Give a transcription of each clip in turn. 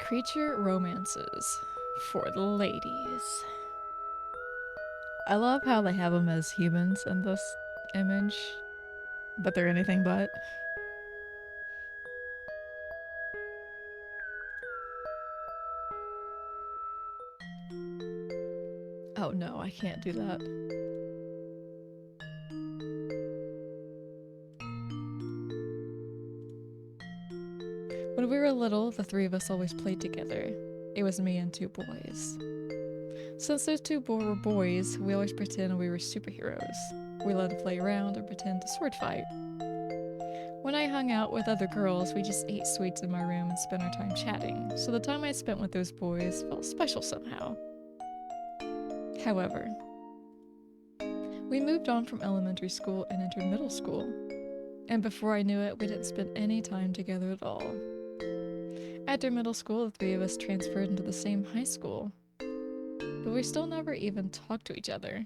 Creature romances for the ladies. I love how they have them as humans in this image, but they're anything but. Oh no, I can't do that. When we were little, the three of us always played together. It was me and two boys. Since those two were boys, we always pretended we were superheroes. We loved to play around or pretend to sword fight. When I hung out with other girls, we just ate sweets in my room and spent our time chatting, so the time I spent with those boys felt special somehow. However, we moved on from elementary school and entered middle school, and before I knew it, we didn't spend any time together at all. After middle school, the three of us transferred into the same high school, but we still never even talked to each other.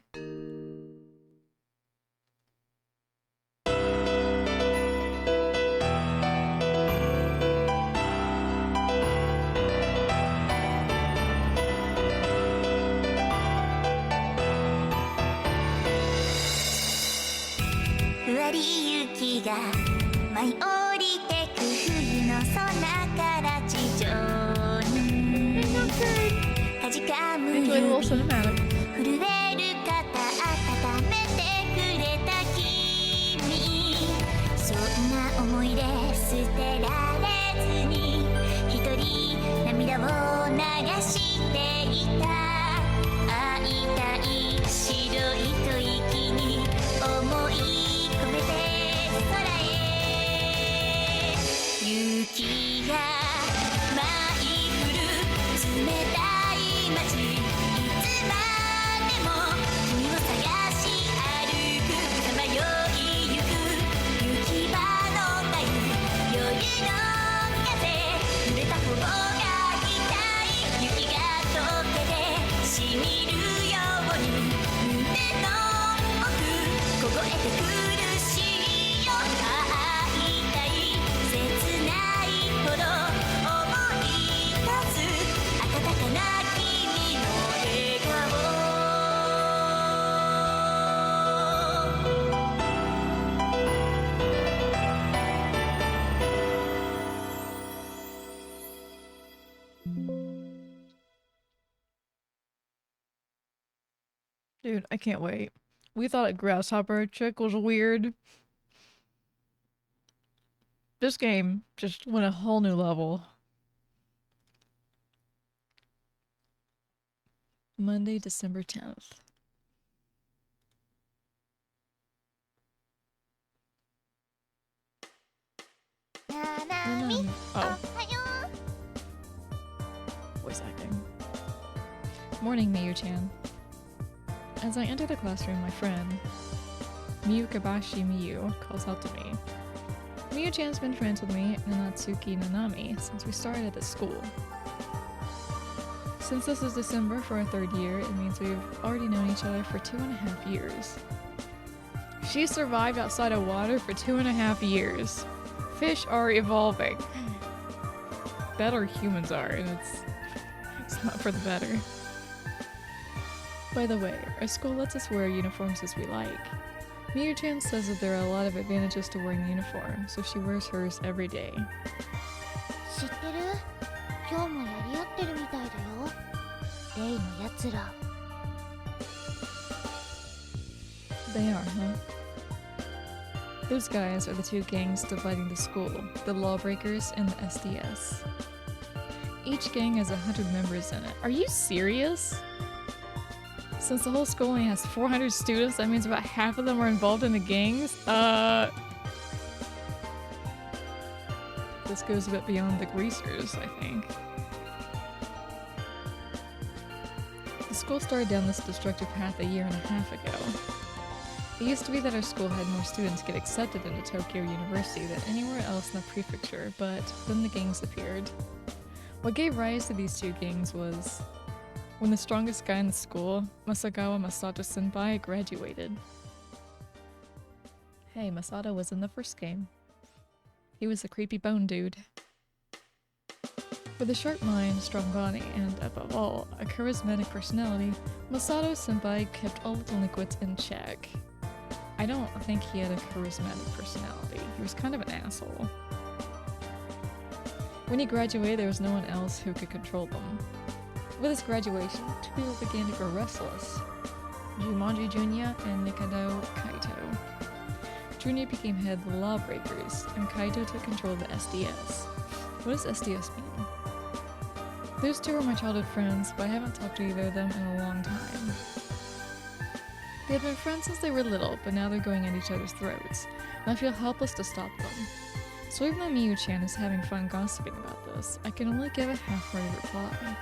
Enjoy the little cinematic. Dude, I can't wait. We thought a grasshopper chick was weird. This game just went a whole new level. Monday, December 10th. Oh. Voice acting. Morning, Miyu-chan. As I enter the classroom, my friend, Miyukabashi Miyu, calls out to me. Miyu-chan's been friends with me and Natsuki Nanami since we started at the school. Since this is December for our third year, it means we've already known each other for 2.5 years. She survived outside of water for 2.5 years. Fish are evolving. Better humans are, and it's not for the better. By the way, our school lets us wear uniforms as we like. Miyu-chan says that there are a lot of advantages to wearing a uniform, so she wears hers every day. They are, huh? Those guys are the two gangs dividing the school, the Lawbreakers and the SDS. Each gang has 100 members in it. Are you serious? Since the whole school only has 400 students, that means about half of them are involved in the gangs? This goes a bit beyond the greasers, I think. The school started down this destructive path a year and a half ago. It used to be that our school had more students get accepted into Tokyo University than anywhere else in the prefecture, but then the gangs appeared. What gave rise to these two gangs was when the strongest guy in the school, Masagawa Masato Senpai, graduated. Hey, Masato was in the first game. He was the creepy bone dude. With a sharp mind, strong body, and above all, a charismatic personality, Masato Senpai kept all the delinquents in check. I don't think he had a charismatic personality. He was kind of an asshole. When he graduated, there was no one else who could control them. With his graduation, two people began to grow restless. Jumanji Junya and Nikado Kaito. Junya became head of the Lawbreakers, and Kaito took control of the SDS. What does SDS mean? Those two are my childhood friends, but I haven't talked to either of them in a long time. They had been friends since they were little, but now they're going at each other's throats, and I feel helpless to stop them. So even though Miyu-chan is having fun gossiping about this, I can only give a half-hearted reply.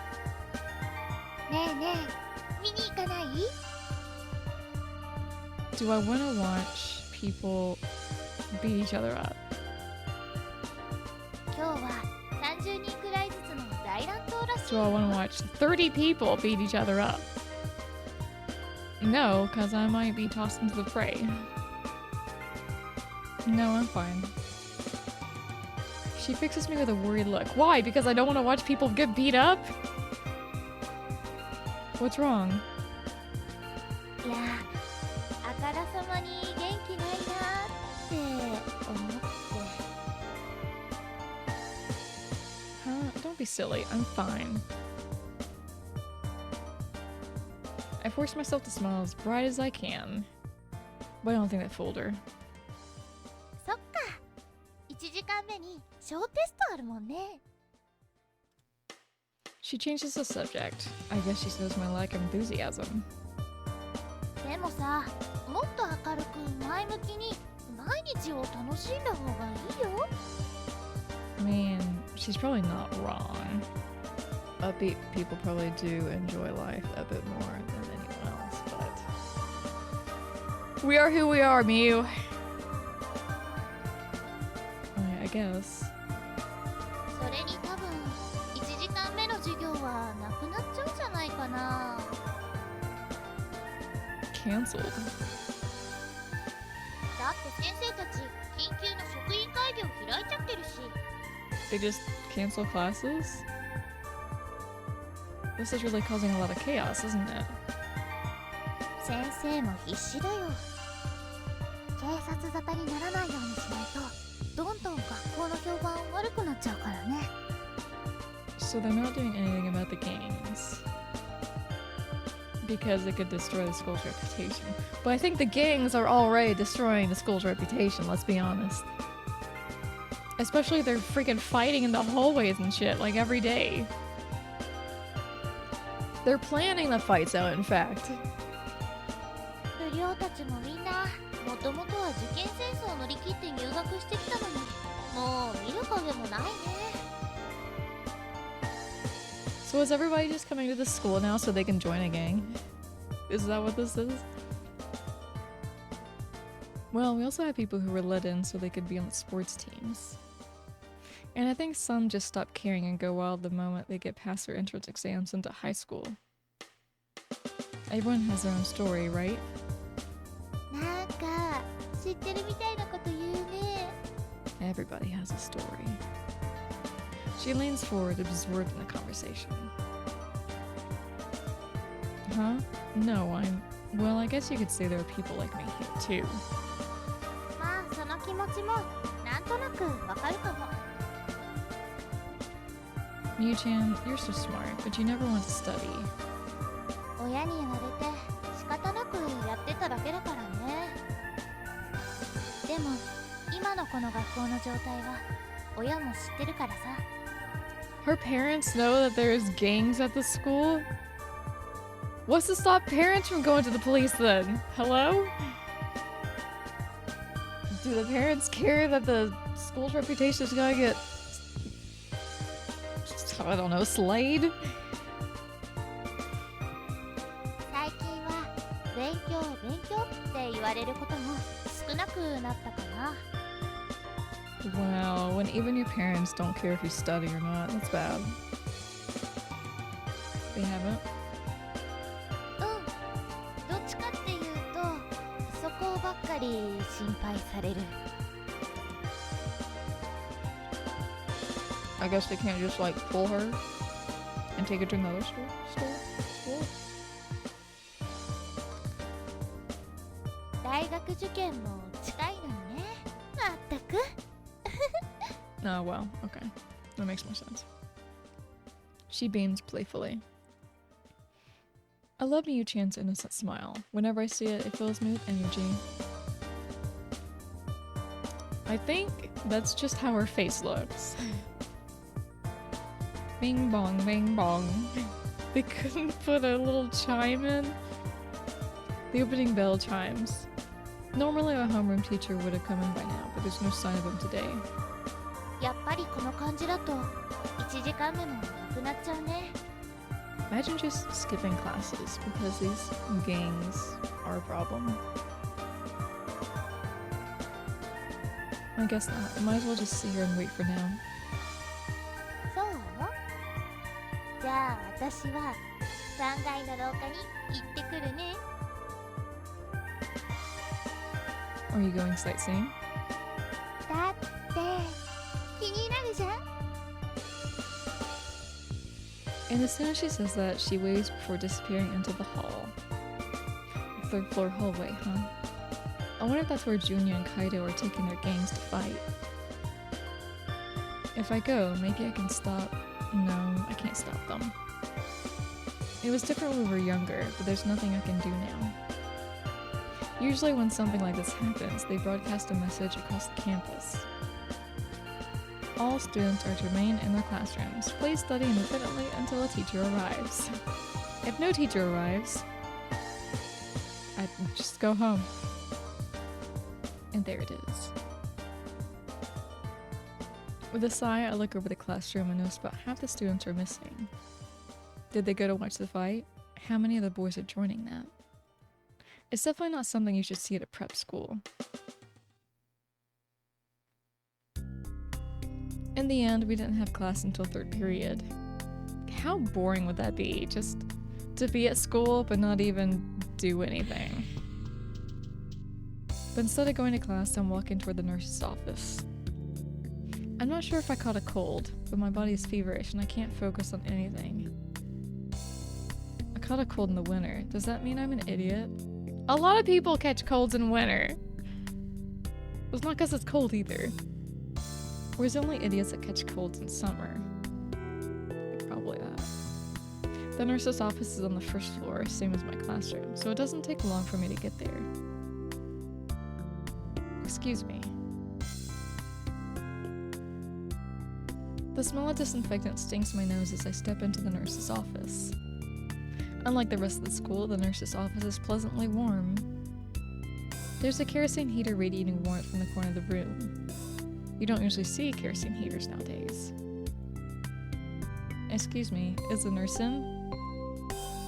Do I want to watch people beat each other up? Do I want to watch 30 people beat each other up? No, because I might be tossed into the fray. No, I'm fine. She fixes me with a worried look. Why? Because I don't want to watch people get beat up? What's wrong? Don't be silly. I'm fine. I forced myself to smile as bright as I can. But I don't think that fooled her. She changes the subject. I guess she knows my lack of enthusiasm. I mean, she's probably not wrong. Upbeat people probably do enjoy life a bit more than anyone else, but... We are who we are, Miyu! I guess. Cancelled. They just cancel classes? This is really causing a lot of chaos, isn't it? So they're not doing anything about the gangs. Because it could destroy the school's reputation. But I think the gangs are already destroying the school's reputation, let's be honest. Especially they're freaking fighting in the hallways and shit, like every day. They're planning the fights out, in fact. So is everybody just coming to the school now so they can join a gang? Is that what this is? Well, we also have people who were let in so they could be on the sports teams. And I think some just stop caring and go wild the moment they get past their entrance exams into high school. Everyone has their own story, right? Everybody has a story. She leans forward, absorbed in the conversation. Huh? No, well, I guess you could say there are people like me here, too. Miyu-chan, you're so smart, but you never want to study. Her parents know that there's gangs at the school? What's to stop parents from going to the police then? Hello? Do the parents care that the school's reputation is gonna get... I don't know, slayed? Wow, when even your parents don't care if you study or not, that's bad. They haven't? I guess they can't just like pull her and take her to another school? 大学受験も近いのにね。まったく。Oh, well, okay. That makes more sense. She beams playfully. I love Miyu-chan's innocent smile. Whenever I see it, it fills me with energy. I think that's just how her face looks. Bing bong, bing bong. They couldn't put a little chime in. The opening bell chimes. Normally our homeroom teacher would have come in by now, but there's no sign of him today. やっぱりこの感じだと1時間目もなくなっちゃうね。 Imagine just skipping classes because these gangs are a problem. I guess not. I might as well just sit here and wait for now. そう？じゃあ私は3階の廊下に行ってくるね。 Are you going sightseeing? だって気になるじゃん。 And as soon as she says that, she waves before disappearing into the hall. The third floor hallway, huh? I wonder if that's where Junya and Kaido are taking their gangs to fight. If I go, maybe I can stop. No, I can't stop them. It was different when we were younger, but there's nothing I can do now. Usually when something like this happens, they broadcast a message across the campus. All students are to remain in their classrooms. Please study independently until a teacher arrives. If no teacher arrives, I just go home. And there it is. With a sigh, I look over the classroom and notice about half the students are missing. Did they go to watch the fight? How many of the boys are joining that? It's definitely not something you should see at a prep school. In the end, we didn't have class until third period. How boring would that be? Just to be at school but not even do anything. But instead of going to class, I'm walking toward the nurse's office. I'm not sure if I caught a cold, but my body is feverish and I can't focus on anything. I caught a cold in the winter. Does that mean I'm an idiot? A lot of people catch colds in winter. It's not because it's cold either. Or is it only idiots that catch colds in summer? Probably that. The nurse's office is on the first floor, same as my classroom, so it doesn't take long for me to get there. Excuse me. The smell of disinfectant stings my nose as I step into the nurse's office. Unlike the rest of the school, the nurse's office is pleasantly warm. There's a kerosene heater radiating warmth from the corner of the room. You don't usually see kerosene heaters nowadays. Excuse me, is the nurse in?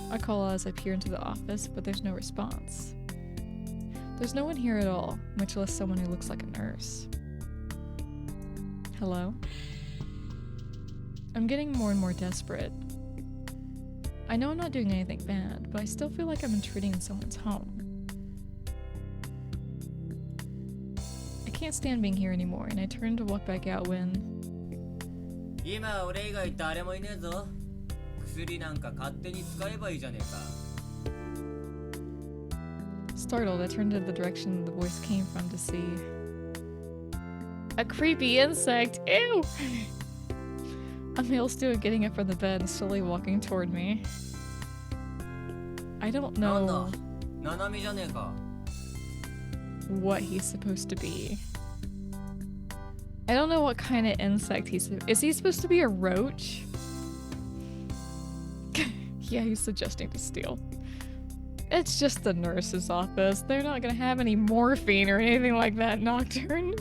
I call out as I peer into the office, but there's no response. There's no one here at all, much less someone who looks like a nurse. Hello? I'm getting more and more desperate. I know I'm not doing anything bad, but I still feel like I'm intruding in someone's home. I can't stand being here anymore, and I turn to walk back out when... 今俺以外誰もいねえぞ。薬なんか勝手に使えばいいじゃねえか。 Startled, I turned in the direction the voice came from to see... a creepy insect! Ew! A male student getting up from the bed and slowly walking toward me. I don't know what he's supposed to be. I don't know what kind of insect is he supposed to be a roach? Yeah, he's suggesting to steal. It's just the nurse's office. They're not gonna have any morphine or anything like that, Nocturne.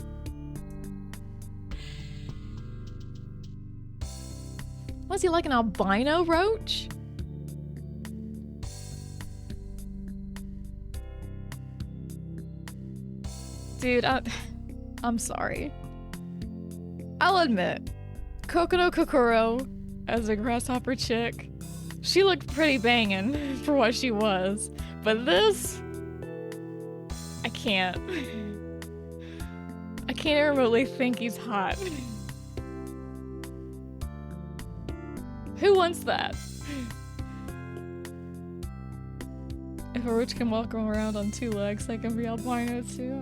Was he like an albino roach? Dude, I'm sorry. I'll admit, Kokono Kokoro as a grasshopper chick, she looked pretty banging for what she was. But this, I can't even remotely think he's hot. Who wants that? If a roach can walk around on 2 legs, I can be albino too.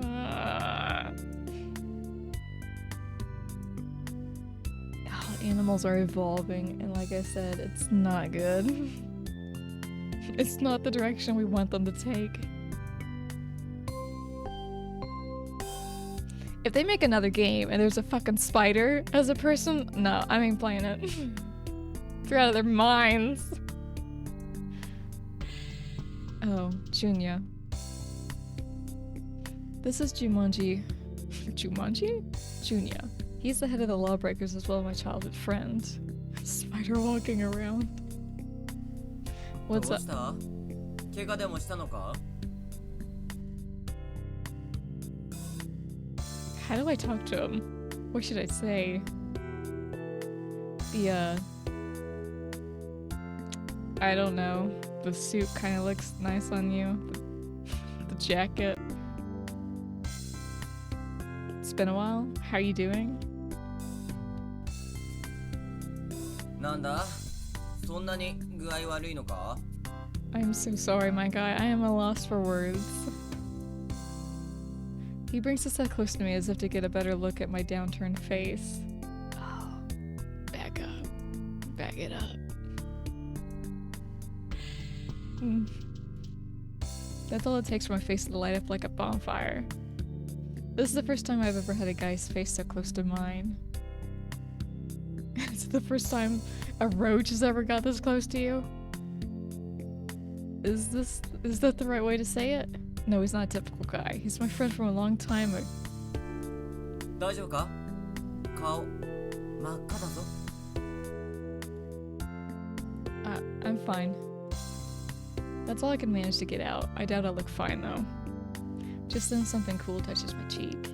Oh, animals are evolving, and like I said, it's not good. It's not the direction we want them to take. If they make another game and there's a fucking spider as a person, no, I ain't playing it. They're out of their minds. Oh, Junya. This is Jumanji. Jumanji? Junya. He's the head of the Lawbreakers as well, my childhood friend. Spider walking around. What's up? 怪我でもしたのか? How do I talk to him? What should I say? I don't know. The suit kind of looks nice on you. The jacket. It's been a while. How are you doing? なんだ? そんなに具合悪いのか? I'm so sorry, my guy. I am a loss for words. He brings his head close to me as if to get a better look at my downturned face. Oh, back up. Back it up. That's all it takes for my face to light up like a bonfire. This is the first time I've ever had a guy's face so close to mine. It's the first time a roach has ever got this close to you. Is that the right way to say it? No, he's not a typical guy. He's my friend from a long time ago. 大丈夫か? 顔真っ赤だぞ. I'm fine. That's all I can manage to get out. I doubt I look fine though. Just then something cool touches my cheek.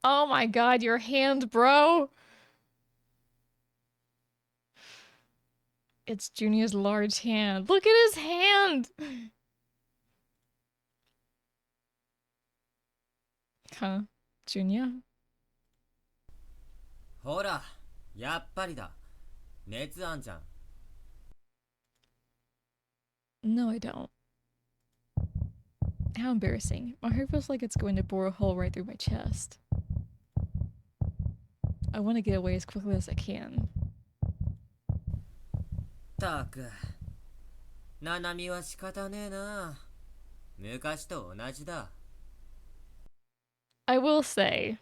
Oh my god, your hand, bro! It's Junior's large hand. Look at his hand! Huh? Junior? ほら、やっぱりだ。熱あんじゃん。 No, I don't. How embarrassing. My heart feels like it's going to bore a hole right through my chest. I want to get away as quickly as I can. たく、ななみは仕方ねえな。昔と同じだ。 I will say,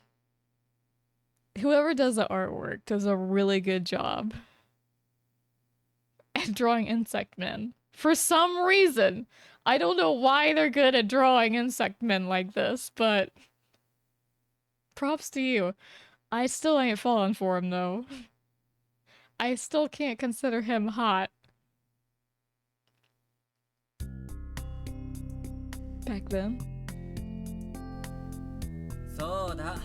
whoever does the artwork does a really good job at drawing insect men. For some reason. I don't know why they're good at drawing insect men like this, but props to you. I still ain't falling for him though. I still can't consider him hot. Back then. そうだ。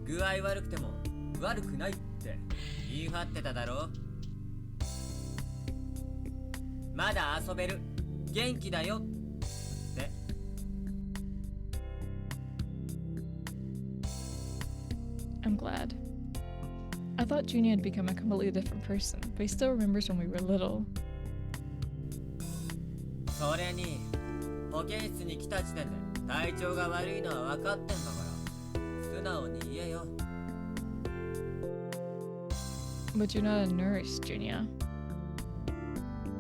具合悪くても悪くないって言い張ってただろ。まだ遊べる。元気だよって。I'm glad. I thought Junior had become a completely different person, but he still remembers when we were little. それに保健室に来た時点で体調が悪いのは分かってんだから素直に言えよ。 But you're not a nurse, Junior.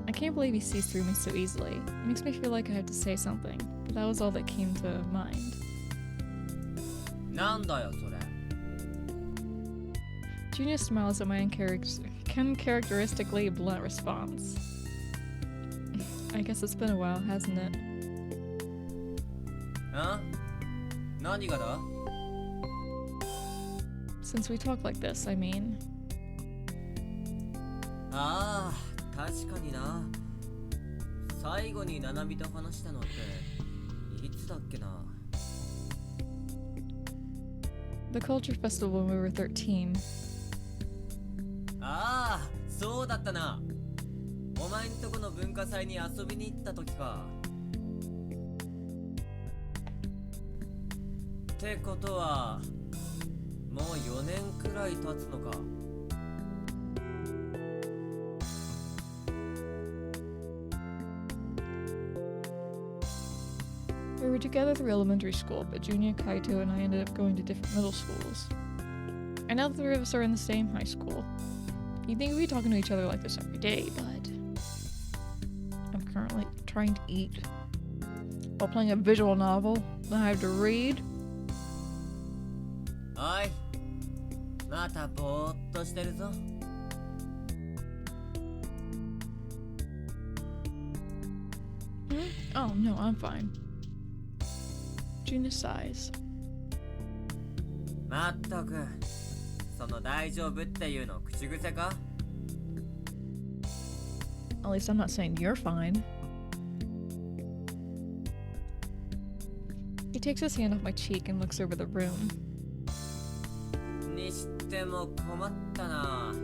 I can't believe he sees through me so easily. It makes me feel like I have to say something, but that was all that came to mind. なんだよそれ。 Junior smiles at my uncharacteristically blunt response. I guess it's been a while, hasn't it? あ? 何がだ? Since we talk like this, I mean. ああ、確かにな。最後にナナミと話したのっていつだっけな。 The culture festival when we were 13. ああ、そうだったな。お前んとこの文化祭に遊びに行った時か。ってことはくらい経つのか。We were together through elementary school, but Junior, Kaito, and I ended up going to different middle schools. And now the three of us are in the same high school. You'd think we'd be talking to each other like this every day, but I'm currently trying to eat while playing a visual novel that I have to read. おい、またぼーっとしてるぞ。Oh, no, I'm fine. Junior sighs. まったく、その大丈夫っていうの口癖か？ At least I'm not saying you're fine. He takes his hand off my cheek and looks over the room. にしても困ったな。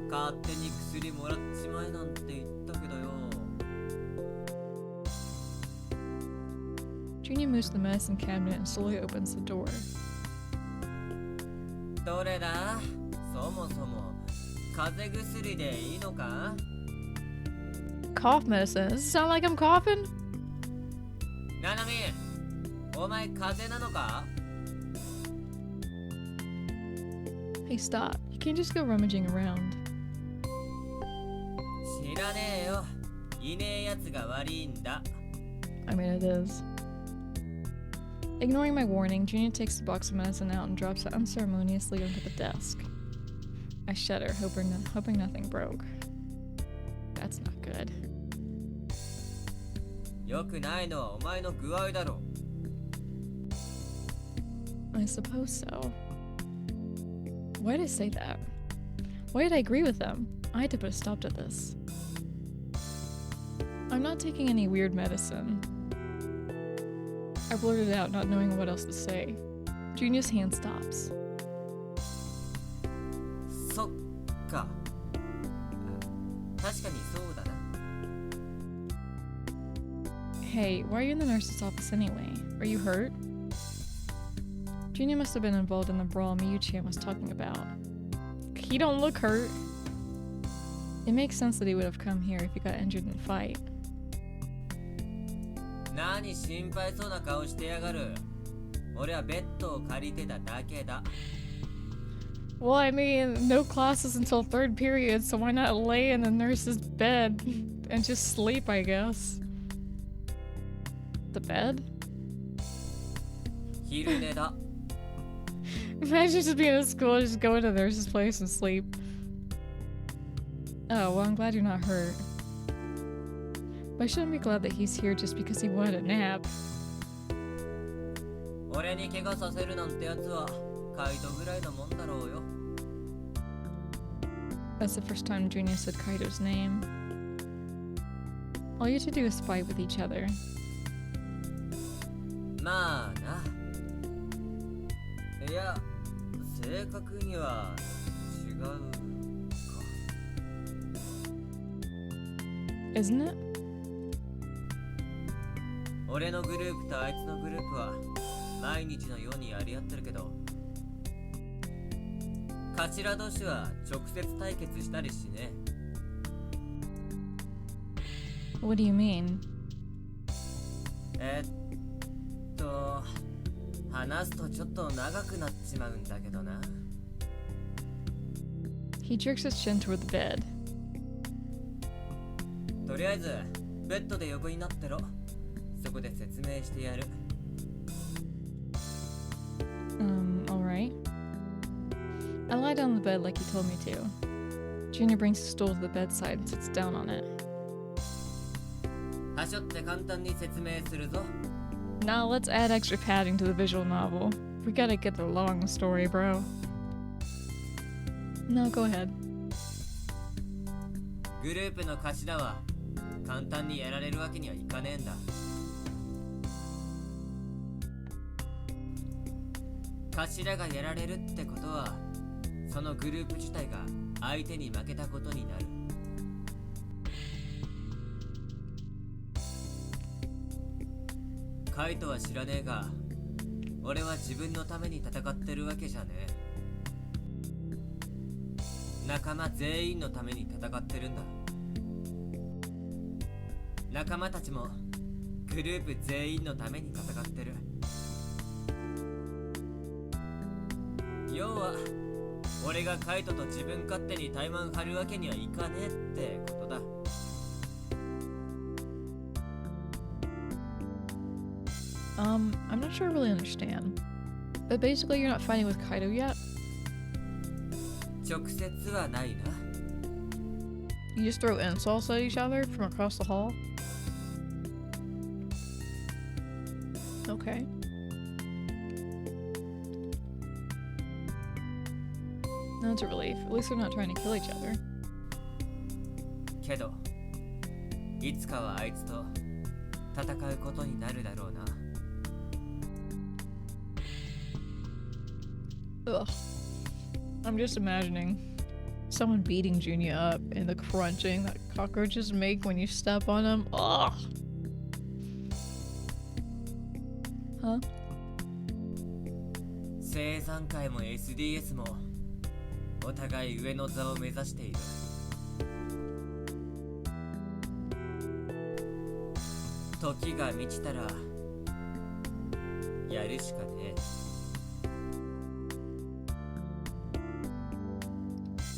勝手に薬もらっちまえなんて言ったけどよ。Junior moves to the medicine cabinet and slowly opens the door. どれだ？そもそも風邪薬でいいのか？ Cough medicine? Does it sound like I'm coughing? ななみ、お前風邪なのか？ Hey, stop. You can't just go rummaging around. 知らねえよ。いねえやつが悪いんだ。I mean, it is. Ignoring my warning, Junior takes the box of medicine out and drops it unceremoniously onto the desk. I shudder, hoping nothing broke. That's not good. よくないのはお前の具合だろ。I suppose so. Why did I say that? Why did I agree with them? I had to put a stop to this. I'm not taking any weird medicine. I blurted out, not knowing what else to say. Junior's hand stops. そっか。確かにそうだな。Hey, why are you in the nurse's office anyway? Are you hurt? Junior must have been involved in the brawl Miyu-chan was talking about. He don't look hurt. It makes sense that he would have come here if he got injured in the fight. 何心配そうな顔してやがる。俺はベッドを借りてただけだ。Well, I mean, no classes until third period, so why not lay in the nurse's bed and just sleep, I guess? The bed? 昼寝だ。Imagine just being at school, just go to the nurse's place and sleep. Oh, well, I'm glad you're not hurt. But I shouldn't be glad that he's here just because he wanted a nap. 俺に怪我させるなんてやつはカイトぐらいのもんだろうよ。That's the first time Junior said Kaito's name. All you have to do is fight with each other. まあな。いや、正確には違うか。Isn't it? 俺のグループとあいつのグループは毎日のようにやり合ってるけど、頭同士は直接対決したりしね。What do you mean? 話すとちょっと長くなっちまうんだけどな。He jerks his chin toward the bed. とりあえずベッドで横になってろ。そこで説明してやる。Alright. I lie down on the bed like he told me to. Junior brings his stool to the bedside and sits down on it. はしょって簡単に説明するぞ。Now let's add extra padding to the visual novel. We gotta get the long story, bro. No, go ahead. グループの頭は簡単にやられるわけにはいかねえんだ。頭がやられるってことは、そのグループ自体が相手に負けたことになる。カイトは知らねえが、俺は自分のために戦ってるわけじゃねえ。仲間全員のために戦ってるんだ。仲間たちもグループ全員のために戦ってる。要は俺がカイトと自分勝手に怠慢張るわけにはいかねえってことだ。I'm not sure I really understand. But basically you're not fighting with Kaido yet? 直接はないな。You just throw insults at each other from across the hall? Okay. That's a relief. At least they're not trying to kill each other. けどいつかはあいつと戦うことになるだろうな。Ugh. I'm just imagining someone beating Junior up and the crunching that cockroaches make when you step on them. Ugh. Huh? 青山会も SDS もお互い上の座を目指している。時が満ちたらやるしかねえ。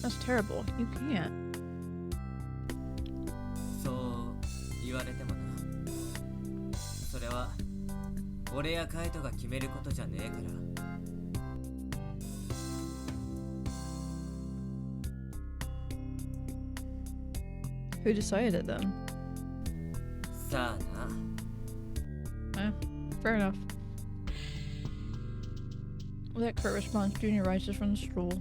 That's terrible. You can't. そう言われてもな。それは俺やカイトが決めることじゃねえから。Who decided it then? さあな。Fair enough. With that curt response, Junior rises from the stool.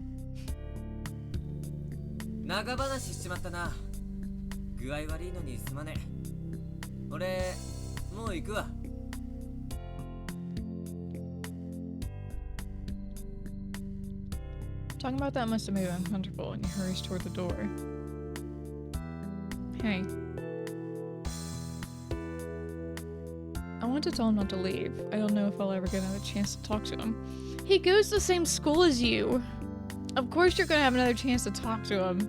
長話しちまったな。具合悪いのにすまねえ。俺もう行くわ。Talking about that must have made him uncomfortable, and he hurries toward the door. Hey. I want to tell him not to leave. I don't know if I'll ever get another chance to talk to him. He goes to the same school as you. Of course you're gonna have another chance to talk to him.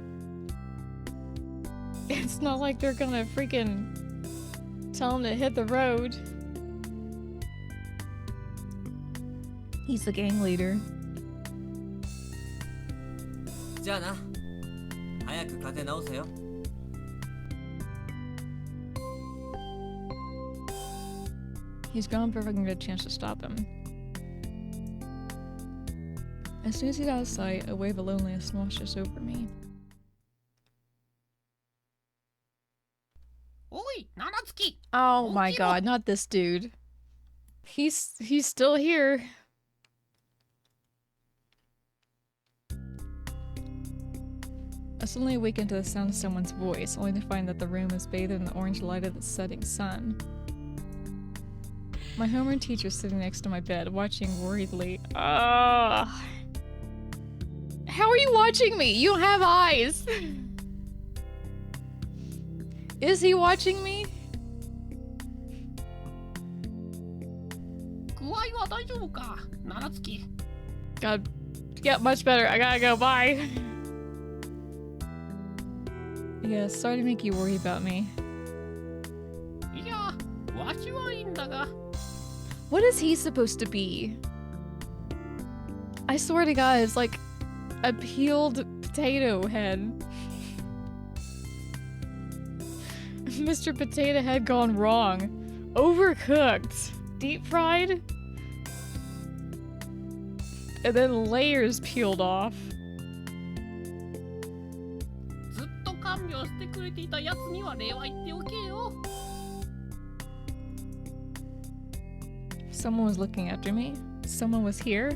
It's not like they're gonna freaking tell him to hit the road. He's the gang leader. じゃあな。早く風直せよ。He's gone before I can get a chance to stop him. As soon as he's out of sight, a wave of loneliness washes over me. Oh my god, not this dude. He's still here. I suddenly awaken to the sound of someone's voice, only to find that the room is bathed in the orange light of the setting sun. My homeroom teacher is sitting next to my bed, watching worriedly. How are you watching me? You don't have eyes! Is he watching me? God, yeah, much better. I gotta go. Bye. Yeah, sorry to make you worry about me. What is he supposed to be? I swear to God, it's like a peeled potato head. Mr. Potato Head gone wrong. Overcooked. Deep fried. And then layers peeled off. Someone was looking after me. Someone was here.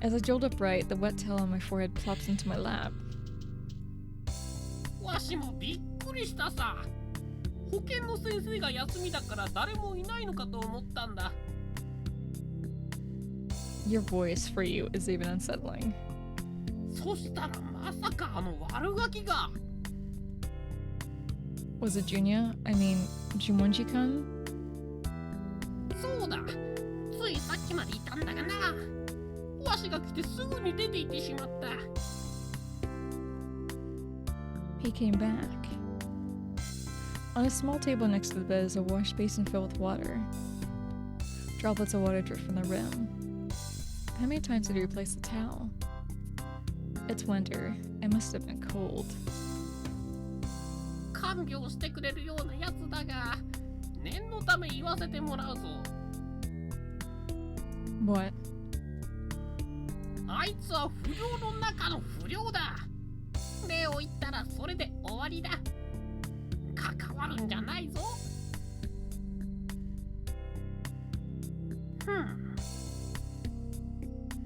As I jolt upright, the wet towel on my forehead plops into my lap. Your voice for you is even unsettling. Was it Junya? I mean, Jumonji-kun? He came back. On a small table next to the bed is a wash basin filled with water. Droplets of water drip from the rim. How many times did he replace the towel? It's winter. It must have been cold. 看病してくれるようなやつだが、念のため言わせてもらうぞ。What? あいつは不良の中の不良だ。礼を言ったらそれで終わりだ。関わるんじゃないぞ。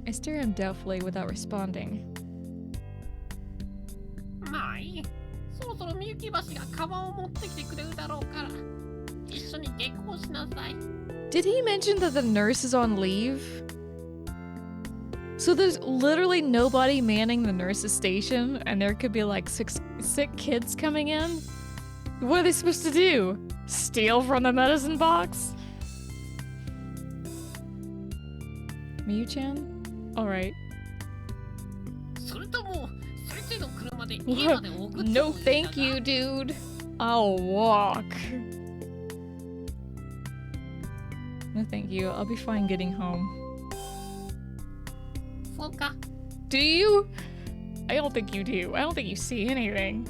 I stare at him doubtfully without responding. まあいい。そろそろみゆき橋がカバンを持ってきてくれるだろうから、一緒に下校しなさい。Did he mention that the nurse is on leave? So there's literally nobody manning the nurse's station, and there could be like six sick kids coming in? What are they supposed to do? Steal from the medicine box? Miyu-chan? Alright. それとも先生の車で家まで送ってもいい No か thank you, dude. I'll walk. No thank you. I'll be fine getting home. そうか。 Do you? I don't think you do. I don't think you see anything.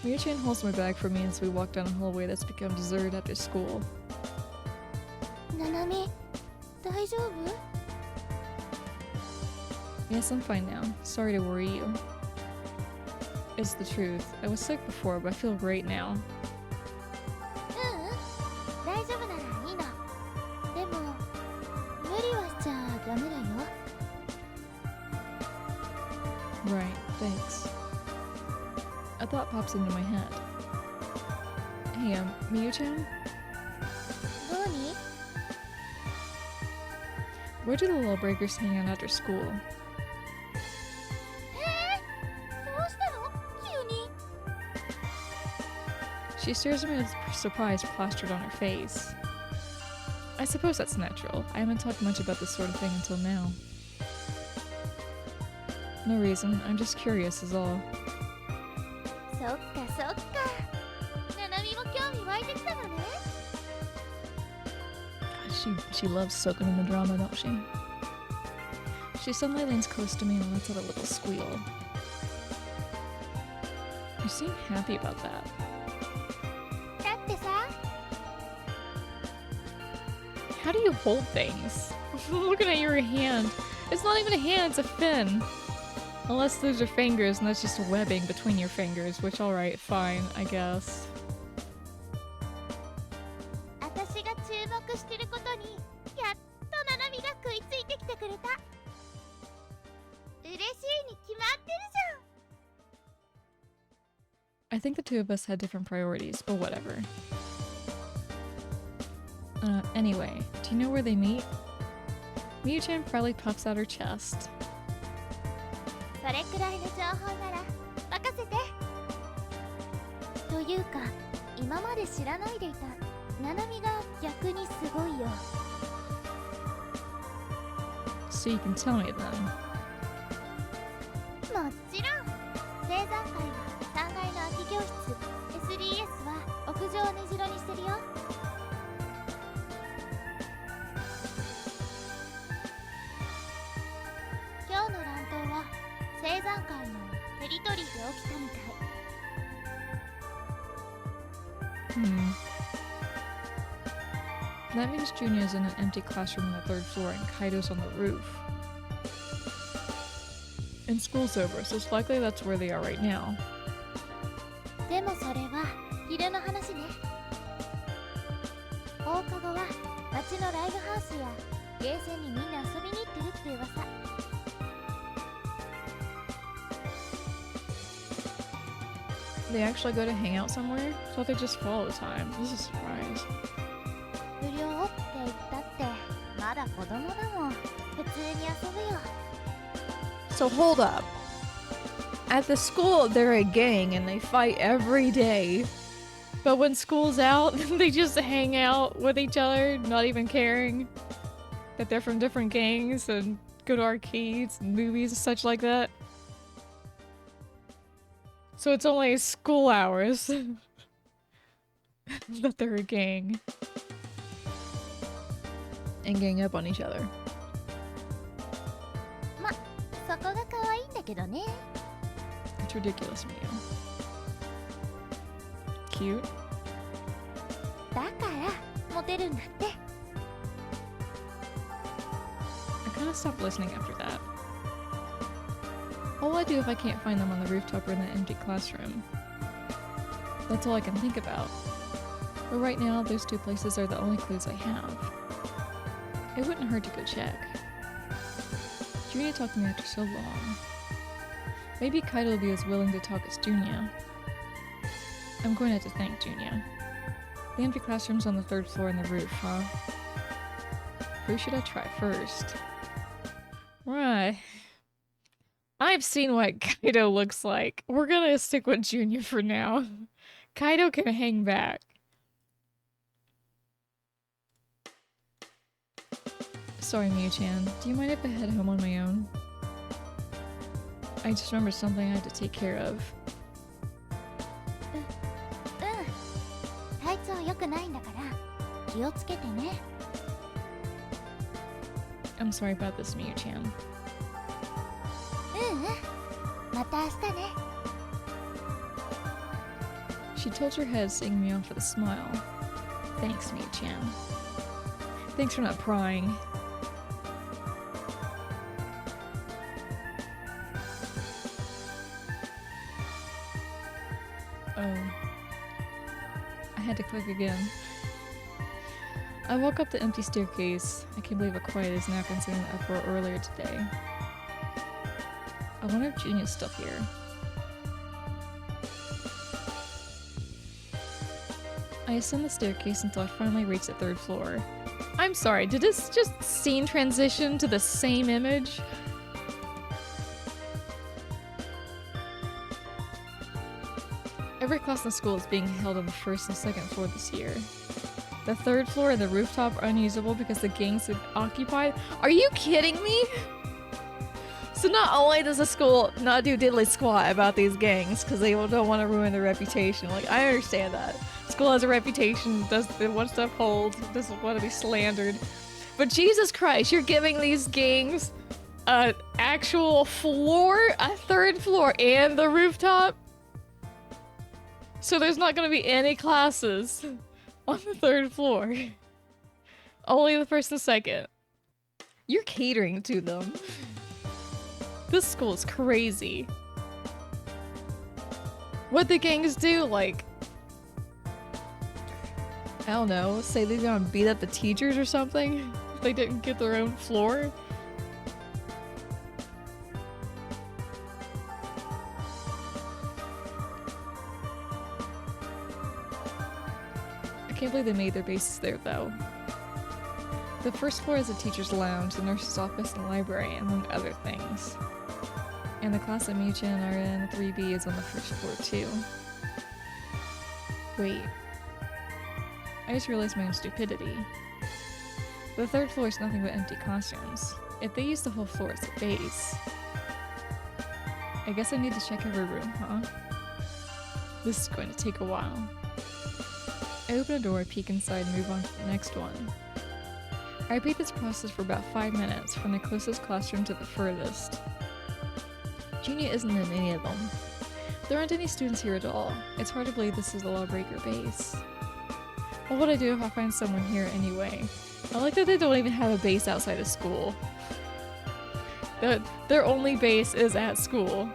Miyu-chan holds my bag for me as we walk down a hallway that's become deserted after school. ななみ、大丈夫？ Yes, I'm fine now. Sorry to worry you. It's the truth. I was sick before, but I feel great now. 大丈夫ならいいの。でも、無理はしちゃダメだよ。Right, thanks. A thought pops into my head. Hey, Miyu-chan? どうに？ Where do the lawbreakers hang out after school? どうしたの？急に。 She stares at me with surprise plastered on her face. I suppose that's natural. I haven't talked much about this sort of thing until now. No reason, I'm just curious is all. そっかそっか。ななみも興味湧いてきたのね。She loves soaking in the drama, don't she? She suddenly leans close to me and lets out a little squeal. You seem happy about that. だってさ、 How do you hold things? I'm looking at your hand. It's not even a hand, it's a fin. Unless those are fingers and that's just webbing between your fingers, which alright, fine, I guess. 私が注目してることにやっとななみが食いついてきてくれた。嬉しいに決まってるじゃん。 I think the two of us had different priorities, but whatever. Anyway, do you know where they meet? Miyu-chan proudly puffs out her chest. それくらいの情報なら任せて。というか、今まで知らないでいたななみが逆にすごいよ。So you can tell me then. もちろん。生産会は3階の空き教室、 SDS は屋上を根城にしてるよ。今日の乱闘は生産会のテリトリーで起きたみたい。That means Junior's in an empty classroom on the 3rd floor and Kaido's on the roof. And school's over, so it's likely that's where they are right now. でもそれは昼の話ね。放課後は町のライブハウスやゲーセンにみんな遊びに行ってるって噂。They actually go to hang out somewhere? I thought they just fall all the time. This is a surprise. 不良って言ったってまだ子供だもん。普通に遊ぶよ。 So hold up. At the school, they're a gang and they fight every day. But when school's out, they just hang out with each other, not even caring. That they're from different gangs and go to arcades and movies and such like that. So it's only school hours that they're a gang. And gang up on each other. そこが可愛いんだけどね。 It's ridiculous, Mio. Cute. だからモテるんだって。 I kind of stopped listening after that. What will I do if I can't find them on the rooftop or in that empty classroom? That's all I can think about. But right now, those two places are the only clues I have. It wouldn't hurt to go check. Junia talked to me after so long. Maybe Kaido will be as willing to talk as Junia. I'm going to have to thank Junia. The empty classroom's on the 3rd floor in the roof, huh? Who should I try first? Right. I've seen what Kaido looks like. We're gonna stick with Junia for now. Kaido can hang back. Sorry, Miyu-chan. Do you mind if I head home on my own? I just remembered something I had to take care of. 体調良くないんだから気をつけてね。 I'm sorry about this, Miyu-chan. また明日ね。 She tilts her head, seeing me off with a smile. Thanks, Miyu-chan. Thanks for not prying. Oh. I had to click again. I walk up the empty staircase. I can't believe how quiet it is now considering the uproar earlier today. I wonder if Junia's still here. I ascend the staircase until I finally reach the 3rd floor. I'm sorry, did this just scene transition to the same image? Every class in the school is being held on the 1st and 2nd floor this year. The 3rd floor and the rooftop are unusable because the gangs have occupied. Are you kidding me? So not only does the school not do diddly squat about these gangs because they don't want to ruin their reputation. Like, I understand that. School has a reputation, it wants to uphold, doesn't want to be slandered. But Jesus Christ, you're giving these gangs an actual floor, a 3rd floor, and the rooftop? So there's not going to be any classes on the 3rd floor. Only the 1st and 2nd. You're catering to them. This school is crazy. What the gangs do, like, I don't know, say they're gonna beat up the teachers or something if they didn't get their own floor? I can't believe they made their bases there, though. The 1st floor is a teacher's lounge, the nurse's office, and library, among other things. And the class that Miyu-chan are in, 3B, is on the 1st floor, too. Wait. I just realized my own stupidity. The 3rd floor is nothing but empty classrooms. If they use the whole floor as a base... I guess I need to check every room, huh? This is going to take a while. I open a door, peek inside, and move on to the next one. I repeat this process for about 5 minutes, from the closest classroom to the furthest. Junia isn't in any of them. There aren't any students here at all. It's hard to believe this is a Lawbreaker base. What would I do if I find someone here anyway? I like that they don't even have a base outside of school. Their only base is at school.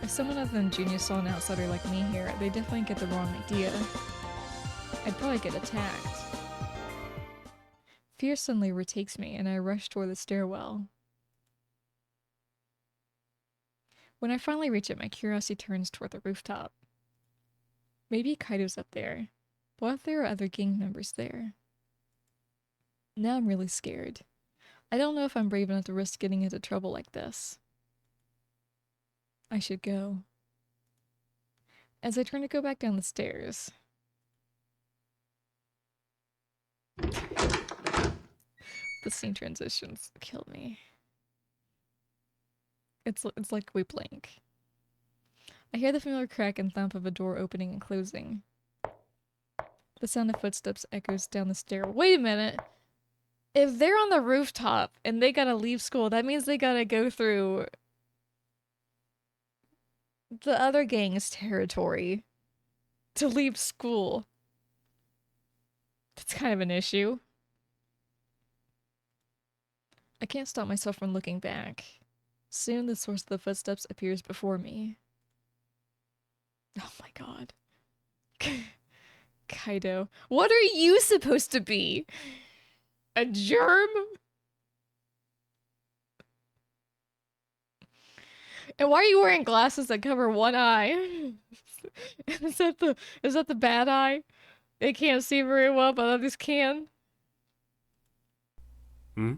If someone other than Junia saw an outsider like me here, they definitely get the wrong idea. I'd probably get attacked. Fear suddenly overtakes me, and I rush toward the stairwell. When I finally reach it, my curiosity turns toward the rooftop. Maybe Kaido's up there. What if there are other gang members there? Now I'm really scared. I don't know if I'm brave enough to risk getting into trouble like this. I should go. As I turn to go back down the stairs... The scene transitions kill me. It's like we blink. I hear the familiar crack and thump of a door opening and closing. The sound of footsteps echoes down the stair. Wait a minute. If they're on the rooftop and they gotta leave school, that means they gotta go through the other gang's territory to leave school. That's kind of an issue. I can't stop myself from looking back. Soon the source of the footsteps appears before me. Oh my god. Kaido. What are you supposed to be? A germ? And why are you wearing glasses that cover one eye? Is that the bad eye? They can't see very well, but others can. Hmm?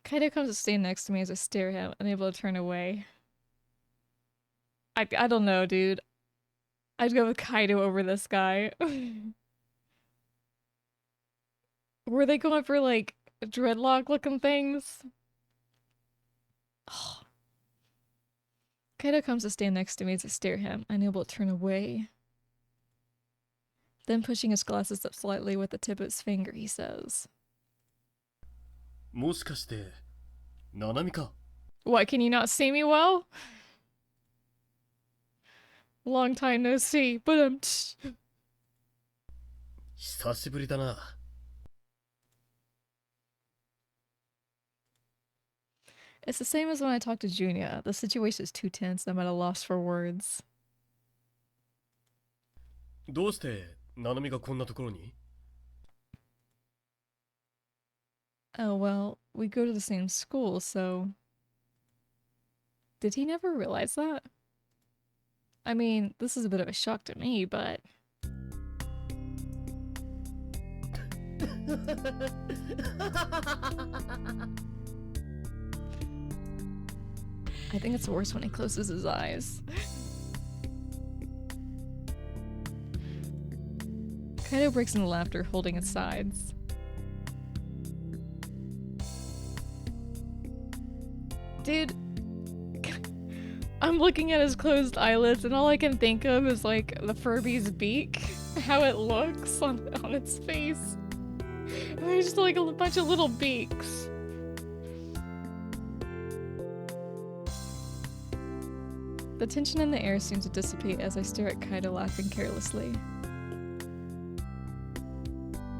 Kaido comes to stand next to me as I stare at him, unable to turn away. I don't know, dude. I'd go with Kaido over this guy. Were they going for, like, dreadlock-looking things? Oh. Kaido comes to stand next to me as I stare at him, unable to turn away. Then pushing his glasses up slightly with the tip of his finger, he says, もしかして、ナナミか? What, can you not see me well? Long time no see, but「久しぶりだな。It's the same as when I talked to Junia. The situation is too tense, I'm at a loss for words. どうしてナナミがこんなところに? Oh, well, we go to the same school, so... Did he never realize that? I mean, this is a bit of a shock to me, but... I think it's worse when he closes his eyes. Kaido breaks into laughter, holding his sides. Dude, I'm looking at his closed eyelids and all I can think of is like the Furby's beak, how it looks on its face. And there's just like a bunch of little beaks. The tension in the air seems to dissipate as I stare at Kaido laughing carelessly.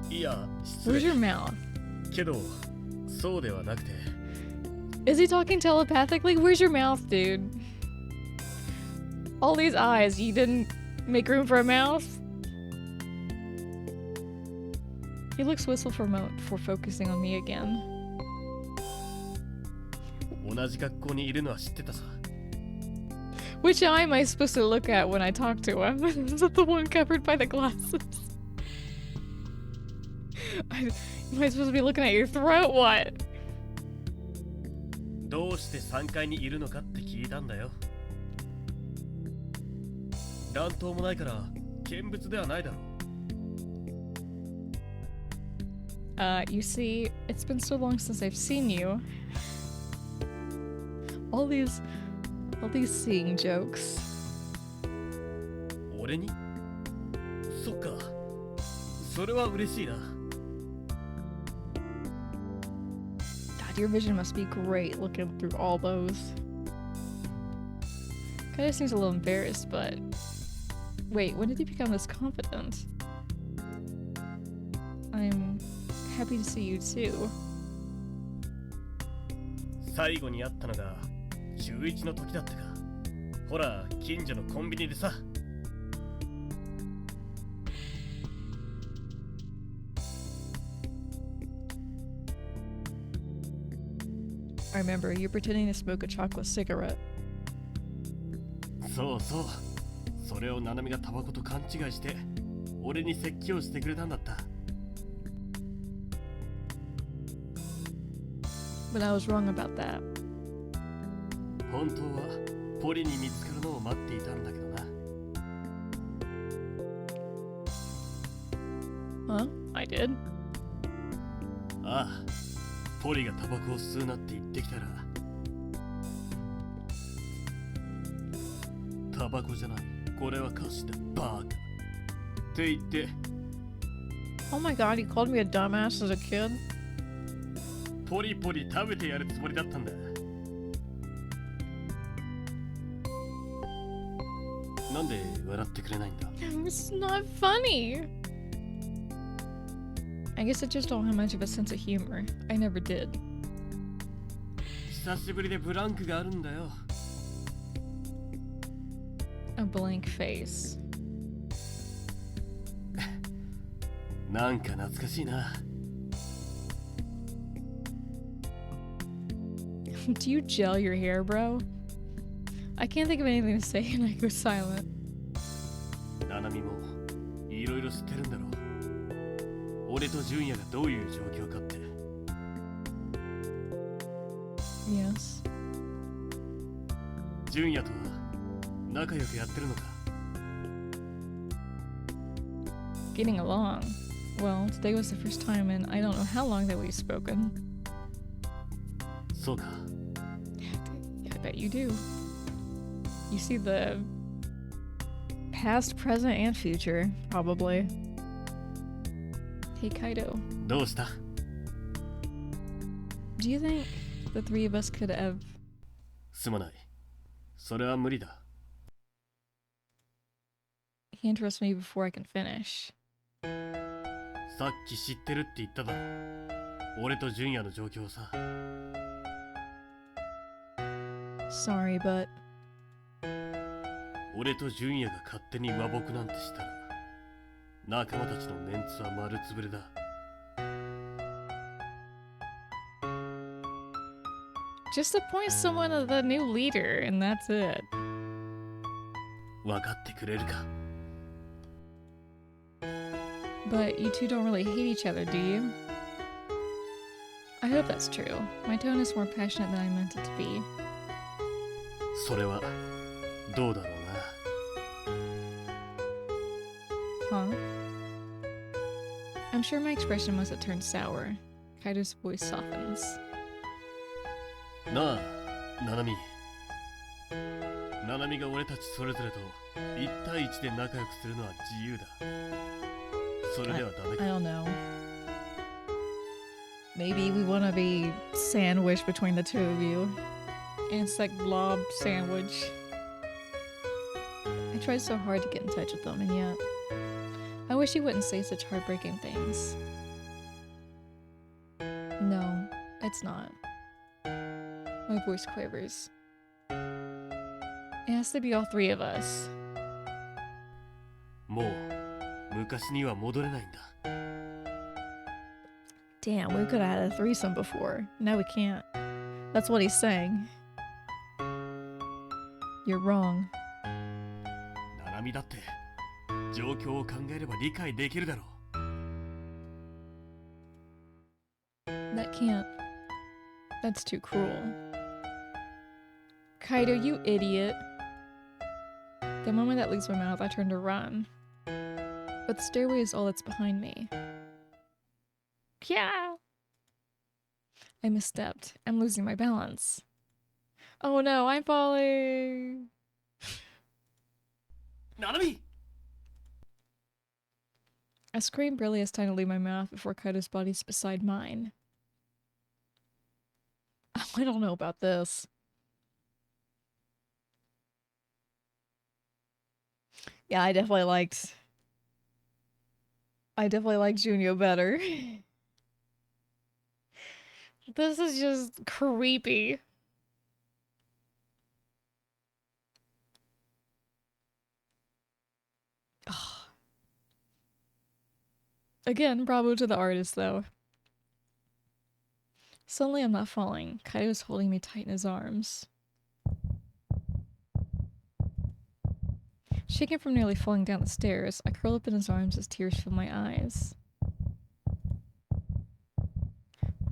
いや、失 Where's 礼。 your mouth? けど、そうではなくて。 Is he talking telepathically? Where's your mouth, dude? All these eyes, you didn't make room for a mouth? He looks wistful for a moment before focusing on me again. 同じ学校にいるのは知ってたさ。 Which eye am I supposed to look at when I talk to him? Is that the one covered by the glasses? Am I supposed to be looking at your throat? What? どうして3階にいるのかって聞いたんだよ。乱闘もないから見物ではないだろう。You see, it's been so long since I've seen you. All these seeing jokes. 俺に? そっか。それは嬉しいな。 God, your vision must be great looking through all those. Kinda seems a little embarrassed, but... Wait, when did he become this confident? I'm happy to see you too. 最後に会ったのが中1の時だったか。ほら、近所のコンビニでさ。I remember you pretending to smoke a chocolate cigarette. そうそう。それをナナミがタバコと勘違いして、俺に説教してくれたんだった。 But I was wrong about that. 本当はポリに見つかるのを待っていたんだけどな。 Huh? I did? ああ、ポリがタバコを吸うなって言ってきたら、タバコじゃない、これは菓子だ、バーカって言って、 Oh my god, he called me a dumbass as a kid? ポリポリ食べてやるつもりだったんだ。なんで笑ってくれないんだ？ It's not funny. I guess I just don't have much of a sense of humor. I never did. 久しぶりでブランクがあるんだよ。 A blank face. なんか懐かしいな。Do you gel your hair, bro? I can't think of anything to say and I go silent. ナナミもいろいろ知ってるんだろう。俺と純也がどういう状況かって。 Yes. 純也とは仲良くやってるのか？ Getting along. Well, today was the first time in I don't know how long that we've spoken. そうか。 I bet you do. You see the past, present, and future, probably. Hey, Kaido. どうした？ Do you think the three of us could have... すまない。それは無理だ。 He interrupts me before I can finish. さっき知ってるって言っただろ。俺と純也の状況さ。 Sorry, but... 俺と純也が勝手に和睦なんてしたら、仲間たちのメンツは丸つぶれだ。 Just appoint someone as the new leader, and that's it. 分かってくれるか？ But you two don't really hate each other, do you? I hope that's true. My tone is more passionate than I meant it to be. それはどうだろうな。 Huh? I'm sure my expression must have turned sour. Kaido's voice softens. なあ、ナナミ。ナナミが俺たちそれぞれと1対1で仲良くするのは自由だ。それではダメ I か。 don't know. Maybe we want to be sandwiched between the two of you. And it's like blob sandwich. I tried so hard to get in touch with them, and yet... I wish he wouldn't say such heartbreaking things. No, it's not. My voice quavers. It has to be all three of us. もう昔には戻れないんだ。 Damn, we could have had a threesome before. Now we can't. That's what he's saying. You're wrong. ナナミだって状況を考えれば理解できるだろう。 That can't. That's too cruel. Kaido, you idiot. The moment that leaves my mouth, I turn to run. But the stairway is all that's behind me. Yeah! I misstepped. I'm losing my balance. Oh no, I'm falling! ナナミ！ A scream barely has time to leave my mouth before Kaido's body's beside mine. I don't know about this. Yeah, I definitely liked Junio better. This is just creepy. Again, bravo to the artist, though. Suddenly, I'm not falling. Kaido's holding me tight in his arms. Shaken from nearly falling down the stairs, I curl up in his arms as tears fill my eyes.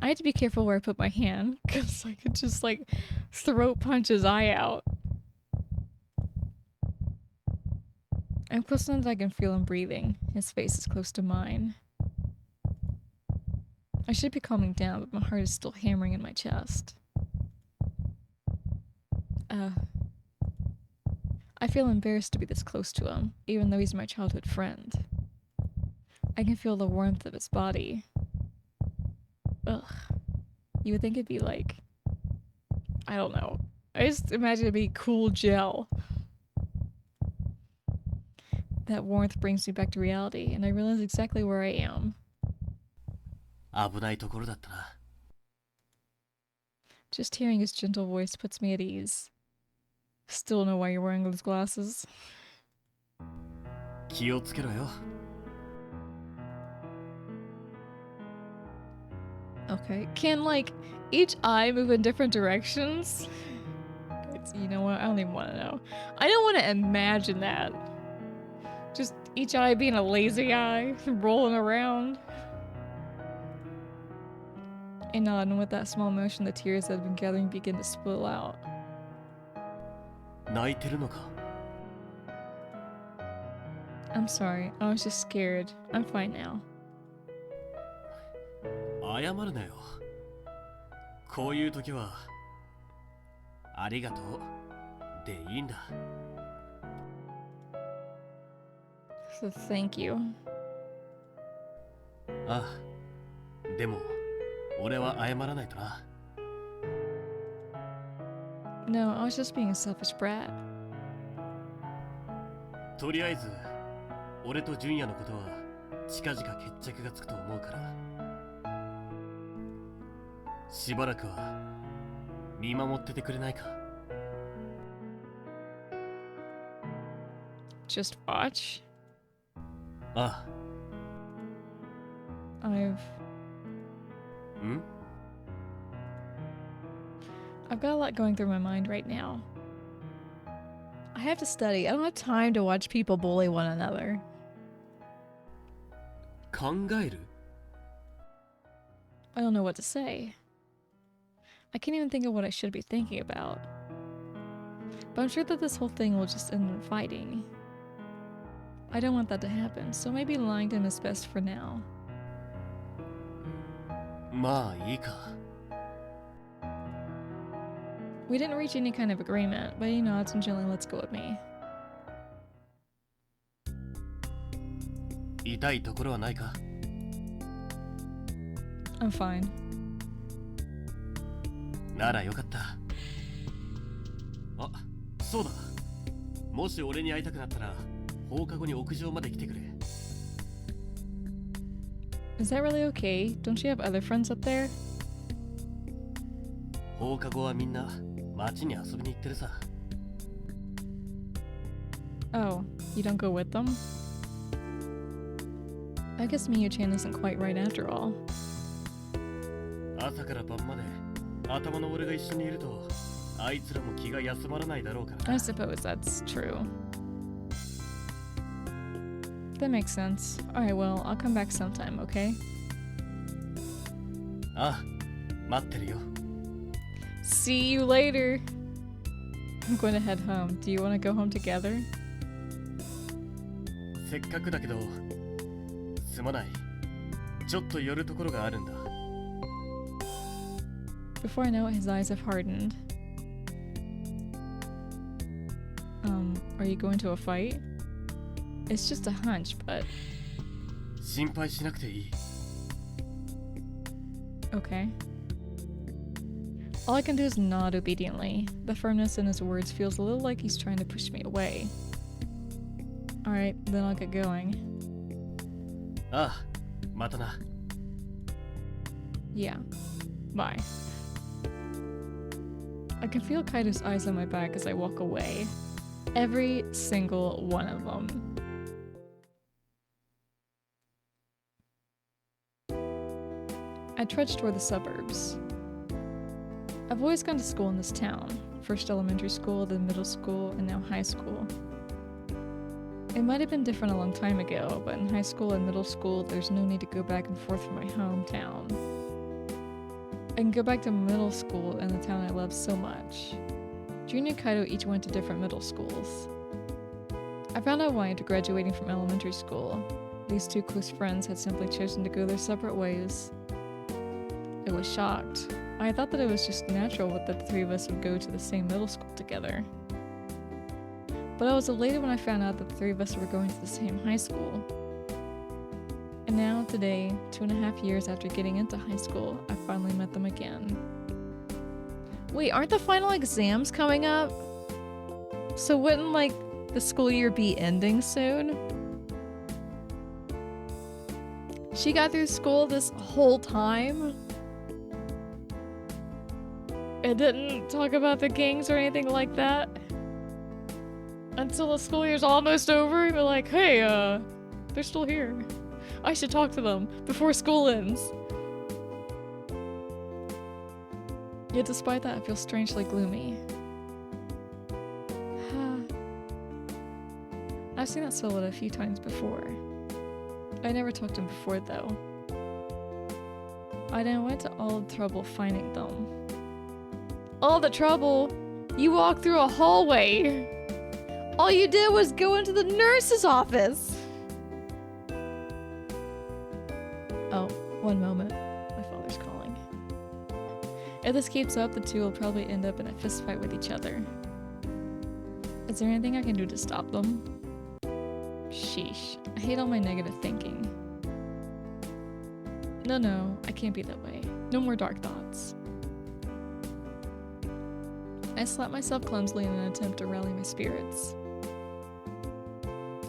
I had to be careful where I put my hand, because I could just, like, throat punch his eye out. I'm close enough that I can feel him breathing. His face is close to mine. I should be calming down, but my heart is still hammering in my chest. I feel embarrassed to be this close to him, even though he's my childhood friend. I can feel the warmth of his body. Ugh. You would think it'd be like, I don't know. I just imagine it'd be cool gel. That warmth brings me back to reality, and I realize exactly where I am. 危ないところだったな。 Just hearing his gentle voice puts me at ease. Still know why you're wearing those glasses. 気をつけろよ。 Okay. Can, like, each eye move in different directions? You know what? I don't even want to know. I don't want to imagine that. Just each eye being a lazy eye, rolling around. And with that small motion, the tears that have been gathering begin to spill out. 泣いてるのか。 I'm sorry. I was just scared. I'm fine now. 謝るなよ。こういう時はありがとうでいいんだ。 So thank you. ああ、でも俺は謝らないとな。 No, I was just being a selfish brat. とりあえず俺と純也のことは近々決着がつくと思うから、しばらくは見守っててくれないか。 Just watch. ああ。 I've ん？ I've got a lot going through my mind right now. I have to study. I don't have time to watch people bully one another. 考える？ I don't know what to say. I can't even think of what I should be thinking about. But I'm sure that this whole thing will just end in fighting. I don't want that to happen, so maybe lying to him is best for now. まあいいか。 We didn't reach any kind of agreement, but he nods and gently lets go of me. 痛いところはないか？ I'm fine. ならよかった。あ、そうだ。もし俺に会いたくなったら放課後に屋上まで来てくれ。 Is that really okay? Don't you have other friends up there? 放課後はみんな街に遊びに行ってるさ。 Oh, you don't go with them? I guess Miyu-chan isn't quite right after all. 朝から晩まで頭の俺が一緒にいるとあいつらも気が休まらないだろうから。 I suppose that's true. That makes sense. Alright, well, I'll come back sometime, okay? ああ、待ってるよ。 See you later! I'm going to head home. Do you want to go home together? せっかくだけどすまない。ちょっと寄るところがあるんだ。 Before I know it, his eyes have hardened. Are you going to a fight? It's just a hunch, but 心配しなくていい。 okay. All I can do is nod obediently. The firmness in his words feels a little like he's trying to push me away. Alright, then I'll get going. ああ、またな。 Yeah. Bye. I can feel Kaido's eyes on my back as I walk away. Every single one of them. I trudge toward the suburbs. I've always gone to school in this town. First elementary school, then middle school, and now high school. It might have been different a long time ago, but in high school and middle school, there's no need to go back and forth from my hometown. I can go back to middle school in the town I love so much. Junior and Kaido each went to different middle schools. I found out why after graduating from elementary school. These two close friends had simply chosen to go their separate ways. I was shocked. I thought that it was just natural that the three of us would go to the same middle school together. But I was elated when I found out that the three of us were going to the same high school. And now, today, 2.5 years after getting into high school, I finally met them again. Wait, aren't the final exams coming up? So wouldn't, like, the school year be ending soon? She got through school this whole time? It didn't talk about the gangs or anything like that? Until the school year's almost over, and we're like, hey, they're still here. I should talk to them before school ends. Yet despite that, I feel strangely gloomy. I've seen that silhouette a few times before. I never talked to him before, though. I then went to all the trouble finding them. All the trouble? You walked through a hallway. All you did was go into the nurse's office. Oh, one moment. My father's calling. If this keeps up, the two will probably end up in a fist fight with each other. Is there anything I can do to stop them? Sheesh. I hate all my negative thinking. No, I can't be that way. No more dark thoughts. I slapped myself clumsily in an attempt to rally my spirits.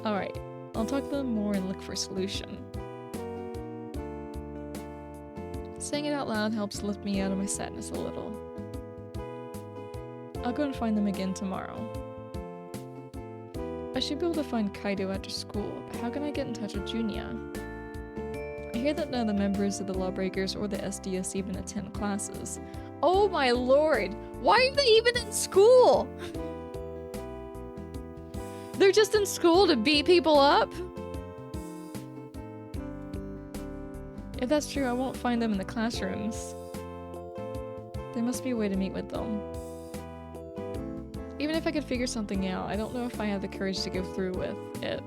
Alright, I'll talk to them more and look for a solution. Saying it out loud helps lift me out of my sadness a little. I'll go and find them again tomorrow. I should be able to find Kaido after school, but how can I get in touch with Junya? I hear that none of the members of the Lawbreakers or the SDS even attend classes. Oh my lord! Why are they even in school? They're just in school to beat people up? If that's true, I won't find them in the classrooms. There must be a way to meet with them. Even if I could figure something out, I don't know if I have the courage to go through with it.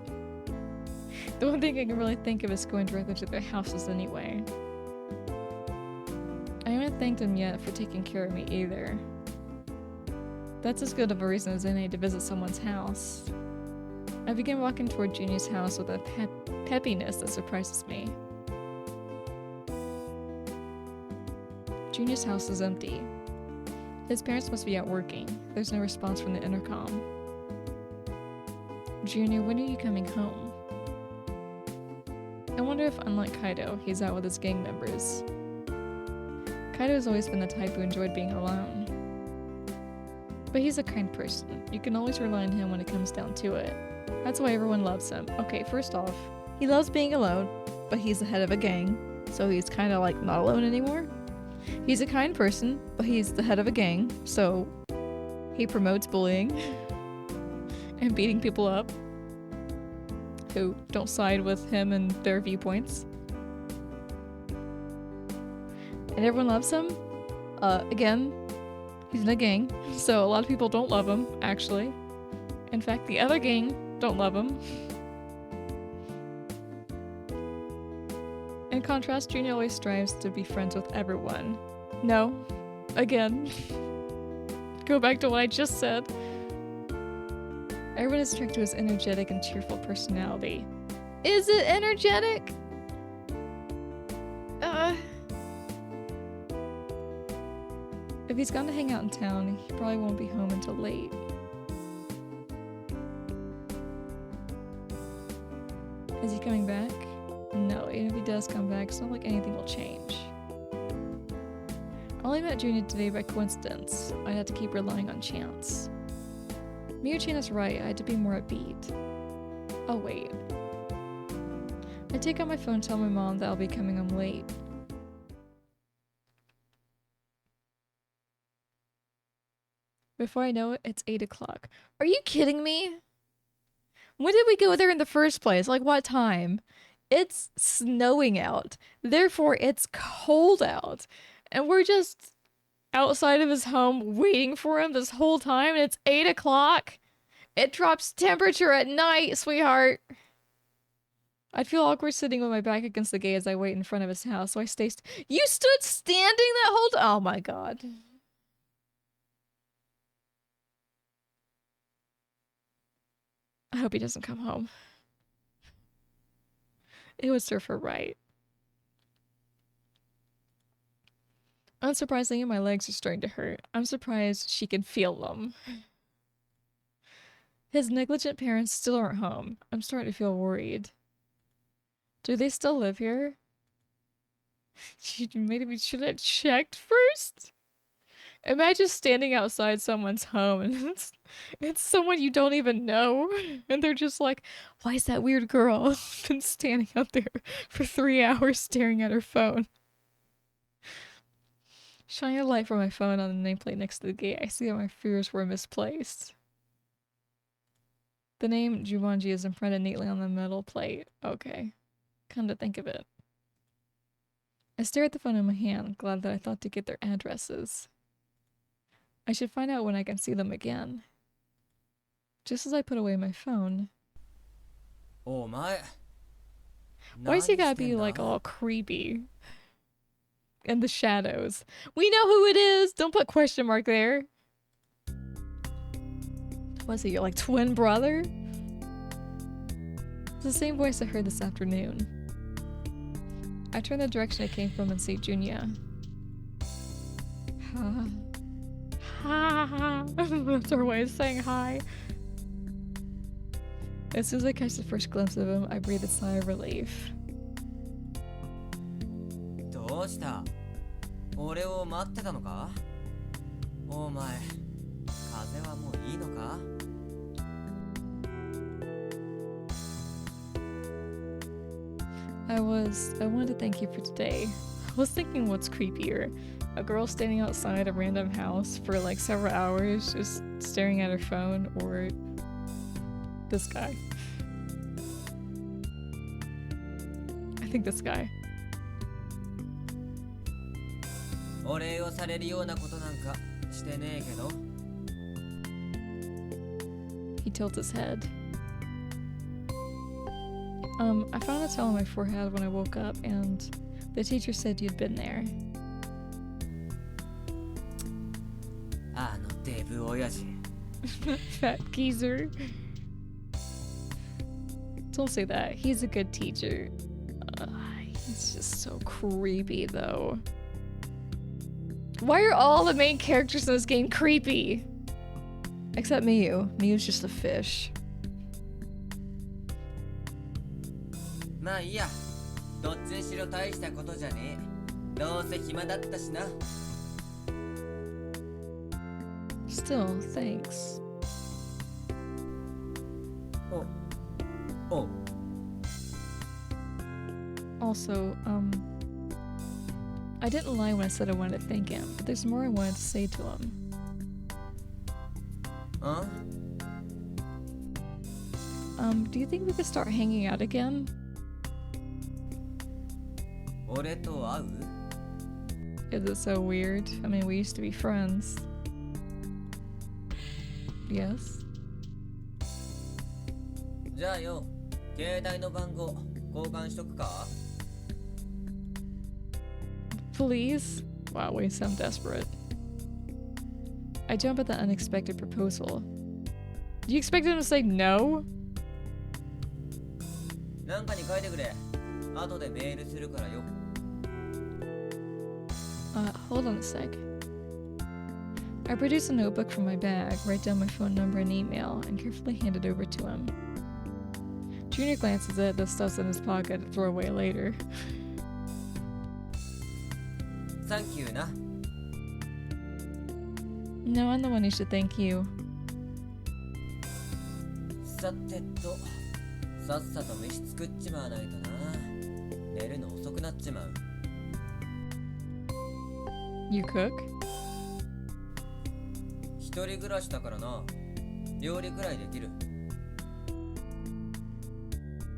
The one thing I can really think of is going directly to their houses anyway. I haven't thanked them yet for taking care of me either. That's as good of a reason as any to visit someone's house. I begin walking toward Junior's house with a peppiness that surprises me. Junior's house is empty. His parents must be out working. There's no response from the intercom. Junior, when are you coming home? I wonder if, unlike Kaido, he's out with his gang members. Kaido's always been the type who enjoyed being alone. But he's a kind person. You can always rely on him when it comes down to it. That's why everyone loves him. Okay, first off, he loves being alone, but he's the head of a gang, so he's kind of like not alone anymore. He's a kind person, but he's the head of a gang, so he promotes bullying and beating people up who don't side with him and their viewpoints. And everyone loves him. Again, he's in a gang, so a lot of people don't love him, actually. In fact, the other gang don't love him. In contrast, Junior always strives to be friends with everyone. No. Again. Go back to what I just said. Everyone is attracted to his energetic and cheerful personality. Is it energetic? If he's gone to hang out in town, he probably won't be home until late. Is he coming back? No, even if he does come back, it's not like anything will change. I only met Junior today by coincidence. I'd have to keep relying on chance. Miyo-chan is right, I had to be more upbeat. Oh wait. I take out my phone and tell my mom that I'll be coming home late. Before I know it, it's 8 o'clock. Are you kidding me? When did we go there in the first place? Like, what time? It's snowing out. Therefore, it's cold out. And we're just outside of his home waiting for him this whole time, and it's 8 o'clock. It drops temperature at night, sweetheart. I'd feel awkward sitting with my back against the gate as I wait in front of his house, so I stay. You stood standing that whole time? Oh my god. I hope he doesn't come home. It would serve her right. Unsurprisingly, my legs are starting to hurt. I'm surprised she can feel them. His negligent parents still aren't home. I'm starting to feel worried. Do they still live here? Maybe we should have checked first? Imagine standing outside someone's home and it's someone you don't even know. And they're just like, why is that weird girl been standing out there for 3 hours staring at her phone? Shining a light from my phone on the nameplate next to the gate, I see that my fears were misplaced. The name Jumanji is imprinted neatly on the metal plate. Okay. Come to think of it. I stare at the phone in my hand, glad that I thought to get their addresses. I should find out when I can see them again. Just as I put away my phone. Oh my. Why's he gotta be like all creepy? In the shadows. We know who it is! Don't put question mark there. Was it your like twin brother? It's the same voice I heard this afternoon. I turn the direction I came from and see Junya. Ha. Ha ha. That's her way of saying hi. As soon as I catch the first glimpse of him, I breathe a sigh of relief. どうした？俺を待ってたのか？お前、風邪はもういいのか？ I wanted to thank you for today. I was thinking what's creepier. A girl standing outside a random house for like several hours just staring at her phone, or this guy. I think this guy. お礼をされるようなことなんかしてねえけど。 He tilts his head. I found a towel on my forehead when I woke up, and the teacher said you'd been there. あのデブ親父。 Fat geezer. Don't say that. He's a good teacher. He's just so creepy, though. Why are all the main characters in this game creepy? Except Miyu. Miyu's just a fish. まあいいや。どっちにしろ大したことじゃねえ。どうせ暇だったしな。 Still, thanks. Oh. Also, I didn't lie when I said I wanted to thank him, but there's more I wanted to say to him. Huh? Do you think we could start hanging out again? 俺と会う？ Is it so weird? I mean, we used to be friends. Yes? じゃあよ、携帯の番号交換しとくか？ Please? Wow, we sound desperate. I jump at the unexpected proposal. Do you expect him to say no? なんかに書いてくれ。後でメールするからよ。Hold on a sec. I produce a notebook from my bag, write down my phone number and email, and carefully hand it over to him. Junior glances at the stuff's in his pocket to throw away later. Thank you な。 No, I'm the one who should thank you. さてと、さっさと飯作っちまわないとな。寝るの遅くなっちまう。 You cook? 一人暮らしだからな。料理くらいできる。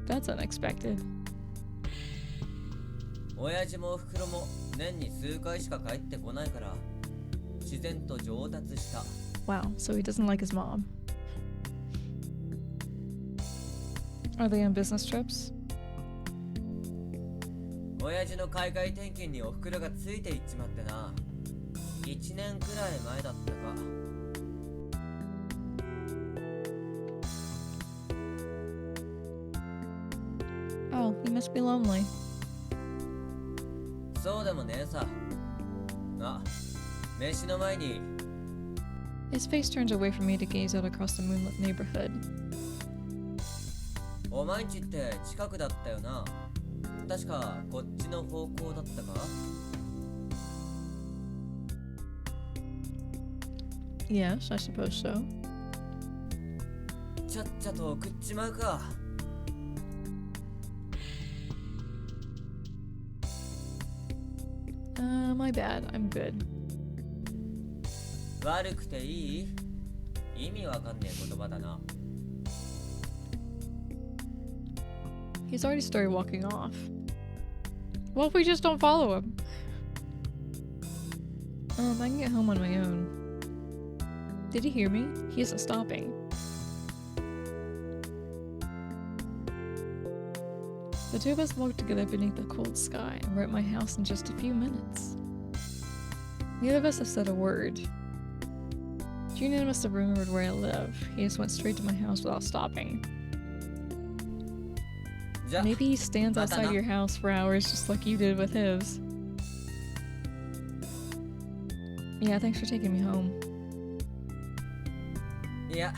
That's unexpected. 親父もおふくろも年に数回しか帰ってこないから自然と上達した。 Wow, so he doesn't like his mom. Are they on business trips? 親父の海外転勤におふくろがついていっちまってな。1年くらい前だったか。Oh, he must be lonely. そうでもねえさ。あ、飯の前に。 His face turns away from me to gaze out across the moonlit neighborhood. お前んちって近くだったよな。確かこっちの方向だったか。 Yes, I suppose so. ちゃっちゃと送っちまうか。My bad. I'm good. 悪くていい？意味わかんねえ言葉だな。 He's already started walking off. What if we just don't follow him? I can get home on my own. Did he hear me? He isn't stopping. The two of us walked together beneath the cold sky and were at my house in just a few minutes. Neither of us have said a word. Junior must have remembered where I live. He just went straight to my house without stopping. じゃ、 Maybe he stands またな。 outside your house for hours just like you did with his. Yeah, thanks for taking me home. いや、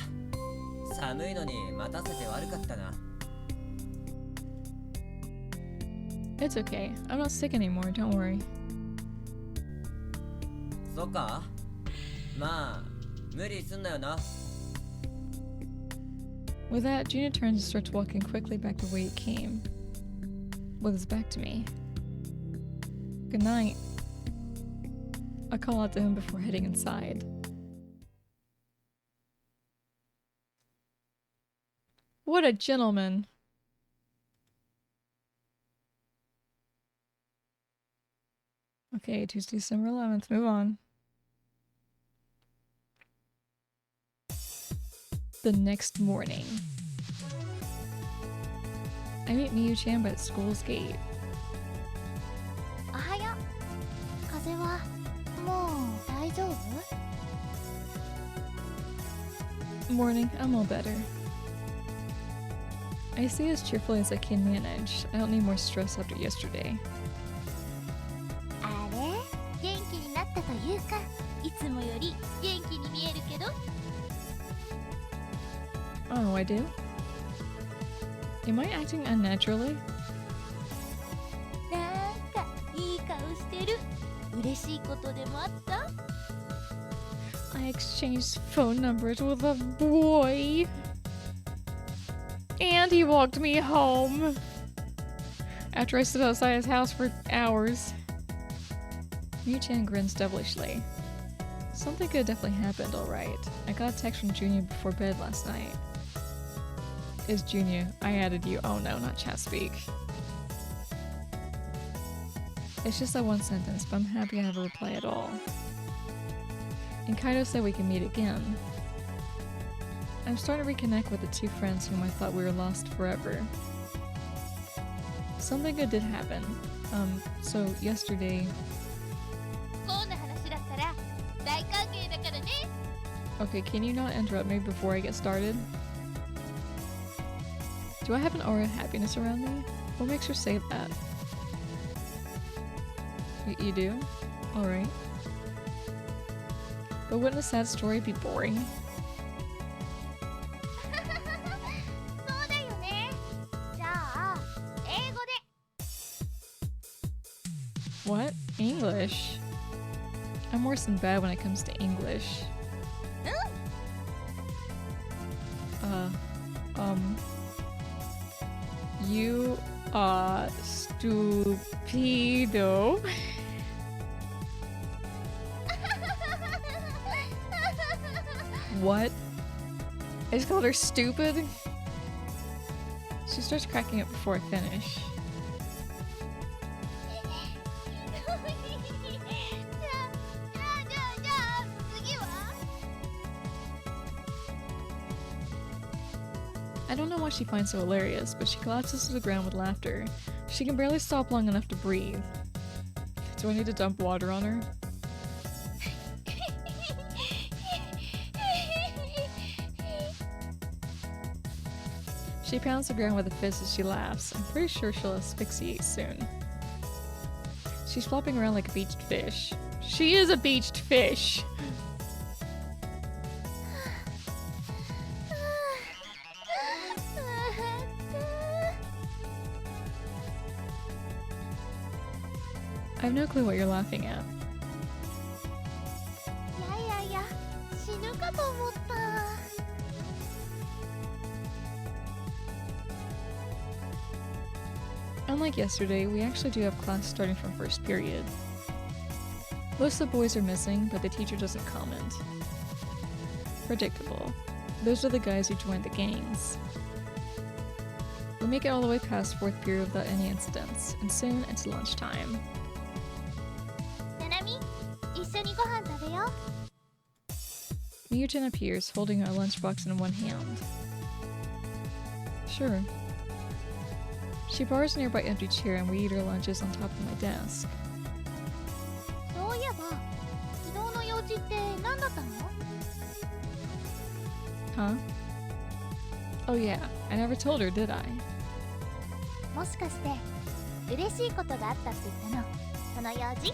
寒いのに待たせて悪かったな。 It's okay. I'm not sick anymore, don't worry. そっか？まあ、無理すんなよな。 With that, Junior turns and starts walking quickly back the way he came, with his back to me. Good night. I call out to him before heading inside. What a gentleman. Okay, Tuesday, December 11th. Move on. The next morning, I meet Miyu-chan by the school's gate. おはよう。風邪はもう大丈夫？ Morning, I'm all better. I stay as cheerfully as I can manage. I don't need more stress after yesterday. あれ？元気になったというか、いつもより元気に見えるけど。 Oh, I do? Am I acting unnaturally? なんかいい顔してる。嬉しいことでもあった？ I exchanged phone numbers with a boy. And he walked me home. After I stood outside his house for hours. Miyu-chan grins devilishly. Something could have definitely happened, alright. I got a text from Junior before bed last night. Is Junior. I added you. Oh no, not chat speak. It's just that one sentence, but I'm happy I have a reply at all. And Kaido said we can meet again. I'm starting to reconnect with the two friends whom I thought we were lost forever. Something good did happen. So yesterday... こんな話だったら大歓迎だからね。 Okay, can you not interrupt me before I get started? Do I have an aura of happiness around me? What makes her say that? You do? Alright. But wouldn't a sad story be boring? そうだよね。じゃあ英語で。 What? English? I'm worse than bad when it comes to English. You are stupido. What? I just called her stupid? She starts cracking up before I finish. じゃあ次は？ I don't know what she finds so hilarious, but she collapses to the ground with laughter She can barely stop long enough to breathe. Do I need to dump water on her? She pounds the ground with a fist as she laughs. I'm pretty sure she'll asphyxiate soon. She's flopping around like a beached fish. She is a beached fish! I have no clue what you're laughing at. いやいやいや、死ぬかと思った。Unlike yesterday, we actually do have class starting from first period. Most of the boys are missing, but the teacher doesn't comment. Predictable. Those are the guys who joined the gangs. We make it all the way past fourth period without any incidents, and soon it's lunchtime. ななみ、一緒にご飯食べよう。 Miyuchen appears, holding our lunchbox in one hand. Sure. She borrows a nearby empty chair and we eat our lunches on top of my desk. そういえば、昨日の用事って何だったの？ Huh? Oh yeah, I never told her, did I? もしかして嬉しいことがあったって言ったの？その用事？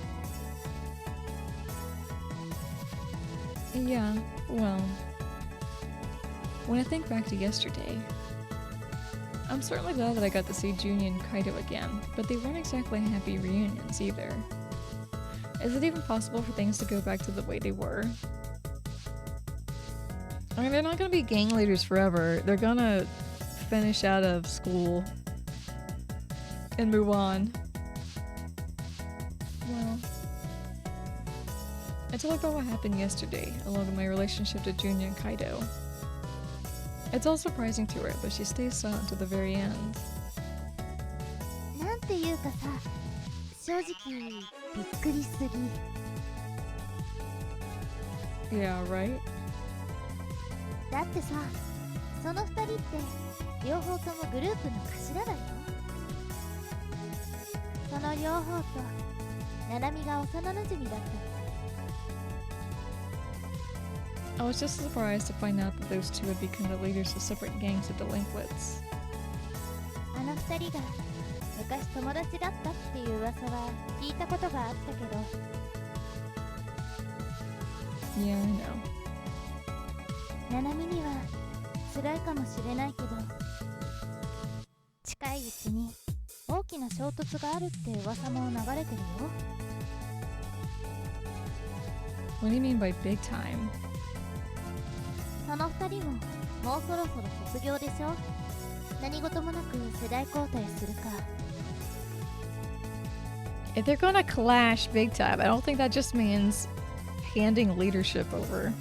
Yeah, well... When I think back to yesterday... I'm certainly glad that I got to see Junya and Kaido again, but they weren't exactly happy reunions either. Is it even possible for things to go back to the way they were? I mean, they're not gonna be gang leaders forever. They're gonna finish out of school and move on. Well, I told her about what happened yesterday, along with my relationship to Junya and Kaido. It's all surprising to her, but she stays silent to the very end. なんていうかさ、正直びっくりすぎ。 Yeah, right? だってさ、その二人って両方ともグループの頭だよ。その両方とナナミが幼馴染だった。 I was just surprised to find out that those two had become the leaders of separate gangs of delinquents. あの二人が昔友達だったっていう噂は聞いたことがあったけど。 Yeah, I know. ナナミには辛いかもしれないけど、近いうちに大きな衝突があるって噂も流れてるよ。 What do you mean by big time? その二人ももうそろそろ卒業でしょ。何事もなく世代交代するか。 If they're gonna clash big time, I don't think that just means handing leadership over.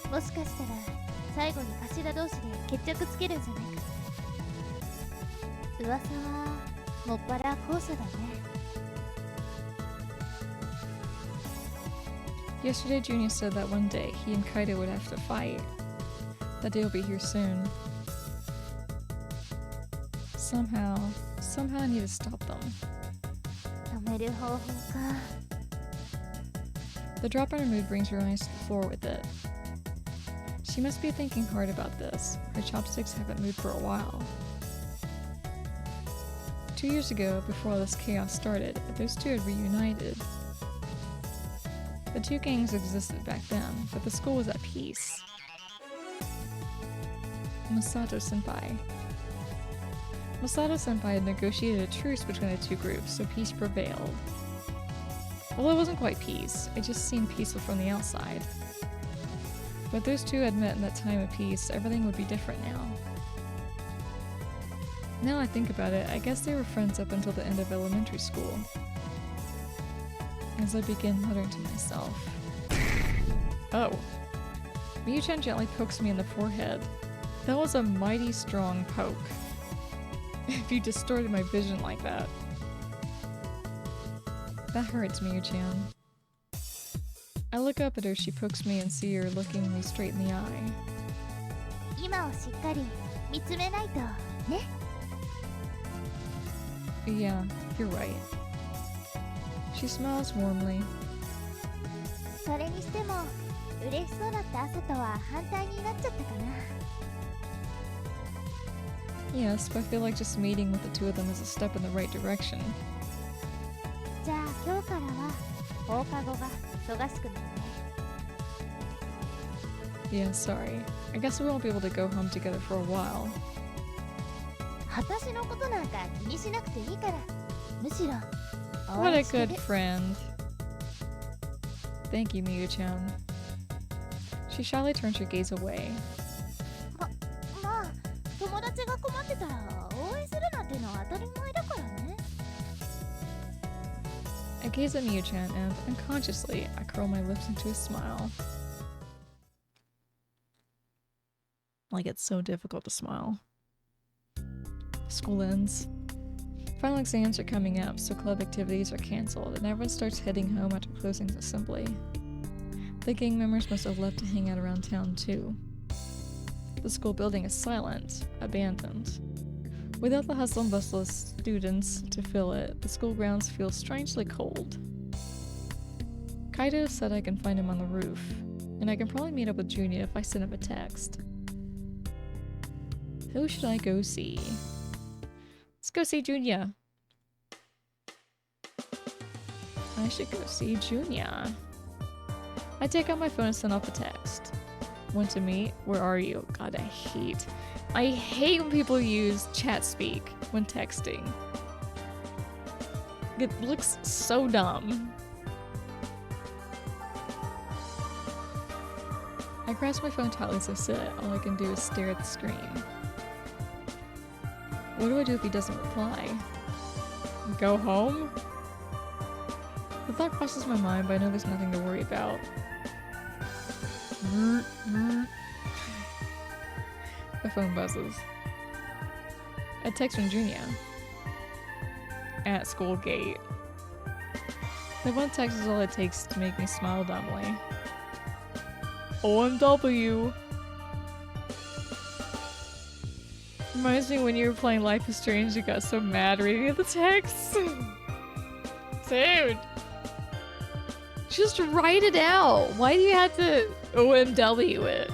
もしかしたら最後に頭同士で決着つけるんじゃないか。噂はもっぱら後者だね。 Yesterday, Junya said that one day he and Kaido would have to fight. That day will be here soon. Somehow I need to stop them. 止める方法か。 The drop in her mood brings her eyes to the floor with it. She must be thinking hard about this. Her chopsticks haven't moved for a while. 2 years ago, before all this chaos started, those two had reunited. The two gangs existed back then, but the school was at peace. Masato-senpai. Masato-senpai had negotiated a truce between the two groups, so peace prevailed. Well, it wasn't quite peace, it just seemed peaceful from the outside. But those two had met in that time of peace, everything would be different now. Now I think about it, I guess they were friends up until the end of elementary school. As I begin muttering to myself. Oh. Miyu-chan gently pokes me in the forehead. That was a mighty strong poke. If you distorted my vision like that. That hurts, Miyu-chan. I look up at her, she pokes me and see her looking me straight in the eye. 今をしっかり見つめないとね。Yeah, you're right. She smiles warmly. それにしても嬉しそうだった朝とは反対になっちゃったかな。 Yes, but I feel like just meeting with the two of them is a step in the right direction. じゃあ今日からは放課後が忙しくなるね。 Yeah, sorry. I guess we won't be able to go home together for a while. 私のことなんか気にしなくていいから、むしろ What 応 a 援して good る。 friend. Thank you, Miyu-chan. She shyly turns her gaze away. まあ友達が困ってたら応援するなんてのは当たり前だからね。 I gaze at Miyu-chan and, unconsciously, I curl my lips into a smile. Like it's so difficult to smile. School ends. Final exams are coming up, so club activities are cancelled, and everyone starts heading home after closing assembly. The gang members must have left to hang out around town too. The school building is silent, abandoned. Without the hustle and bustle of students to fill it, the school grounds feel strangely cold. Kaido said I can find him on the roof, and I can probably meet up with Junya if I send him a text. Who should I go see? Let's go see Junya. I should go see Junya. I take out my phone and send off a text. Want to meet? Where are you? God, I hate when people use chat speak when texting. It looks so dumb. I grasp my phone tightly as I sit. All I can do is stare at the screen. What do I do if he doesn't reply? Go home? The thought crosses my mind, but I know there's nothing to worry about. My phone buzzes. A text from Junya. At school gate. The one text is all it takes to make me smile dumbly. OMW. Reminds me when you were playing Life is Strange, you got so mad reading the text. Dude. Just write it out. Why do you have to OMW it?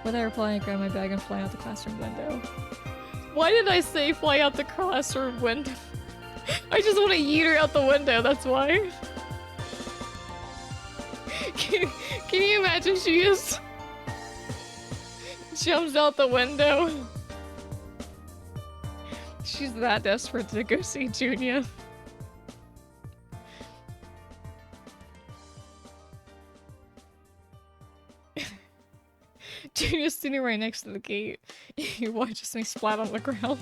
When I reply, I grab my bag and fly out the classroom window. Why did I say fly out the classroom window? I just want to yeet her out the window, that's why. Can you imagine she just jumps out the window? She's that desperate to go see Junya. Junia's sitting right next to the gate. He watches me splat on the ground.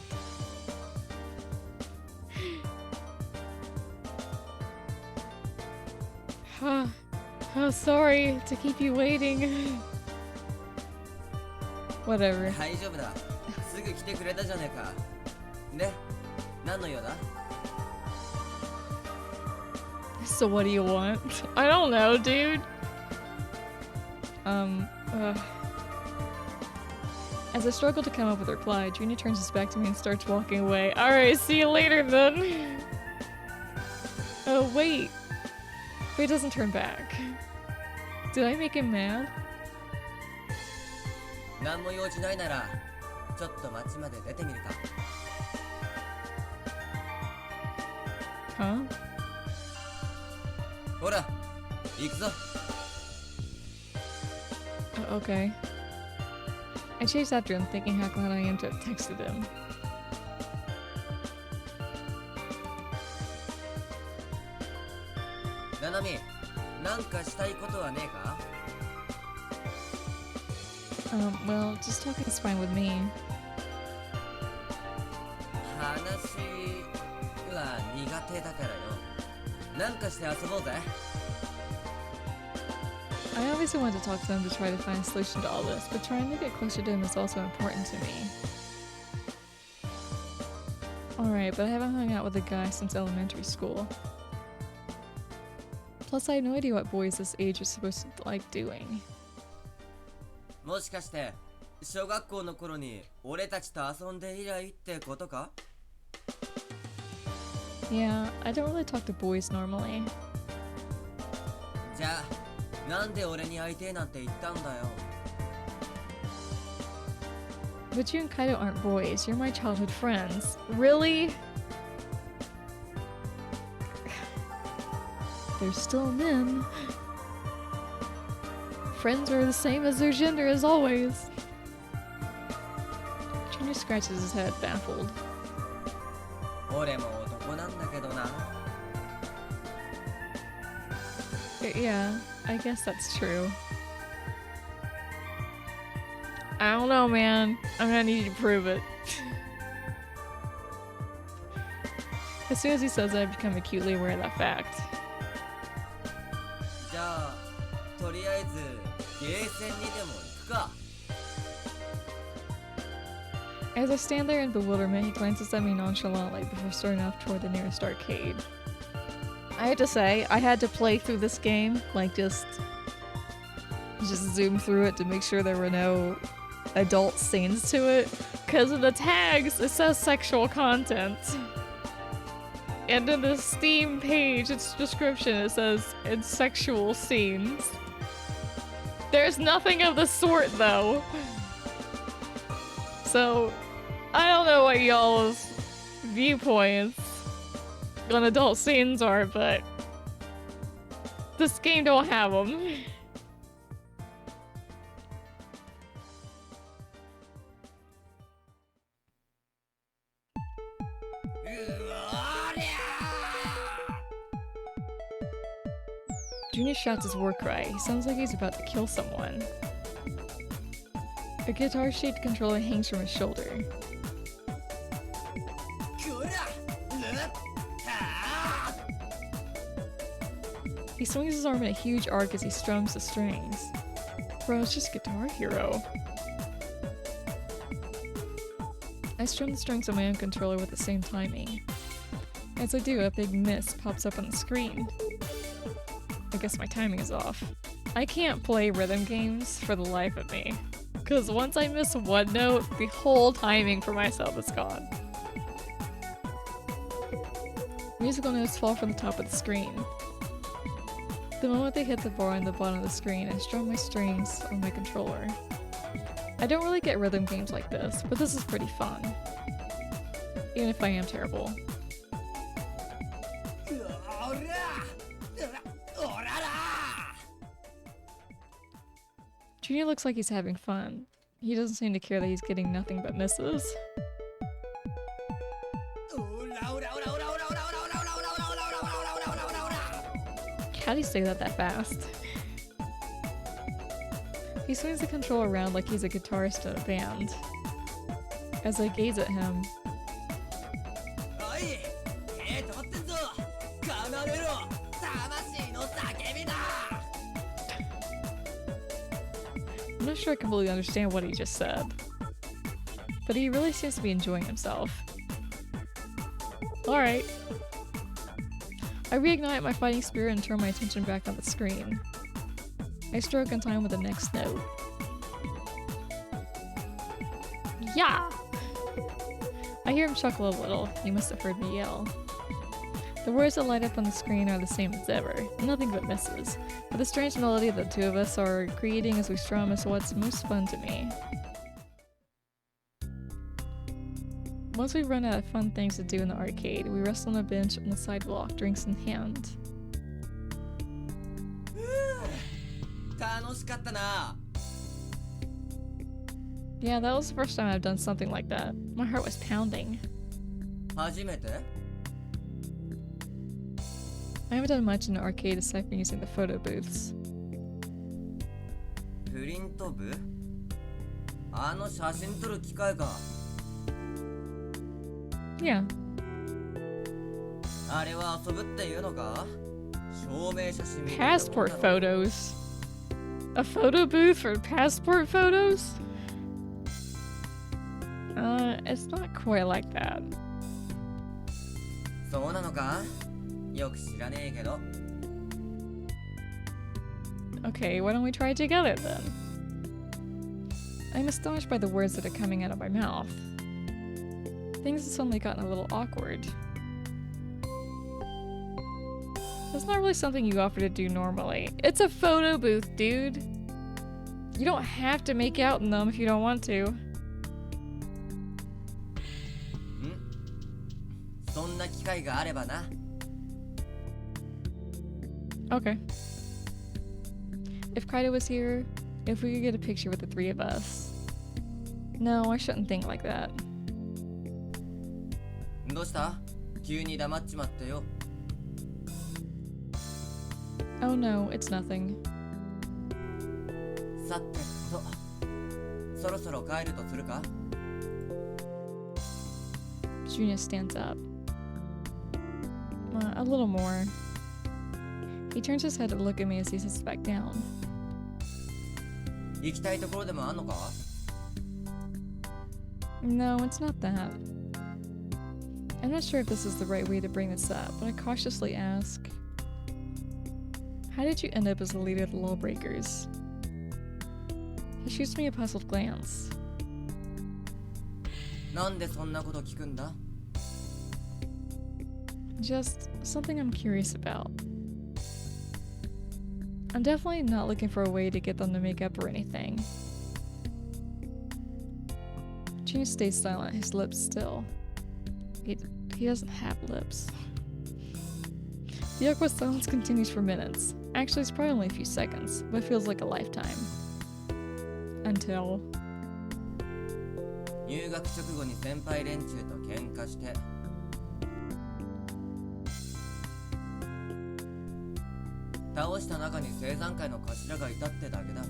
Oh, sorry to keep you waiting. Whatever. 大丈夫だ。すぐ来てくれたじゃねえか。で、何の用だ？ So what do you want? I don't know, dude. As I struggle to come up with a reply, Junior turns his back to me and starts walking away. Alright, see you later then. Oh, wait. But he doesn't turn back. Did I make him mad? 何も用事ないなら、ちょっと街まで出てみるか。Huh? ほら、行くぞ。Okay. I chase after him, thinking how glad I am to have texted him. Nanami, なんかしたいことはねえか？ Well, just talking is fine with me. 話は苦手だからよ。なんかして遊ぼうぜ。I obviously wanted to talk to him to try to find a solution to all this, but trying to get closer to him is also important to me. Alright, but I haven't hung out with a guy since elementary school. Plus, I have no idea what boys this age are supposed to like doing. もしかして小学校の頃に俺たちと遊んで以来ってことか？ Yeah, I don't really talk to boys normally. じゃあなんで俺に会いてえなんて言ったんだよ。 But you and Kaido aren't boys. You're my childhood friends. Really? They're still men. Friends are the same as their gender as always. Junior scratches his head, baffled. 俺も男なんだけどな。 Yeah, I guess that's true. I don't know, man. I'm gonna need you to prove it. As soon as he says that, I become acutely aware of that fact. じゃあとりあえずゲーセンにでも行くか。 As I stand there in bewilderment, he glances at me nonchalantly before starting off toward the nearest arcade. I have to say, I had to play through this game, like just zoom through it to make sure there were no adult scenes to it. Because in the tags, it says sexual content. And in the Steam page, its description, it says it's sexual scenes. There's nothing of the sort, though. So, I don't know what y'all's viewpoints on adult scenes are, but this game don't have them. Junior shouts his war cry. He sounds like he's about to kill someone. A guitar-shaped controller hangs from his shoulder. He swings his arm in a huge arc as he strums the strings. Bro, it's just Guitar Hero. I strum the strings on my own controller with the same timing. As I do, a big miss pops up on the screen. I guess my timing is off. I can't play rhythm games for the life of me. Because once I miss one note, the whole timing for myself is gone. Musical notes fall from the top of the screen. The moment they hit the bar on the bottom of the screen, I strum my strings on my controller. I don't really get rhythm games like this, but this is pretty fun. Even if I am terrible. Junior looks like he's having fun. He doesn't seem to care that he's getting nothing but misses. How do you say that fast? He swings the controller around like he's a guitarist in a band. As I gaze at him, I'm not sure I completely understand what he just said, but he really seems to be enjoying himself. Alright. I reignite my fighting spirit and turn my attention back on the screen. I stroke in time with the next note. Yeah! I hear him chuckle a little. He must have heard me yell. The words that light up on the screen are the same as ever, nothing but misses. But the strange melody that the two of us are creating as we strum is what's most fun to me. Once we've run out of fun things to do in the arcade, we rest on a bench on the sidewalk, drinks in hand. Yeah, that was the first time I've done something like that. My heart was pounding. I haven't done much in the arcade aside from using the photo booths. Yeah. Passport photos? A photo booth for passport photos? It's not quite like that. Okay, why don't we try it together then? I'm astonished by the words that are coming out of my mouth. Things have suddenly gotten a little awkward. That's not really something you offer to do normally. It's a photo booth, dude. You don't have to make out in them if you don't want to. そんな機会があればな。 Okay. If Kaido was here, if we could get a picture with the three of us. No, I shouldn't think like that. どうした？急に黙っちまってよ。 Oh no, it's nothing. さてと、そろそろ帰るとするか？ Junior stands up. A little more. He turns his head to look at me as he sits back down. 行きたいところでもあんのか？ No, it's not that. I'm not sure if this is the right way to bring this up, but I cautiously ask, how did you end up as the leader of the Lawbreakers? He shoots me a puzzled glance. なんでそんなこと聞くんだ？ Just something I'm curious about. I'm definitely not looking for a way to get them to make up or anything. Junior stays silent, his lips still. He doesn't have lips. The awkward silence continues for minutes. Actually, it's probably only a few seconds, but it feels like a lifetime. Until... 入学直後に先輩連中と喧嘩して、倒した中に青山会の頭がいたってだけだ。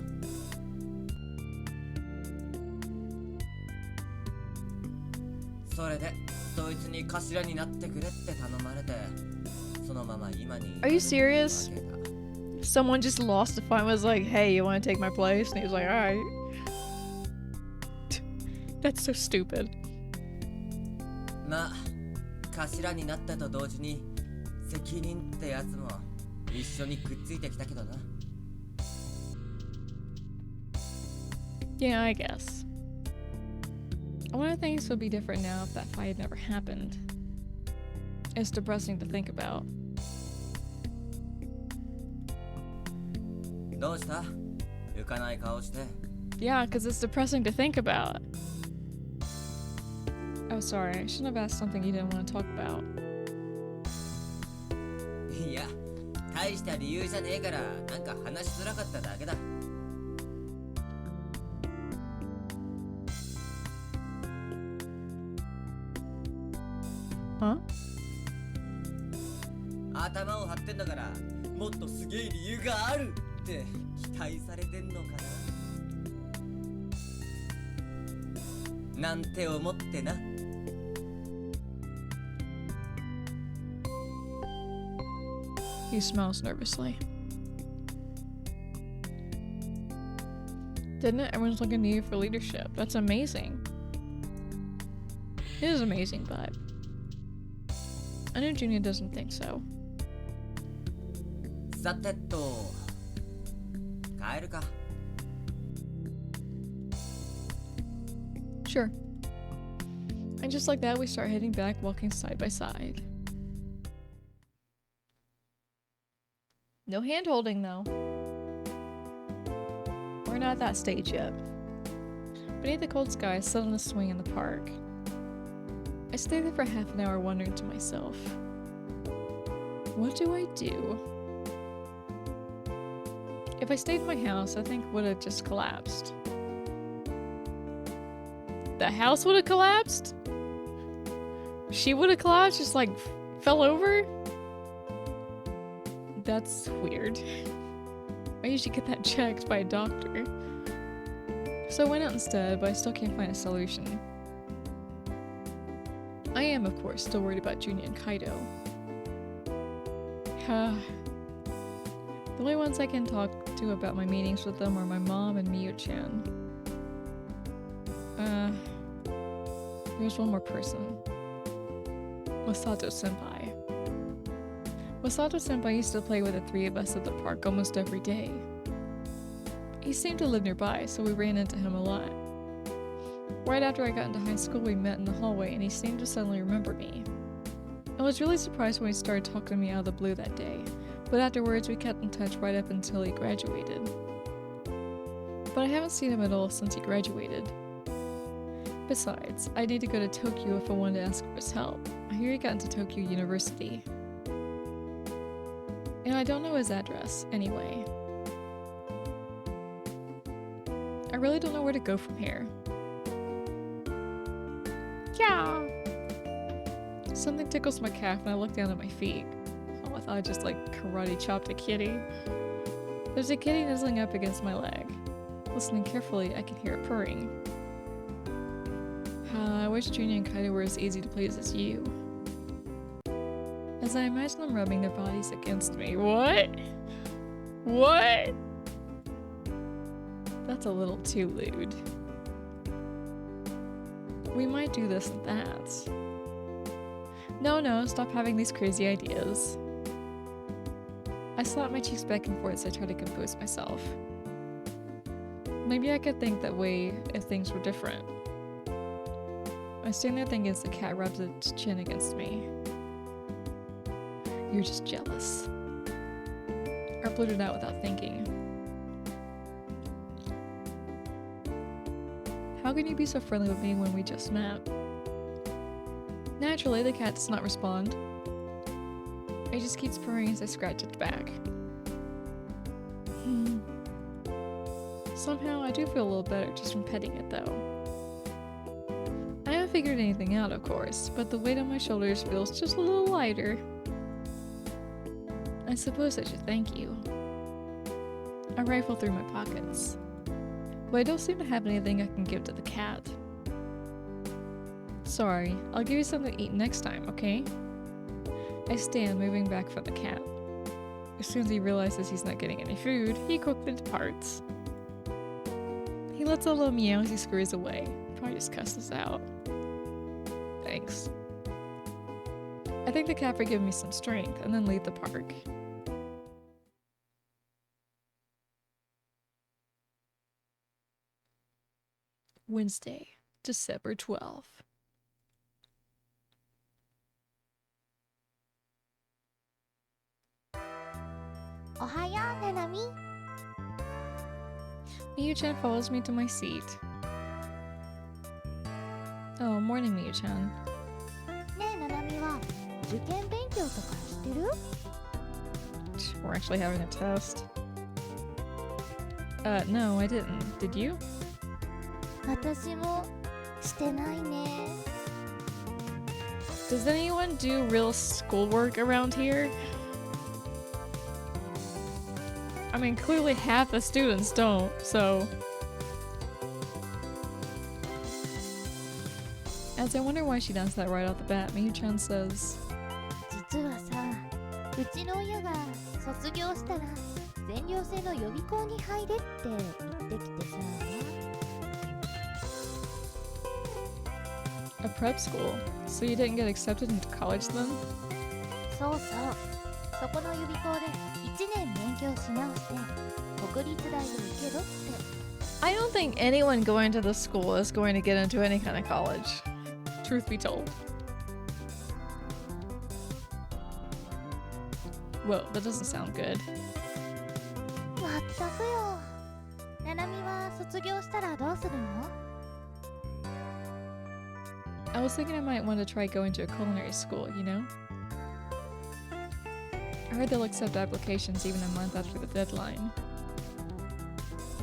それでそいつに頭になってくれって頼まれて、そのまま今に。 Are you serious? Someone just lost a fight and was like, hey, you want to take my place? And he was like, alright. That's so stupid. まあ、頭になったと同時に責任ってやつも一緒にくっついてきたけどな。 Yeah, I guess. I wonder if things would be different now if that fight had never happened. It's depressing to think about. どうした？浮かない顔して。 Yeah, because it's depressing to think about. Oh, sorry, I shouldn't have asked something you didn't want to talk about. いや、大した理由じゃねえから、なんか話しづらかっただけだ。 Huh? 頭を張ってんだから、もっとすげえ理由があるって期待されてんのかな。なんて思ってな。 He smiles nervously. Didn't it? Everyone's looking to you for leadership. That's amazing. It is amazing, but I know Junior doesn't think so. さてと、帰るか。 Sure. And just like that, we start heading back, walking side by side. No hand holding, though. We're not at that stage yet. Beneath the cold sky, I sit on a swing in the park. I stay there for half an hour wondering to myself, what do I do? If I stayed in my house, I think would have just collapsed. The house would have collapsed? She would have collapsed, just like fell over? That's weird. I usually get that checked by a doctor. So I went out instead, but I still can't find a solution. I am, of course, still worried about Junia and Kaido. The only ones I can talk to about my meetings with them are my mom and Miyu-chan. There's one more person. Masato-senpai. Masato-senpai used to play with the three of us at the park almost every day. He seemed to live nearby, so we ran into him a lot. Right after I got into high school, we met in the hallway and he seemed to suddenly remember me. I was really surprised when he started talking to me out of the blue that day, but afterwards we kept in touch right up until he graduated. But I haven't seen him at all since he graduated. Besides, I need to go to Tokyo if I wanted to ask for his help. I hear he got into Tokyo University. And I don't know his address, anyway. I really don't know where to go from here. Yeah. Something tickles my calf and I look down at my feet. Oh, I thought I just like karate chopped a kitty. There's a kitty nuzzling up against my leg. Listening carefully, I can hear it purring. I wish Junia and Kaito were as easy to please as you. As I imagine them rubbing their bodies against me. What? What? That's a little too lewd. We might do this and that. No, stop having these crazy ideas. I slap my cheeks back and forth as I try to compose myself. Maybe I could think that way if things were different. I stand there thinking as the cat rubs its chin against me. You're just jealous. I blurted out without thinking. How can you be so friendly with me when we just met? Naturally, the cat does not respond. It just keeps purring as I scratch its back. Somehow, I do feel a little better just from petting it, though. I haven't figured anything out, of course, but the weight on my shoulders feels just a little lighter. I suppose I should thank you. I rifle through my pockets, but I don't seem to have anything I can give to the cat. Sorry, I'll give you something to eat next time, okay? I stand, moving back from the cat. As soon as he realizes he's not getting any food, he quickly departs. He lets a little meow as he scurries away. Probably just cusses out. Thanks. I thank the cat for giving me some strength, and then leave the park. Wednesday, December 12th. Ohayo, Nanami. Miyu-chan follows me to my seat. Oh, morning, Miyu-chan. ねえ、ナナミは受験勉強とかしてる？ We're actually having a test. No, I didn't. Did you? 私もしてないね。 Does anyone do real schoolwork around here? I mean, clearly half the students don't, so... As I wonder why she does that right off the bat, Miyu-chan says... 実はさ、うちの親が卒業したら全寮制の予備校に入れって言ってきてさ。A prep school? So you didn't get accepted into college then? そうそう。そこの予備校で1年勉強し直して国立大を受けろって。I don't think anyone going to this school is going to get into any kind of college. Truth be told. Whoa, that doesn't sound good. まったくよ。ナナミは卒業したらどうするの？ I was thinking I might want to try going to a culinary school, you know? I heard they'll accept applications even a month after the deadline.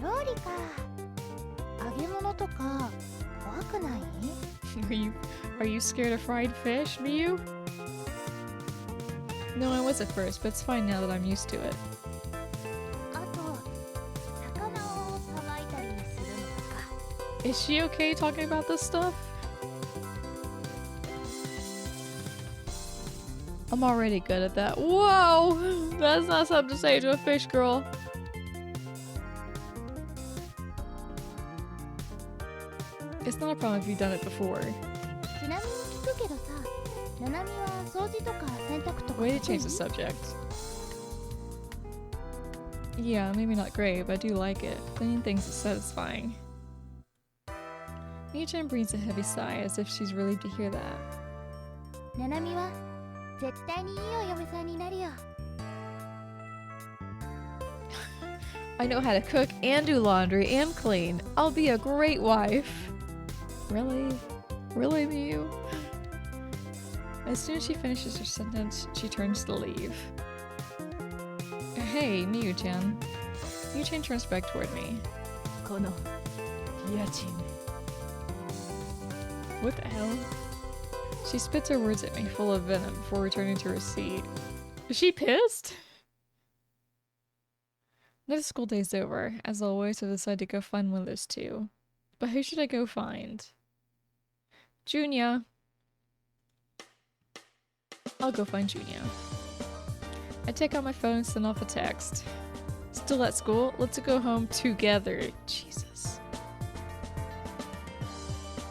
料理か。揚げ物とか怖くない？ Are you scared of fried fish, Miyu? No, I was at first, but it's fine now that I'm used to it. あと、魚をさばいたりするのとか。 Is she okay talking about this stuff? I'm already good at that. Whoa! That's not something to say to a fish girl. It's not a problem if you've done it before. ちなみに聞くけどさ、ナナミは掃除とか洗濯とか Way to change the subject. Yeah, maybe not great, but I do like it. Cleaning things is satisfying. Mia-chan breathes a heavy sigh as if she's relieved to hear that. ナナミは絶対にいいお嫁さんになるよ。 I know how to cook and do laundry and clean. I'll be a great wife. Really? Really, Miu? As soon as she finishes her sentence, she turns to leave. Hey, Miu-chan. Miu-chan turns back toward me. この家賃 What the hell? She spits her words at me, full of venom, before returning to her seat. Is she pissed? Now the school day's over. As always, I decide to go find one of those two. But who should I go find? Junya. I'll go find Junya. I take out my phone and send off a text. Still at school? Let's go home together. Jesus.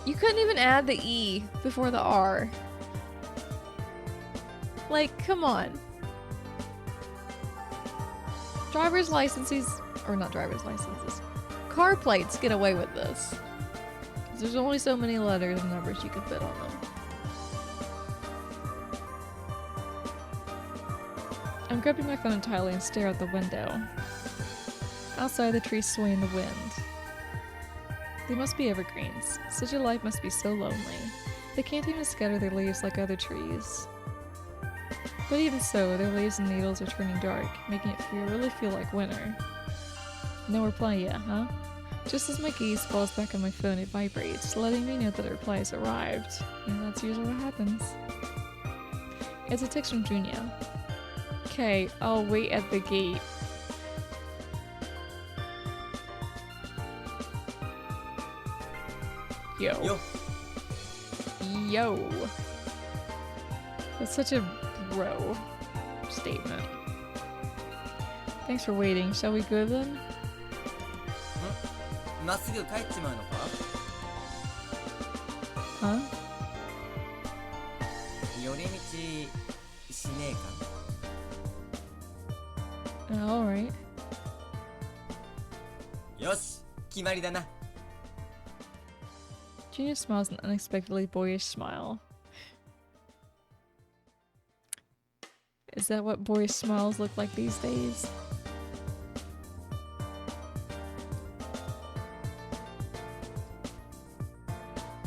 You couldn't even add the E before the R. Like, come on. Driver's licenses, or not driver's licenses, car plates get away with this. 'Cause there's only so many letters and numbers you can fit on them. I'm gripping my phone tightly and stare out the window. Outside, the trees sway in the wind. They must be evergreens. Such a life must be so lonely. They can't even scatter their leaves like other trees. But even so, their leaves and needles are turning dark, making it really feel like winter. No reply yet, huh? Just as my gaze falls back on my phone, it vibrates, letting me know that a reply has arrived. And that's usually what happens. It's a text from Junya. Okay, I'll wait at the gate. Yo. Yo. Yo. That's such a bro statement. Thanks for waiting. Shall we go then? まっすぐ帰っちまうのか Huh? 寄り道しねえか Alright. よし決まりだな Junya smiles an unexpectedly boyish smile. Is that what boyish smiles look like these days?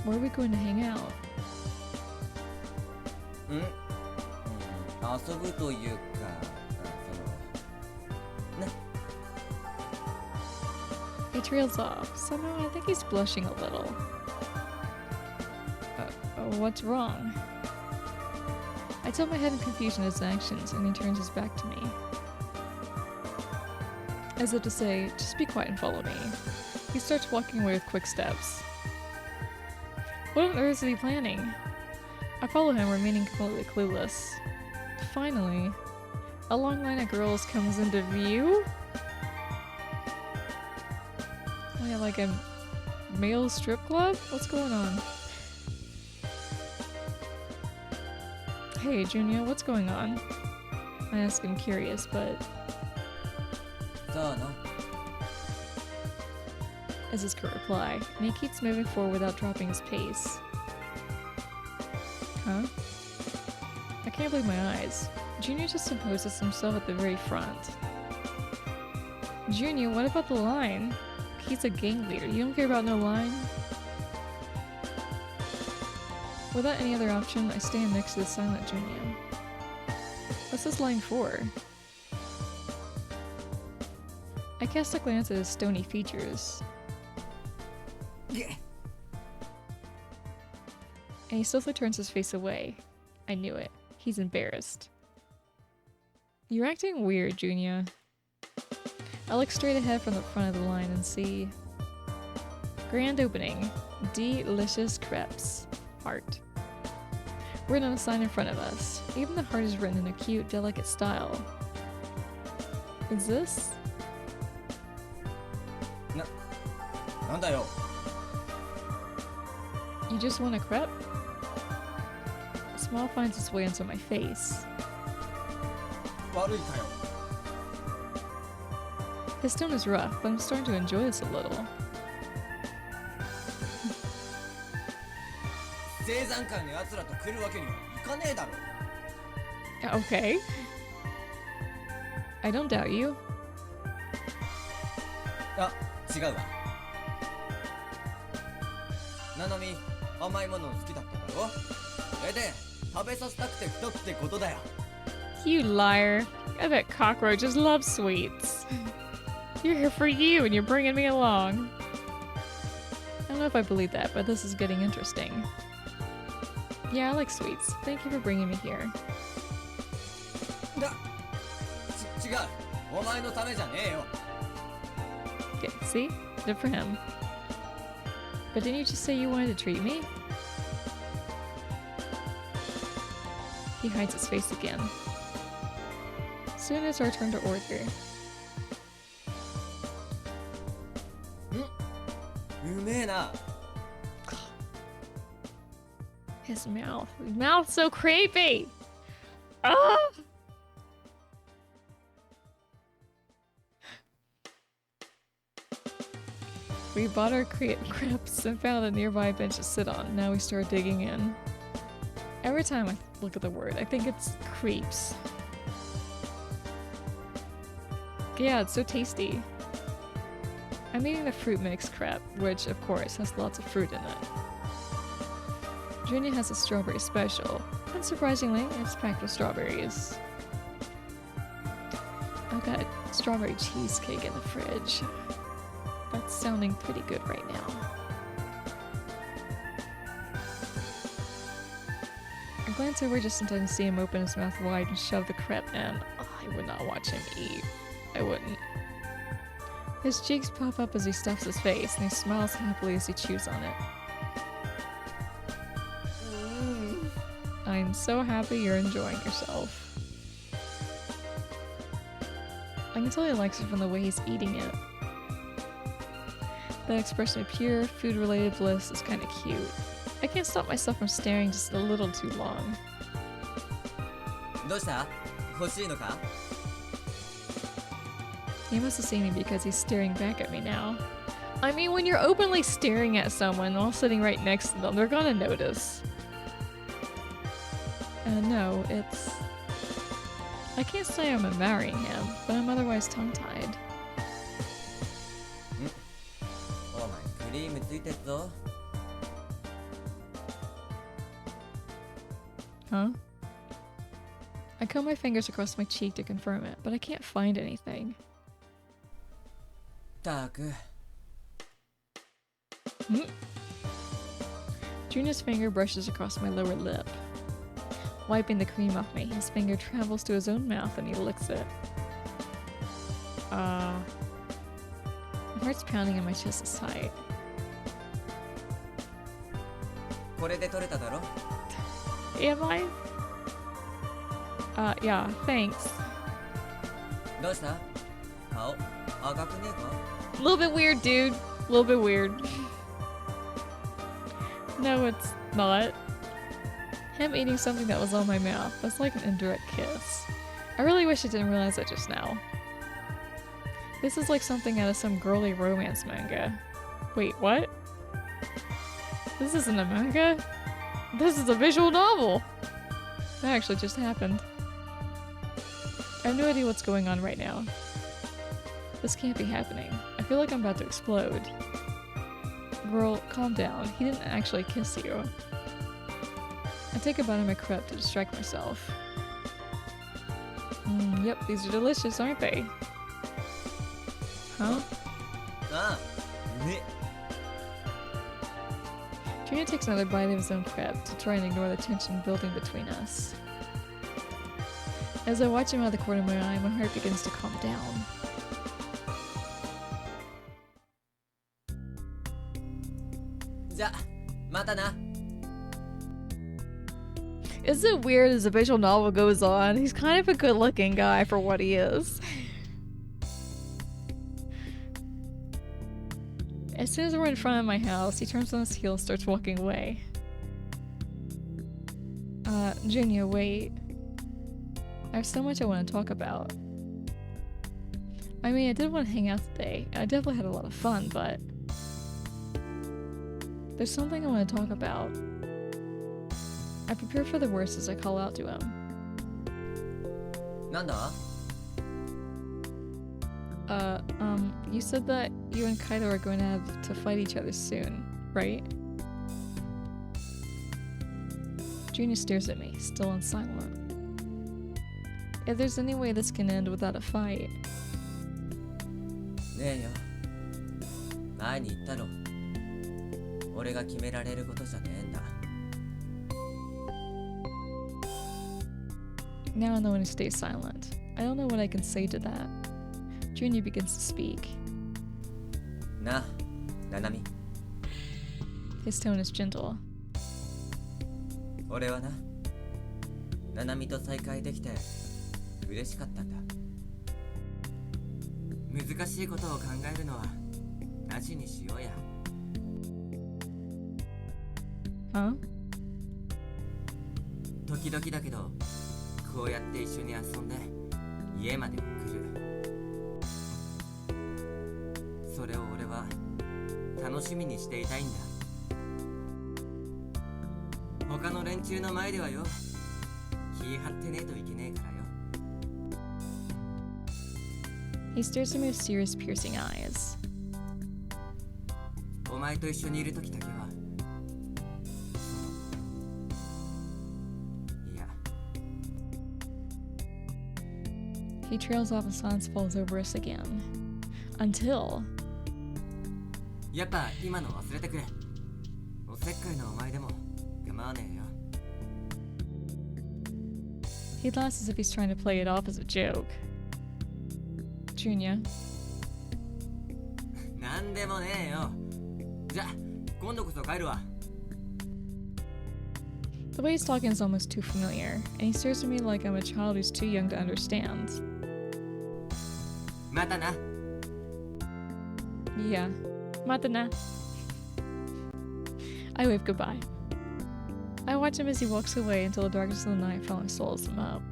Where are we going to hang out? 遊ぶというかそのな He trails off. Somehow I think he's blushing a little. What's wrong? I tilt my head in confusion at his actions, and he turns his back to me. As if to say, just be quiet and follow me. He starts walking away with quick steps. What on earth is he planning? I follow him, remaining completely clueless. Finally, a long line of girls comes into view? Oh yeah, like a male strip club? What's going on? Hey, Junya, what's going on? I ask him curious, but そうな is his curt reply, and he keeps moving forward without dropping his pace. Huh? I can't believe my eyes. Junior just imposes himself at the very front. Junior, what about the line? He's a gang leader. You don't care about no line? Without any other option, I stand next to the silent Junior. What's this line for? I cast a glance at his stony features. And he slowly turns his face away. I knew it. He's embarrassed. You're acting weird, Junya. I look straight ahead from the front of the line and see... Grand opening. Delicious crepes. Heart. Written on a sign in front of us. Even the heart is written in a cute, delicate style. Is this? なんだよ You just want a crepe? A smile finds its way into my face. 悪いかよ His tone is rough, but I'm starting to enjoy this a little. 青山会の奴らと来るわけにはいかねえだろ。 Okay. I don't doubt you. あ、違うわ。ななみ、甘いもの好きだっただろ。それで食べさせたくて来たってことだよ。 You liar. I bet cockroaches love sweets. You're here for you and you're bringing me along. I don't know if I believe that, but this is getting interesting. Yeah, I like sweets. Thank you for bringing me here. 違う。お前のためじゃねえよ。 Okay, see? Good for him. But didn't you just say you wanted to treat me? He hides his face again. Soon it's our turn to order. うめえな。 His mouth. His mouth's so creepy! Ah! We bought our crepes and found a nearby bench to sit on. Now we start digging in. Every time I look at the word, I think it's creeps. Yeah, it's so tasty. I'm eating the fruit mix crepe, which of course has lots of fruit in it. Junior has a strawberry special. Unsurprisingly, it's packed with strawberries. I've got strawberry cheesecake in the fridge. That's sounding pretty good right now. I glance over just in time to see him open his mouth wide and shove the crepe in. Oh, I would not watch him eat. I wouldn't. His cheeks pop up as he stuffs his face, and he smiles happily as he chews on it. I'm so happy you're enjoying yourself. I can tell he likes it from the way he's eating it. That expression of pure, food-related bliss is kinda cute. I can't stop myself from staring just a little too long. どうした？欲しいのか？ He must have seen me because he's staring back at me now. I mean, when you're openly staring at someone while sitting right next to them, they're gonna notice. No, it's... I can't say I'm marrying him, but I'm otherwise tongue-tied. お前クリームついてっぞ。 Huh? I comb my fingers across my cheek to confirm it, but I can't find anything. たく。 Junior's finger brushes across my lower lip. Wiping the cream off me, his finger travels to his own mouth and he licks it. My heart's pounding and my chest is tight. これで取れただろ？ Am I? Yeah, thanks. どうした？顔赤くねえか？ A little bit weird, dude. A little bit weird. No, it's not. Him eating something that was on my mouth. That's like an indirect kiss. I really wish I didn't realize that just now. This is like something out of some girly romance manga. Wait, what? This isn't a manga? This is a visual novel! That actually just happened. I have no idea what's going on right now. This can't be happening. I feel like I'm about to explode. Girl, calm down. He didn't actually kiss you. I take a bite of my crepe to distract myself. Yep, these are delicious, aren't they? Huh? ああ、うめえ。 Junior takes another bite of his own crepe to try and ignore the tension building between us. As I watch him out of the corner of my eye, my heart begins to calm down. Is it weird as the visual novel goes on? He's kind of a good-looking guy for what he is. As soon as we're in front of my house, he turns on his heel and starts walking away. Junior, wait. I have so much I want to talk about. I mean, I did want to hang out today. I definitely had a lot of fun, but... there's something I want to talk about. I prepare for the worst as I call out to him. なんだ You said that you and Kaido are going to have to fight each other soon, right? Junior stares at me, still and silent. If there's any way this can end without a fight. ねえよ前に言ったろ俺が決められることじゃねえんだ Now I know when to stay silent. I don't know what I can say to that. Junior begins to speak. なあナナミ His tone is gentle. 俺はなナナミと再会できて嬉しかったんだ難しいことを考えるのはなしにしようや Huh? 時々だけどこうやって一緒に遊んで家まで送るそれを俺は楽しみにしていたいんだ他の連中の前ではよ気張ってねえといけねえからよ He stares at me with serious, piercing eyes. お前と一緒にいる時だけはいや He trails off and silence falls over us again. Until やっぱ今の忘れてくれおせっかいのお前でも構わねえよ he laughs as if he's trying to play it off as a joke. Junior. なんでもねえよじゃ今度こそ帰るわ The way he's talking is almost too familiar, and he stares at me like I'm a child who's too young to understand. またな Yeah. Matana. I wave goodbye. I watch him as he walks away until the darkness of the night finally swallows him up.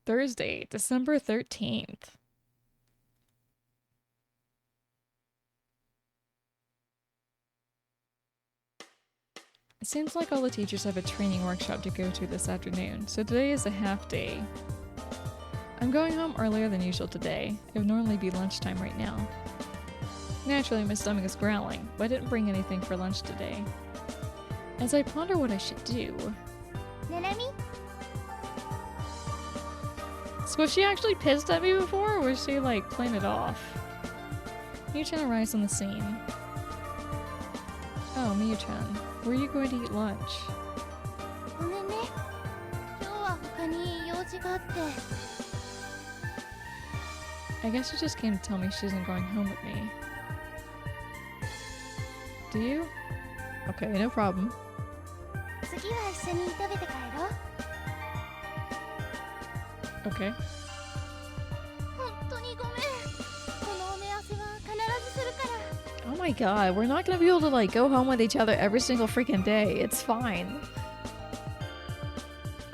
Thursday, December 13th. It seems like all the teachers have a training workshop to go to this afternoon, so today is a half day. I'm going home earlier than usual today. It would normally be lunchtime right now. Naturally, my stomach is growling, but I didn't bring anything for lunch today. As I ponder what I should do... ななみ So was she actually pissed at me before, or was she, like, playing it off? Miyu-chan arrives on the scene. Oh, Miyu-chan, where are you going to eat lunch? ごめんね今日は他に用事があって I guess she just came to tell me she isn't going home with me. Do you? Okay, no problem. 次は一緒に食べて帰ろう Okay. 本当にごめんこのお目合わせは必ずするから Oh my god, we're not gonna be able to like go home with each other every single freaking day. It's fine.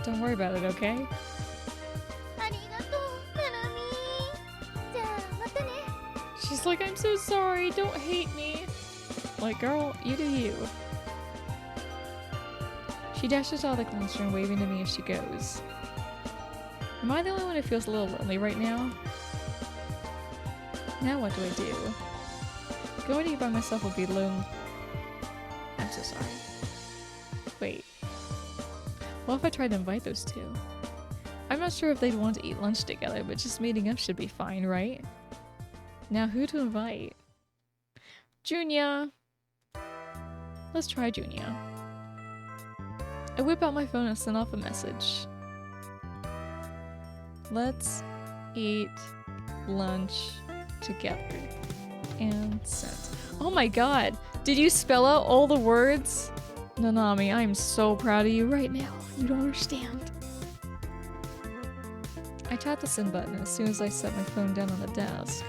Don't worry about it, okay? ありがとうななみじゃあまたね She's like, I'm so sorry, don't hate me. Like, girl, you do you. She dashes out of the classroom, waving to me as she goes. Am I the only one who feels a little lonely right now? Now what do I do? Going to eat by myself would be lonely. I'm so sorry. Wait. What if I tried to invite those two? I'm not sure if they'd want to eat lunch together, but just meeting up should be fine, right? Now who to invite? Junya! Let's try Junya. I whip out my phone and send off a message. Let's eat lunch together. And sent. Oh my god! Did you spell out all the words? Nanami, I am so proud of you right now. You don't understand. I tap the send button as soon as I set my phone down on the desk.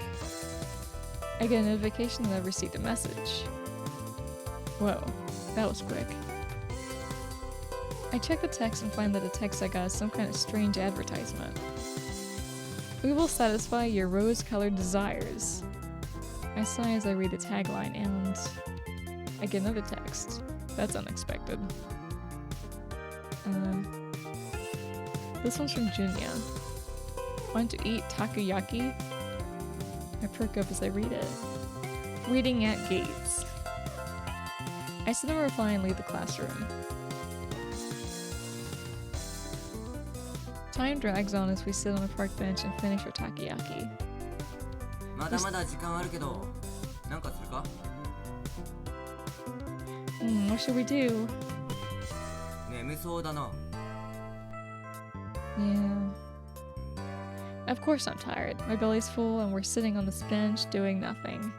I get a notification that I've received a message. Whoa, that was quick. I check the text and find that the text I got is some kind of strange advertisement. We will satisfy your rose-colored desires. I sigh as I read the tagline and I get another text. That's unexpected. This one's from Junya. Want to eat takoyaki? I perk up as I read it. Waiting at gates. I send a reply and leave the classroom. Time drags on as we sit on a park bench and finish our takoyaki. まだまだ時間あるけど、なんかするか？ What should we do? 眠そうだな。 Yeah. Of course I'm tired. My belly's full and we're sitting on this bench doing nothing.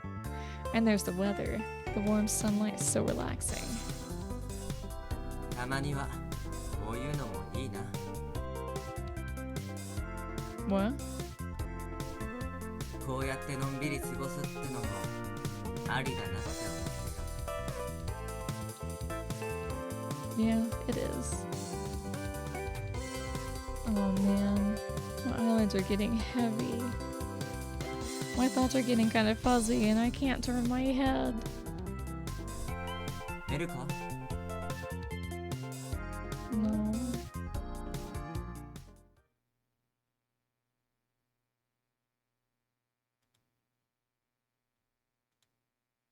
And there's the weather. The warm sunlight is so relaxing. たまにはこういうのもいいな。 What? こうやってのんびり過ごすってのもありだなって思う。 Yeah, it is. Oh man. My eyelids are getting heavy. My thoughts are getting kind of fuzzy and I can't turn my head. 寝るか？ No.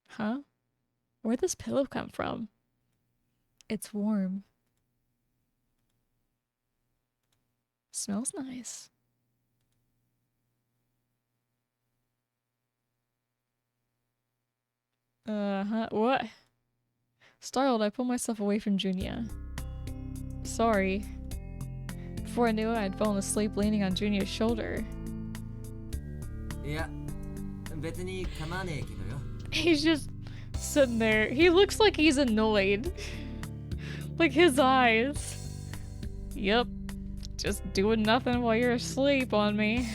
Huh? Where'd this pillow come from? It's warm. Smells nice. What? Startled, I pulled myself away from Junya. Sorry. Before I knew it, I'd fallen asleep leaning on Junia's shoulder. いや、別に構わねえけどよ。 He's just sitting there. He looks like he's annoyed. Like his eyes. Yep. Just doing nothing while you're asleep on me.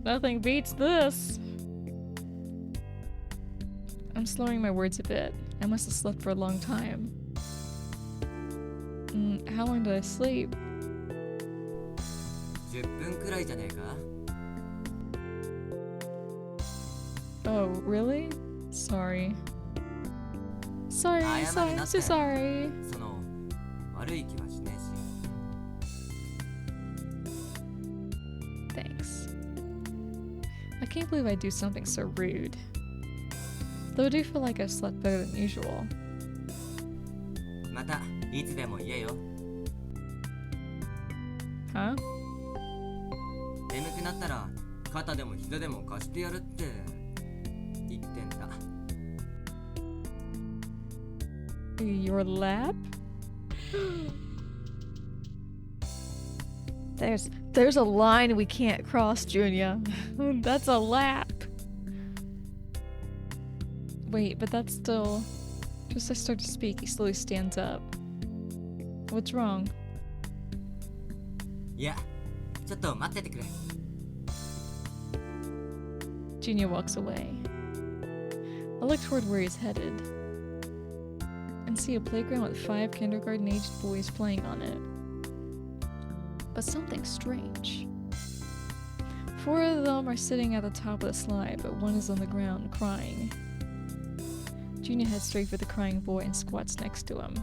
Nothing beats this. I'm slurring my words a bit. I must have slept for a long time. How long did I sleep? 10分くらいじゃねえか？ Oh, really? Sorry. Sorry, sorry, I'm so sorry. その悪い気はしねえし。 Thanks. I can't believe I do something so rude. Though I do feel like I've slept better than usual. またいつでも言えよ。 Huh? 眠くなったら肩でも膝でも貸してやるって言ってんだ。 Your lap? There's a line we can't cross, Junya. That's a lap. Wait, but that's still... Just as I start to speak, he slowly stands up. What's wrong? いや、ちょっと待っててくれ。 Junya walks away. I look toward where he's headed and see a playground with 5 kindergarten-aged boys playing on it. But something strange. 4 of them are sitting at the top of the slide, but one is on the ground crying. Junya heads straight for the crying boy and squats next to him.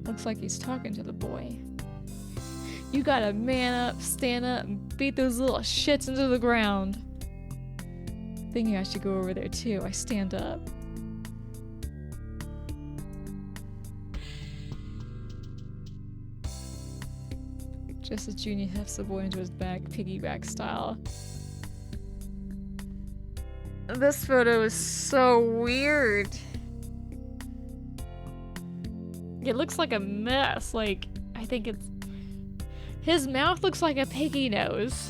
Looks like he's talking to the boy. You gotta man up, stand up, and beat those little shits into the ground. Thinking I should go over there too, I stand up. Just as Junya hefts the boy into his back, piggyback style. This photo is so weird. It looks like a mess. Like, I think it's... His mouth looks like a piggy nose.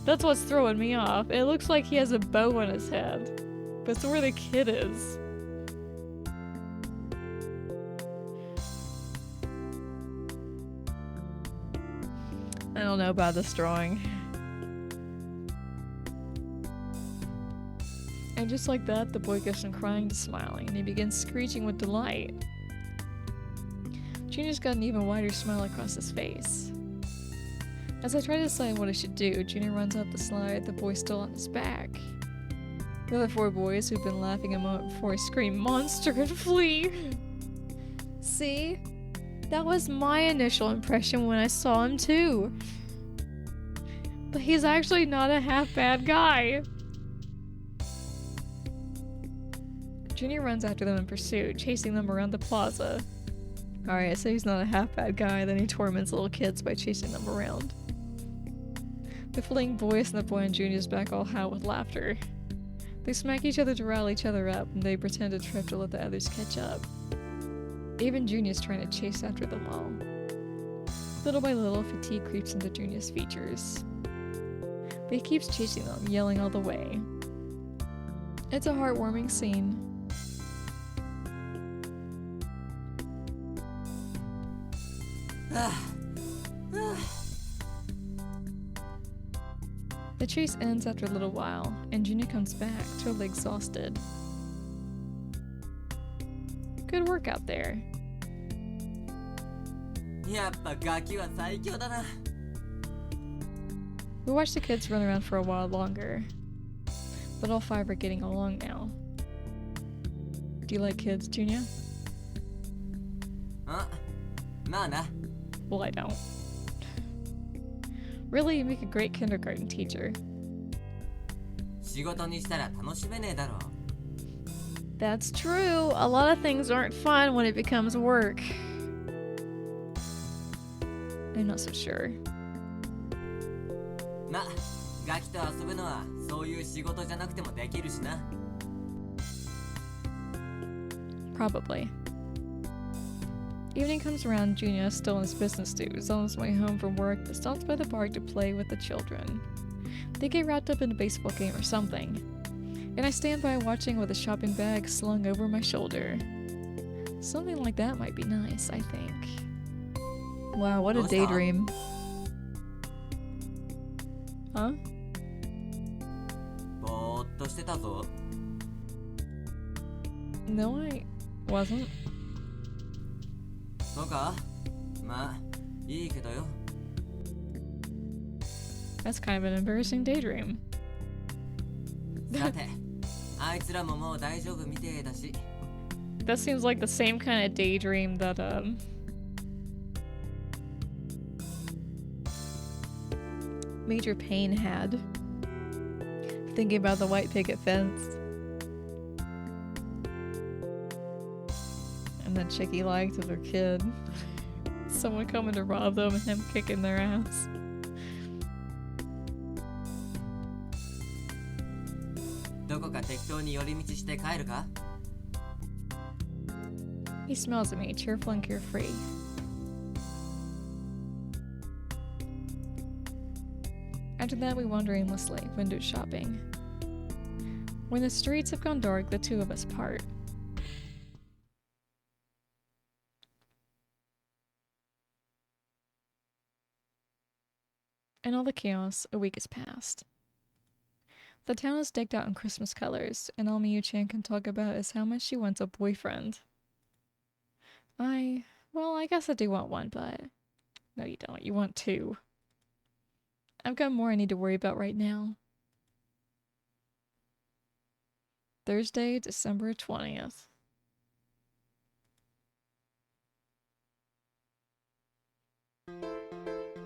That's what's throwing me off. It looks like he has a bow on his head. But it's where the kid is. I don't know about this drawing. And just like that, the boy goes from crying to smiling, and he begins screeching with delight. Junior's got an even wider smile across his face. As I try to decide what I should do, Junior runs up the slide, the boy still on his back. The other 4 boys who've been laughing a moment before I scream monster and flee. See? That was my initial impression when I saw him too. But he's actually not a half bad guy. Junior runs after them in pursuit, chasing them around the plaza. Alright, so he's not a half bad guy, then he torments little kids by chasing them around. The fleeing boys and the boy on Junior's back all howl with laughter. They smack each other to rile each other up, and they pretend to trip to let the others catch up. Even Junior's trying to chase after them all. Little by little, fatigue creeps into Junior's features. But he keeps chasing them, yelling all the way. It's a heartwarming scene. The chase ends after a little while, and Junior comes back, totally exhausted. Good work out there. やっぱガキは最強だな。 We watch the kids run around for a while longer, but all 5 are getting along now. Do you like kids, Junior? あ、まあな。 Well, I don't. Really, you make a great kindergarten teacher. 仕事にしたら楽しめねえだろ。 That's true. A lot of things aren't fun when it becomes work. I'm not so sure. ま、ガキと遊ぶのはそういう仕事じゃなくてもできるしな。 Probably. Evening comes around, Junior, still in his business dues, on his way home from work, but stops by the park to play with the children. They get wrapped up in a baseball game or something, and I stand by watching with a shopping bag slung over my shoulder. Something like that might be nice, I think. Wow, what a daydream. Huh? ぼーっとしてたぞ。 No, I wasn't. そうか？まあ、いいけどよ。 That's kind of an embarrassing daydream. さて、あいつらももう大丈夫みてえだし。 That seems like the same kind of daydream that, Major Payne had. Thinking about the white picket fence. And that chick he liked as a kid. Someone coming to rob them and him kicking their ass. He smiles at me, cheerful and carefree. After that, we wander aimlessly, window shopping. When the streets have gone dark, the 2 of us part. In all the chaos, a week has passed. The town is decked out in Christmas colors, and all Miyu-chan can talk about is how much she wants a boyfriend. Well, I guess I do want one, but... No, you don't. You want 2. I've got more I need to worry about right now. Thursday, December 20th.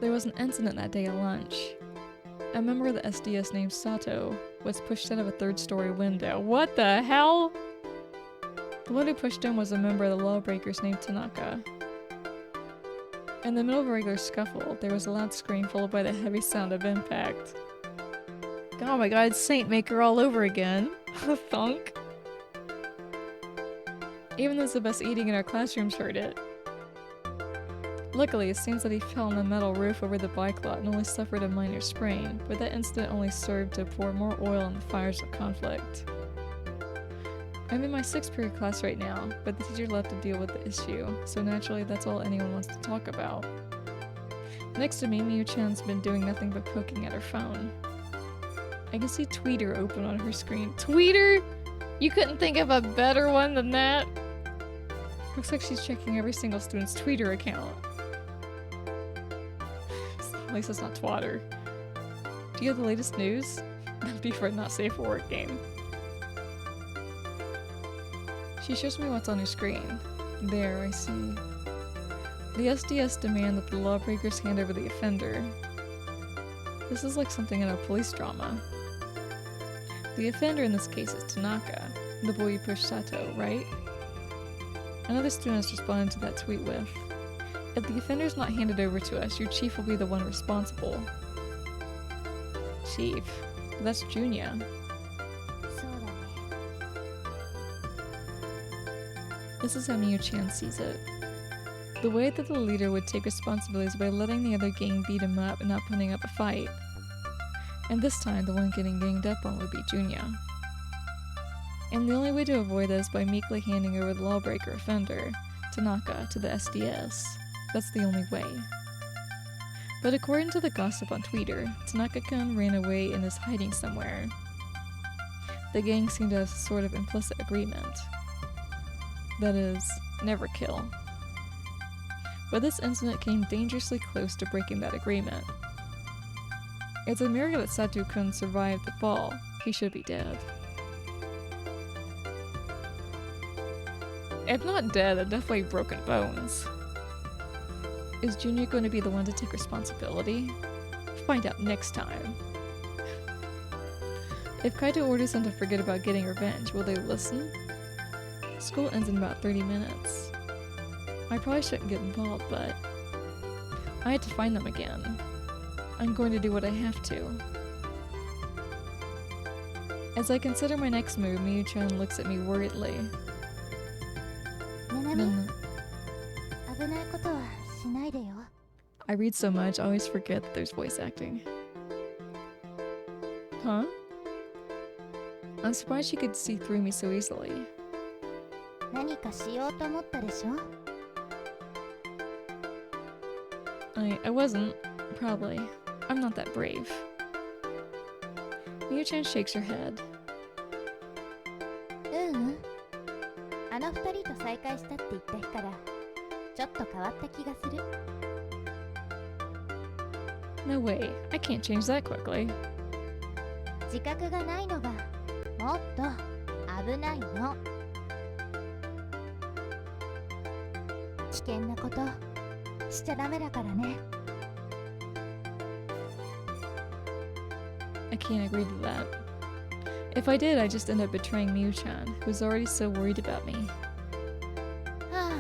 There was an incident that day at lunch. A member of the SDS named Sato was pushed out of a 3rd-story window. What the hell? The one who pushed him was a member of the Lawbreakers named Tanaka. In the middle of a regular scuffle, there was a loud scream followed by the heavy sound of impact. Oh my god, Saint Maker all over again. Thunk. Even those of us eating in our classrooms heard it. Luckily, it seems that he fell on the metal roof over the bike lot and only suffered a minor sprain, but that incident only served to pour more oil on the fires of conflict. I'm in my 6th period class right now, but the teacher left to deal with the issue, so naturally that's all anyone wants to talk about. Next to me, Miyu-chan's been doing nothing but poking at her phone. I can see Tweeter open on her screen. Tweeter?! You couldn't think of a better one than that? Looks like she's checking every single student's Tweeter account. At least it's not Twatter. Do you have the latest news? That'd be for a not safe for work game. She shows me what's on her screen. There, I see. The SDS demand that the lawbreakers hand over the offender. This is like something in a police drama. The offender in this case is Tanaka, the boy you pushed Sato, right? Another student has responded to that tweet with, "If the offender is not handed over to us, your chief will be the one responsible." Chief? But that's Junya. そうだね。 This is how Miyu-chan sees it. The way that the leader would take responsibility is by letting the other gang beat him up and not putting up a fight. And this time, the one getting ganged up on would be Junya. And the only way to avoid that is by meekly handing over the lawbreaker offender, Tanaka, to the SDS. That's the only way. But according to the gossip on Twitter, Tanaka-kun ran away and is hiding somewhere. The gang seem to have a sort of implicit agreement. That is, never kill. But this incident came dangerously close to breaking that agreement. It's a miracle that Sato-kun survived the fall. He should be dead. If not dead, then definitely broken bones. Is Junior going to be the one to take responsibility? Find out next time. If Kaito orders them to forget about getting revenge, will they listen? School ends in about 30 minutes. I probably shouldn't get involved, but I had to find them again. I'm going to do what I have to. As I consider my next move, Miyu-chan looks at me worriedly. ななみ、 Then 危ないことはしないでよ。 I read so much, I always forget that there's voice acting. Huh? I'm surprised she could see through me so easily. 何かしようと思ったでしょ？ I wasn't, probably. I'm not that brave. Miyu-chan shakes her head. ううん。あの二人と再会したって言った日からちょっと変わった気がする。 No way, I can't change that quickly. 自覚がないのがもっと危ないの。危険なことしちゃダメだからね。 I can't agree to that. If I did, I'd just end up betraying Miyu-chan, who's already so worried about me. は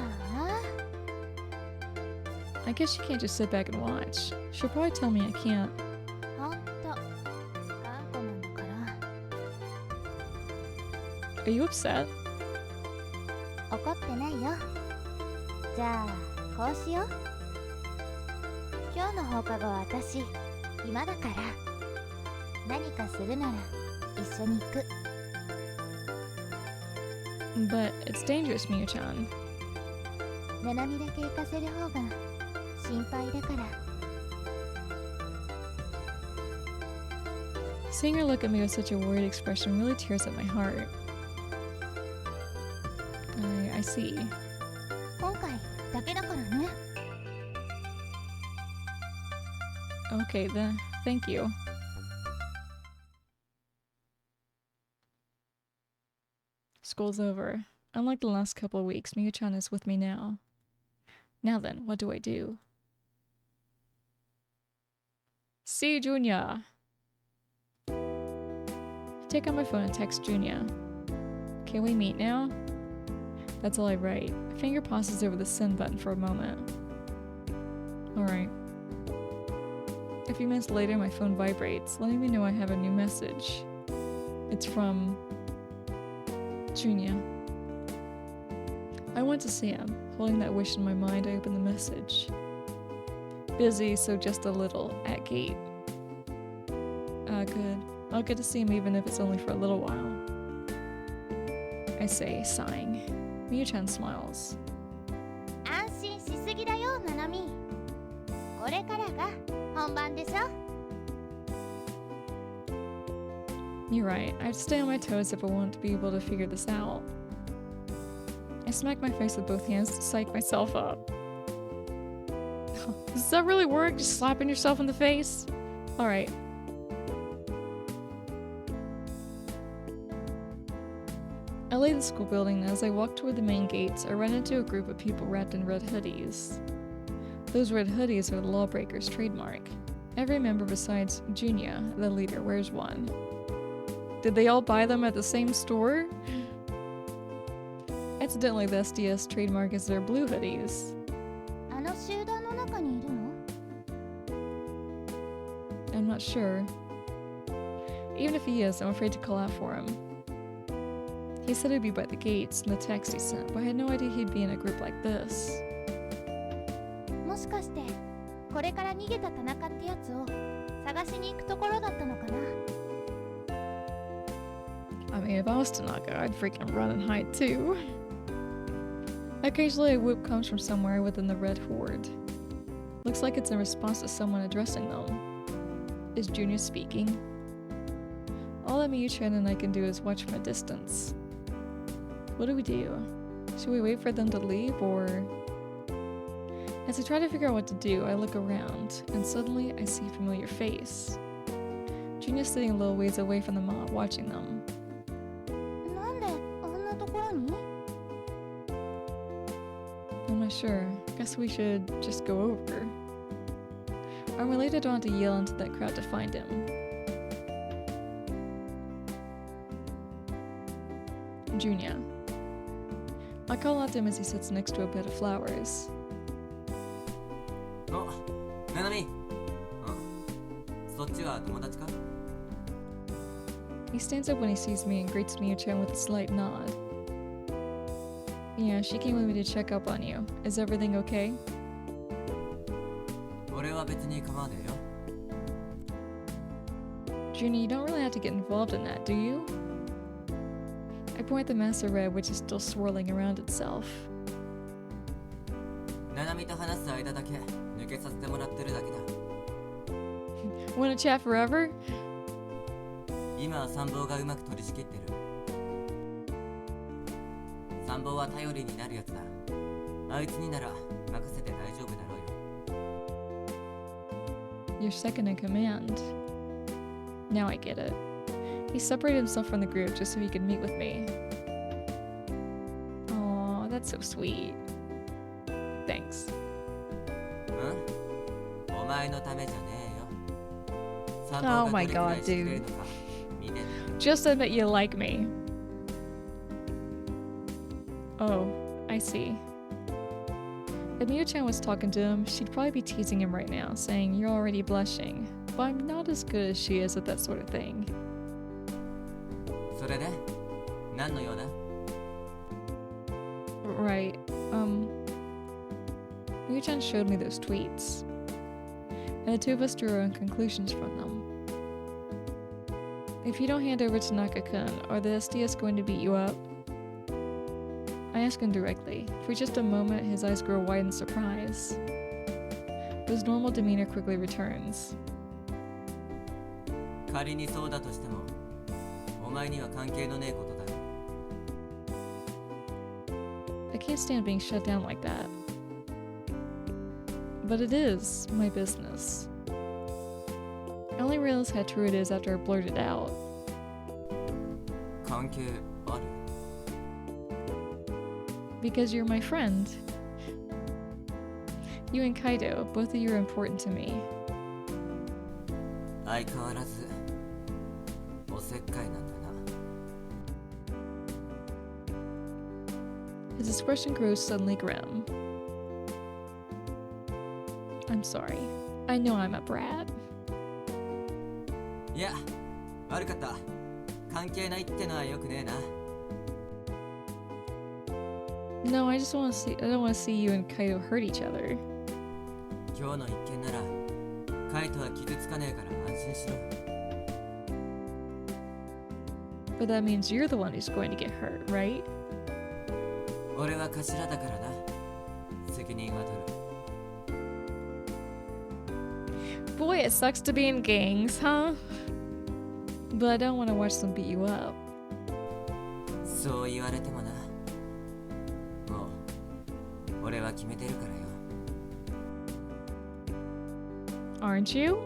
あ。 I guess she can't just sit back and watch. She'll probably tell me I can't. ほんと頑固なんだから。 Are you upset? 怒ってないよ。じゃあこうしよう。今日の放課後は私暇だから何かするなら一緒に行く。 But it's dangerous, Miyu-chan. ななみだけ行かせる方が心配だから。 Seeing her look at me with such a worried expression really tears at my heart. I see. 今回だけだからね。 Okay, then. Thank you. School's over. Unlike the last couple of weeks, Miyu-chan is with me now. Now then, what do I do? See Junya! I take out my phone and text Junya. Can we meet now? That's all I write. My finger pauses over the send button for a moment. Alright. A few minutes later, my phone vibrates, letting me know I have a new message. It's from Junya. I went to see him. Holding that wish in my mind, I opened the message. Busy, so just a little. At gate. Ah, good. I'll get to see him even if it's only for a little while. I say, sighing. Miyu-chan smiles. 安心しすぎだよ、ななみ。これからが本番でしょ。 You're right. I have to stay on my toes if I want to be able to figure this out. I smack my face with both hands to psych myself up. Does that really work? Just slapping yourself in the face? Alright. I leave the school building, and as I walk toward the main gates, I run into a group of people wrapped in red hoodies. Those red hoodies are the Lawbreakers' trademark. Every member besides Junya, the leader, wears one. Did they all buy them at the same store? Incidentally, the SDS trademark is their blue hoodies. あの集団の中にいるの？ I'm not sure. Even if he is, I'm afraid to call out for him. He said he'd be by the gates in the text he sent, but I had no idea he'd be in a group like this. もしかしてこれから逃げた田中ってやつを探しに行くところだったのかな？ I mean, if I was Tanaka, I'd freaking run and hide too. Occasionally, a whoop comes from somewhere within the red horde. Looks like it's in response to someone addressing them. Is Junior speaking? All that Miyuchan and I can do is watch from a distance. What do we do? Should we wait for them to leave, or... As I try to figure out what to do, I look around, and suddenly I see a familiar face. Junior's sitting a little ways away from the mob, watching them. なんであんなところに？ I'm not sure. Guess we should just go over. I'm related on to yell into that crowd to find him. Junya. I call out to him as he sits next to a bed of flowers. お、ななみ。そっちは友達か？ He stands up when he sees me and greets Miyuchan with a slight nod. Yeah, she came with me to check up on you. Is everything okay? 俺は別に構わねえよ。 Junie, you don't really have to get involved in that, do you? I point at the mass of red, which is still swirling around itself. ななみと話す間だけ抜けさせてもらってるだけだ。 Wanna chat forever? 今は参謀がうまく取り仕切ってる。参謀は頼りになるやつだ。あいつになら任せて大丈夫だろうよ。 You're second in command. Now I get it. He separated himself from the group just so he could meet with me. Aw, that's so sweet. Thanks. お前のためじゃねえよ。参 Oh 謀が my どれくら god, いしてくれ dude. るのか見てね。 Just admit you like me. Oh, I see. If Miyuchan was talking to him, she'd probably be teasing him right now, saying, "You're already blushing." But I'm not as good as she is at that sort of thing. それで何の用だ？ Right. Miyuchan showed me those tweets. And the two of us drew our own conclusions from them. If you don't hand over to Naka-kun, are the SDS going to beat you up? I ask him directly. For just a moment, his eyes grow wide in surprise. But his normal demeanor quickly returns. 仮にそうだとしても、お前には関係のねえことだ。 I can't stand being shut down like that. But it is my business. I only realized how true it is after I blurted out. 関係ある？ Because you're my friend. You and Kaido, both of you are important to me. 相変わらずおせっかいなんだな。 His expression grows suddenly grim. I'm sorry. I know I'm a brat. いや、悪かった。関係ないってのはよくねえな。 No, I just want to see. I don't want to see you and Kaido hurt each other. 今日の一件なら、カイトは傷つかねえから安心しろ。 But that means you're the one who's going to get hurt, right? 俺は頭だからな。責任は取る。 Boy, it sucks to be in gangs, huh? But I don't want to watch them beat you up. そう言われてもな。もう、俺は決めてるからよ。 Aren't you?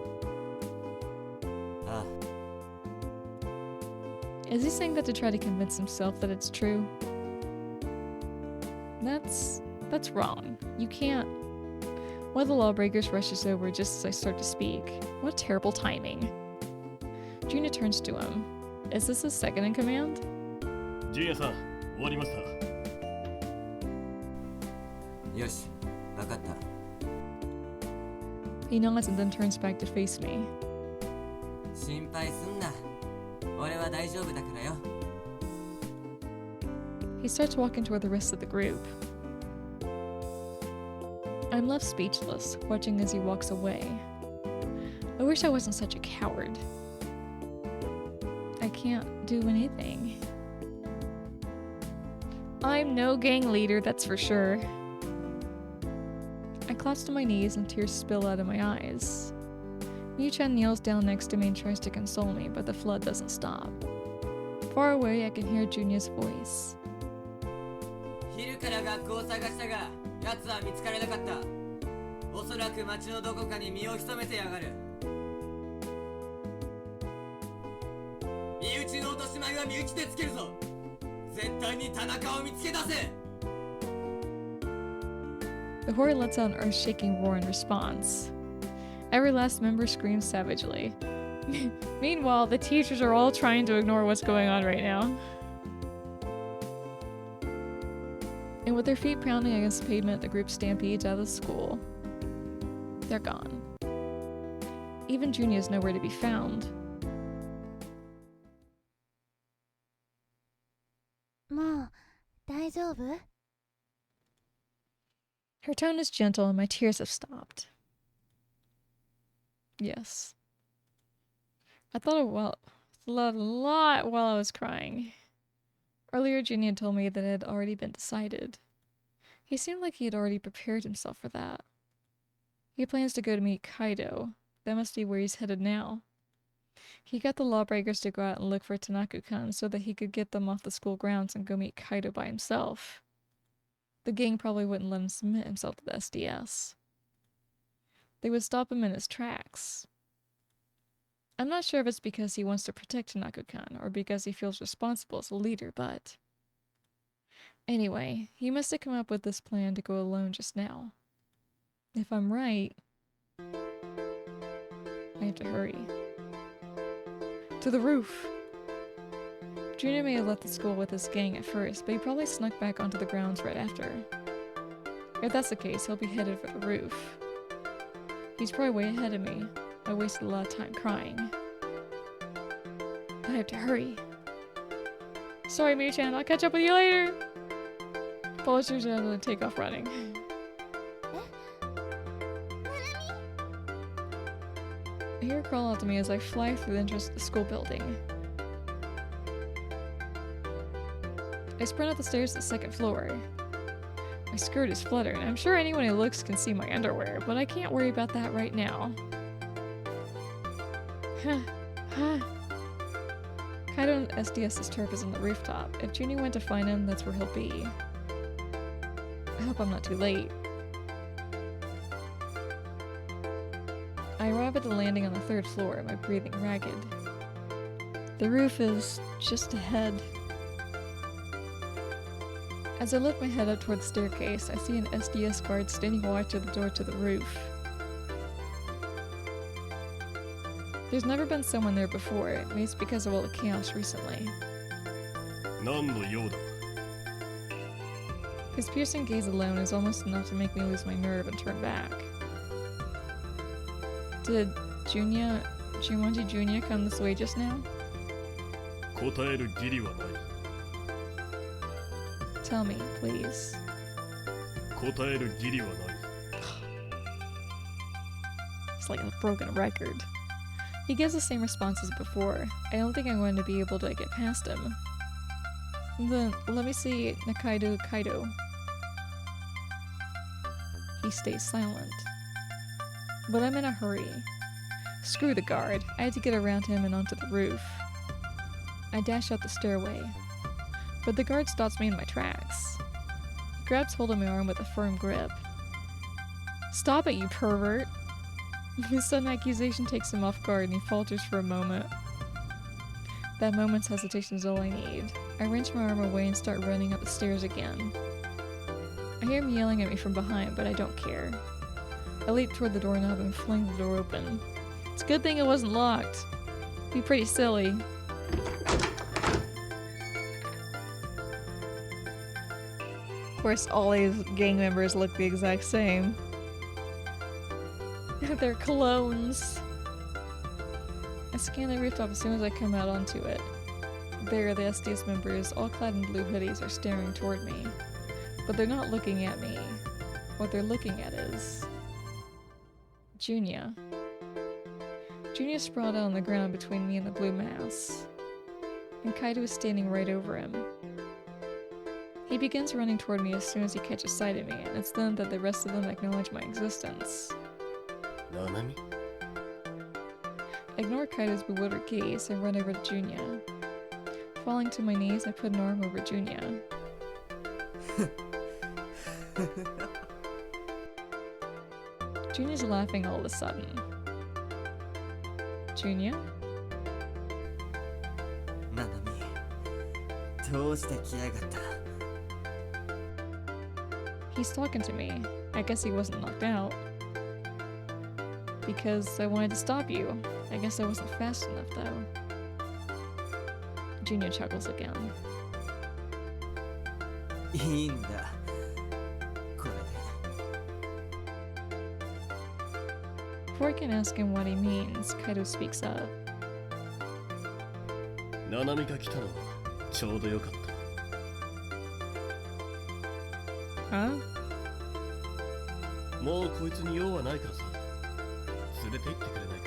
ああ、Is he saying that to try to convince himself that it's true? That's wrong. You can't. One of the lawbreakers rushes over just as I start to speak. What terrible timing. Junior turns to him. Is this his second in command? ジュニアさん、終わりました。よし、わかった。 He nods and then turns back to face me. 心配すんな。俺は大丈夫だからよ。 He starts walking toward the rest of the group. I'm left speechless, watching as he walks away. I wish I wasn't such a coward. I can't do anything. I'm no gang leader, that's for sure. I collapse to my knees and tears spill out of my eyes. Miu-chan kneels down next to me and tries to console me, but the flood doesn't stop. Far away, I can hear Junia's voice. 昼から学校を探したが、奴は見つからなかった。おそらく町のどこかに身を潜めてやがる。身内の落とし前は身内でつけるぞ。絶対に田中を見つけ出せ。 The horde lets out an earth-shaking roar in response. Every last member screams savagely. Meanwhile, the teachers are all trying to ignore what's going on right now. And with their feet pounding against the pavement, the group stampedes out of the school. They're gone. Even Junia is nowhere to be found. もう大丈夫？ Her tone is gentle and my tears have stopped. Yes. I thought a lot while I was crying. Earlier, Junia told me that it had already been decided. He seemed like he had already prepared himself for that. He plans to go to meet Kaido. That must be where he's headed now. He got the lawbreakers to go out and look for Tanaka-kun so that he could get them off the school grounds and go meet Kaido by himself. The gang probably wouldn't let him submit himself to the SDS. They would stop him in his tracks. I'm not sure if it's because he wants to protect Tanaka-kun or because he feels responsible as a leader, but... Anyway, he must have come up with this plan to go alone just now. If I'm right... I have to hurry. To the roof! Junior may have left the school with his gang at first, but he probably snuck back onto the grounds right after. If that's the case, he'll be headed for the roof. He's probably way ahead of me. I wasted a lot of time crying. I have to hurry. Sorry, Miu-chan, I'll catch up with you later! Apologies, I'm gonna take off running. I hear her crawl out to me as I fly through the entrance to the school building. I sprint up the stairs to the second floor. My skirt is fluttering. I'm sure anyone who looks can see my underwear, but I can't worry about that right now. Kaido SDS's turf is on the rooftop. If Junie went to find him, that's where he'll be. I hope I'm not too late. I arrive at the landing on the third floor, my breathing ragged. The roof is just ahead. As I lift my head up toward the staircase, I see an SDS guard standing watch at the door to the roof. There's never been someone there before, maybe it's because of all the chaos recently. 何の用だ? His piercing gaze alone is almost enough to make me lose my nerve and turn back. Did Jumanji Jr. come this way just now? 答える義理はない。 Tell me, please. 答える義理はない。 It's like a broken record. He gives the same response as before. I don't think I'm going to be able to get past him. Then, let me see Nakaido Kaido. He stays silent. But I'm in a hurry. Screw the guard. I had to get around him and onto the roof. I dash up the stairway. But the guard stops me in my tracks. He grabs hold of my arm with a firm grip. Stop it, you pervert! His sudden accusation takes him off guard and he falters for a moment. That moment's hesitation is all I need. I wrench my arm away and start running up the stairs again. I hear him yelling at me from behind, but I don't care. I leap toward the doorknob and fling the door open. It's a good thing it wasn't locked. It'd be pretty silly. Of course, all these gang members look the exact same. They're clones. I scan the rooftop as soon as I come out onto it. There, the SDS members, all clad in blue hoodies, are staring toward me. But they're not looking at me. What they're looking at is... Junya. Junya sprawled out on the ground between me and the blue mass. And Kaido is standing right over him. He begins running toward me as soon as he catches sight of me, and it's then that the rest of them acknowledge my existence. Nanami? I ignore Kaido's bewildered gaze and run over to Junya. Falling to my knees, I put an arm over Junya. Junya's laughing all of a sudden. Junya? ななみ、どうして来やがった？ He's talking to me. I guess he wasn't knocked out. Because I wanted to stop you. I guess I wasn't fast enough, though. Junya chuckles again. いいんだ。これで。 Before I can ask him what he means, Kaido speaks up. ナナミが来たのはちょうどよかった。 Huh? もうこいつに用はないからさ。連れて行ってくれないか。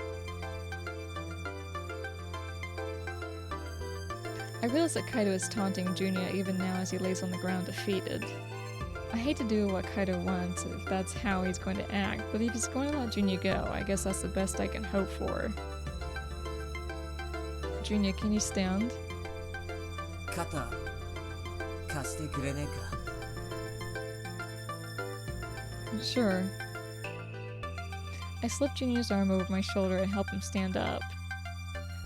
I realize that Kaido is taunting Junya even now as he lays on the ground defeated. I hate to do what Kaido wants if that's how he's going to act, but if he's going to let Junya go, I guess that's the best I can hope for. Junya, can you stand? 肩貸してくれねえか？ Sure. I slip Junya's arm over my shoulder and help him stand up.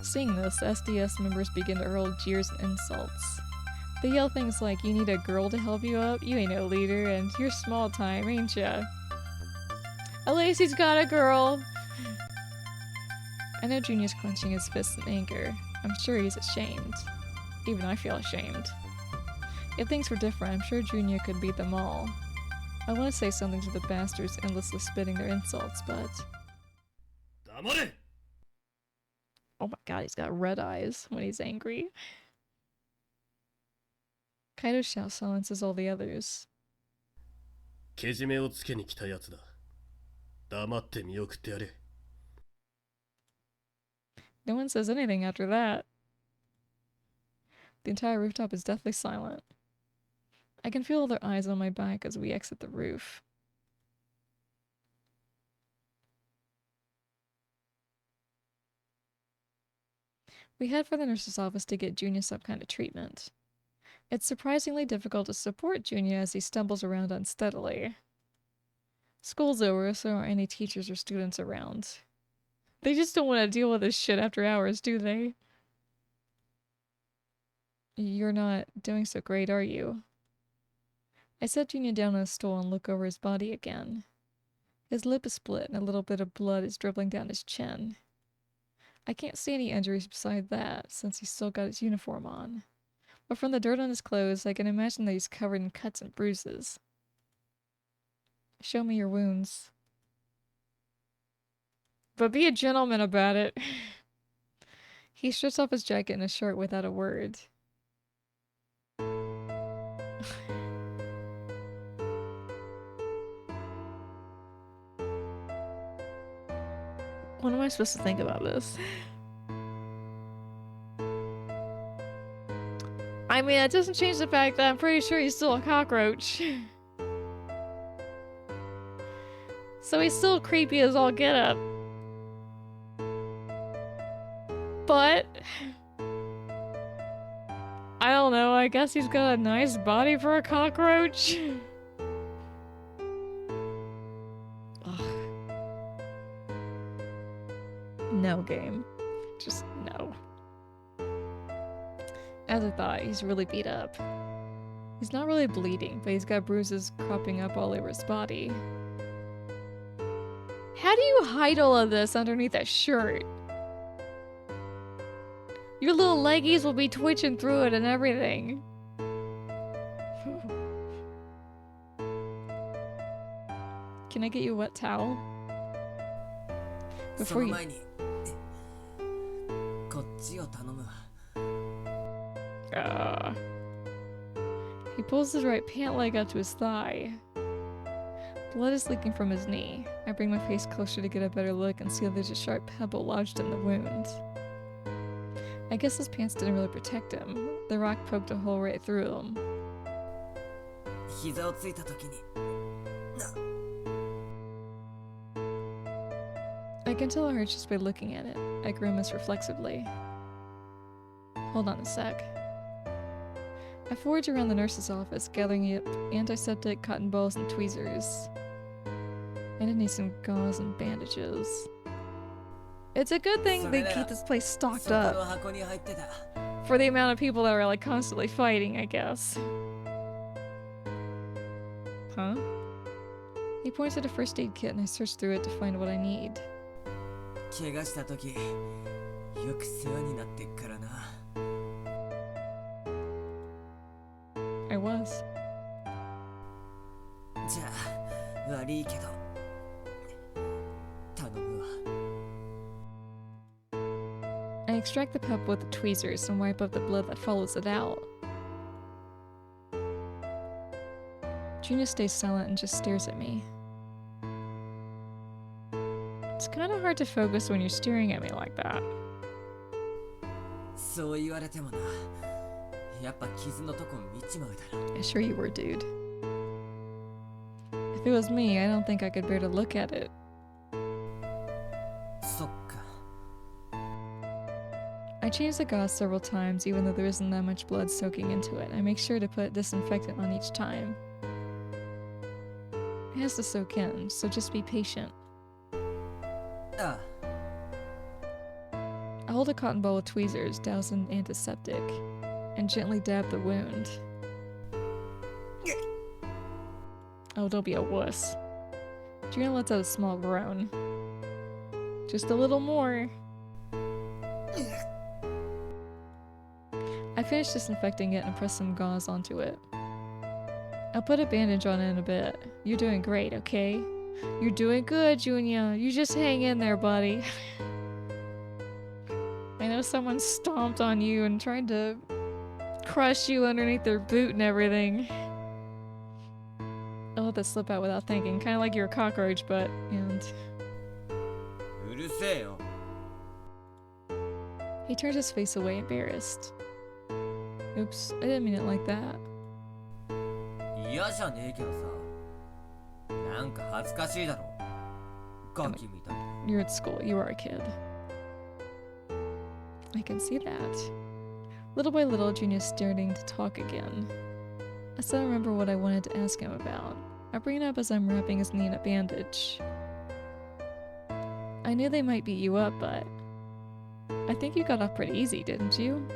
Seeing this, SDS members begin to hurl jeers and insults. They yell things like, "You need a girl to help you up? You ain't no leader, and you're small time, ain't ya? At least he's got a girl!" I know Junya's clenching his fists in anger. I'm sure he's ashamed. Even I feel ashamed. If things were different, I'm sure Junya could beat them all. I want to say something to the bastards endlessly spitting their insults, but... 黙れ! Oh my god, he's got red eyes when he's angry. Kaido's shout silences all the others. けじめをつけに来たやつだ。黙って見送ってやれ。 No one says anything after that. The entire rooftop is deathly silent. I can feel all their eyes on my back as we exit the roof. We head for the nurse's office to get Junya some kind of treatment. It's surprisingly difficult to support Junya as he stumbles around unsteadily. School's over, so there aren't any teachers or students around. They just don't want to deal with this shit after hours, do they? You're not doing so great, are you? I set Junya down on a stool and look over his body again. His lip is split and a little bit of blood is dribbling down his chin. I can't see any injuries beside that, since he's still got his uniform on. But from the dirt on his clothes, I can imagine that he's covered in cuts and bruises. Show me your wounds. But be a gentleman about it. He strips off his jacket and his shirt without a word. What am I supposed to think about this? I mean, it doesn't change the fact that I'm pretty sure he's still a cockroach. So he's still creepy as all get up. But I don't know, I guess he's got a nice body for a cockroach. Ugh. No game. Just no. As I thought, he's really beat up. He's not really bleeding, but he's got bruises cropping up all over his body. How do you hide all of this underneath a shirt? Your little leggies will be twitching through it and everything. Can I get you a wet towel? そ Before の you... 前にこっちを頼むわ。 He pulls his right pant leg up to his thigh. Blood is leaking from his knee. I bring my face closer to get a better look and see that there's a sharp pebble lodged in the wound. I guess his pants didn't really protect him. The rock poked a hole right through him. 膝をついた時に I can tell it hurts just by looking at it. I grimace reflexively. Hold on a sec. I forage around the nurse's office, gathering up antiseptic, cotton balls, and tweezers. I did need some gauze and bandages. It's a good thing they keep this place stocked そこの up 箱に入ってた。 for the amount of people that are like constantly fighting, I guess. Huh? He points at a first aid kit and I search through it to find what I need. 怪我した時よく世話になってっからな。 I was. じゃあ悪いけど頼むわ。 I extract the pup with the tweezers and wipe up the blood that follows it out. Junior stays silent and just stares at me. It's kind of hard to focus when you're staring at me like that. そう言われてもな。やっぱ傷のとこ見ちまうだろ。 Sure you were, dude. If it was me, I don't think I could bear to look at it. そっか。 I change the gauze several times, even though there isn't that much blood soaking into it. I make sure to put disinfectant on each time. It has to soak in, so just be patient. ああ。 I hold a cotton ball with tweezers, doused in antiseptic, and gently dab the wound. Oh, don't be a wuss. Juna lets out a small groan. Just a little more. I finish disinfecting it and press some gauze onto it. I'll put a bandage on it in a bit. You're doing great, okay? You're doing good, Junior. You just hang in there, buddy. I know someone stomped on you and tried to crush you underneath their boot and everything. I'll let that slip out without thinking. Kind of like you're a cockroach, but... and... うるせえよ。 He turns his face away, embarrassed. Oops, I didn't mean it like that. 嫌じゃねえけどさ。なんか恥ずかしいだろ。ガキみたい。 You're at school. You are a kid. I can see that. Little by little, Junior's starting to talk again. I still remember what I wanted to ask him about. I bring it up as I'm wrapping his knee in a bandage. I knew they might beat you up, but... I think you got off pretty easy, didn't you?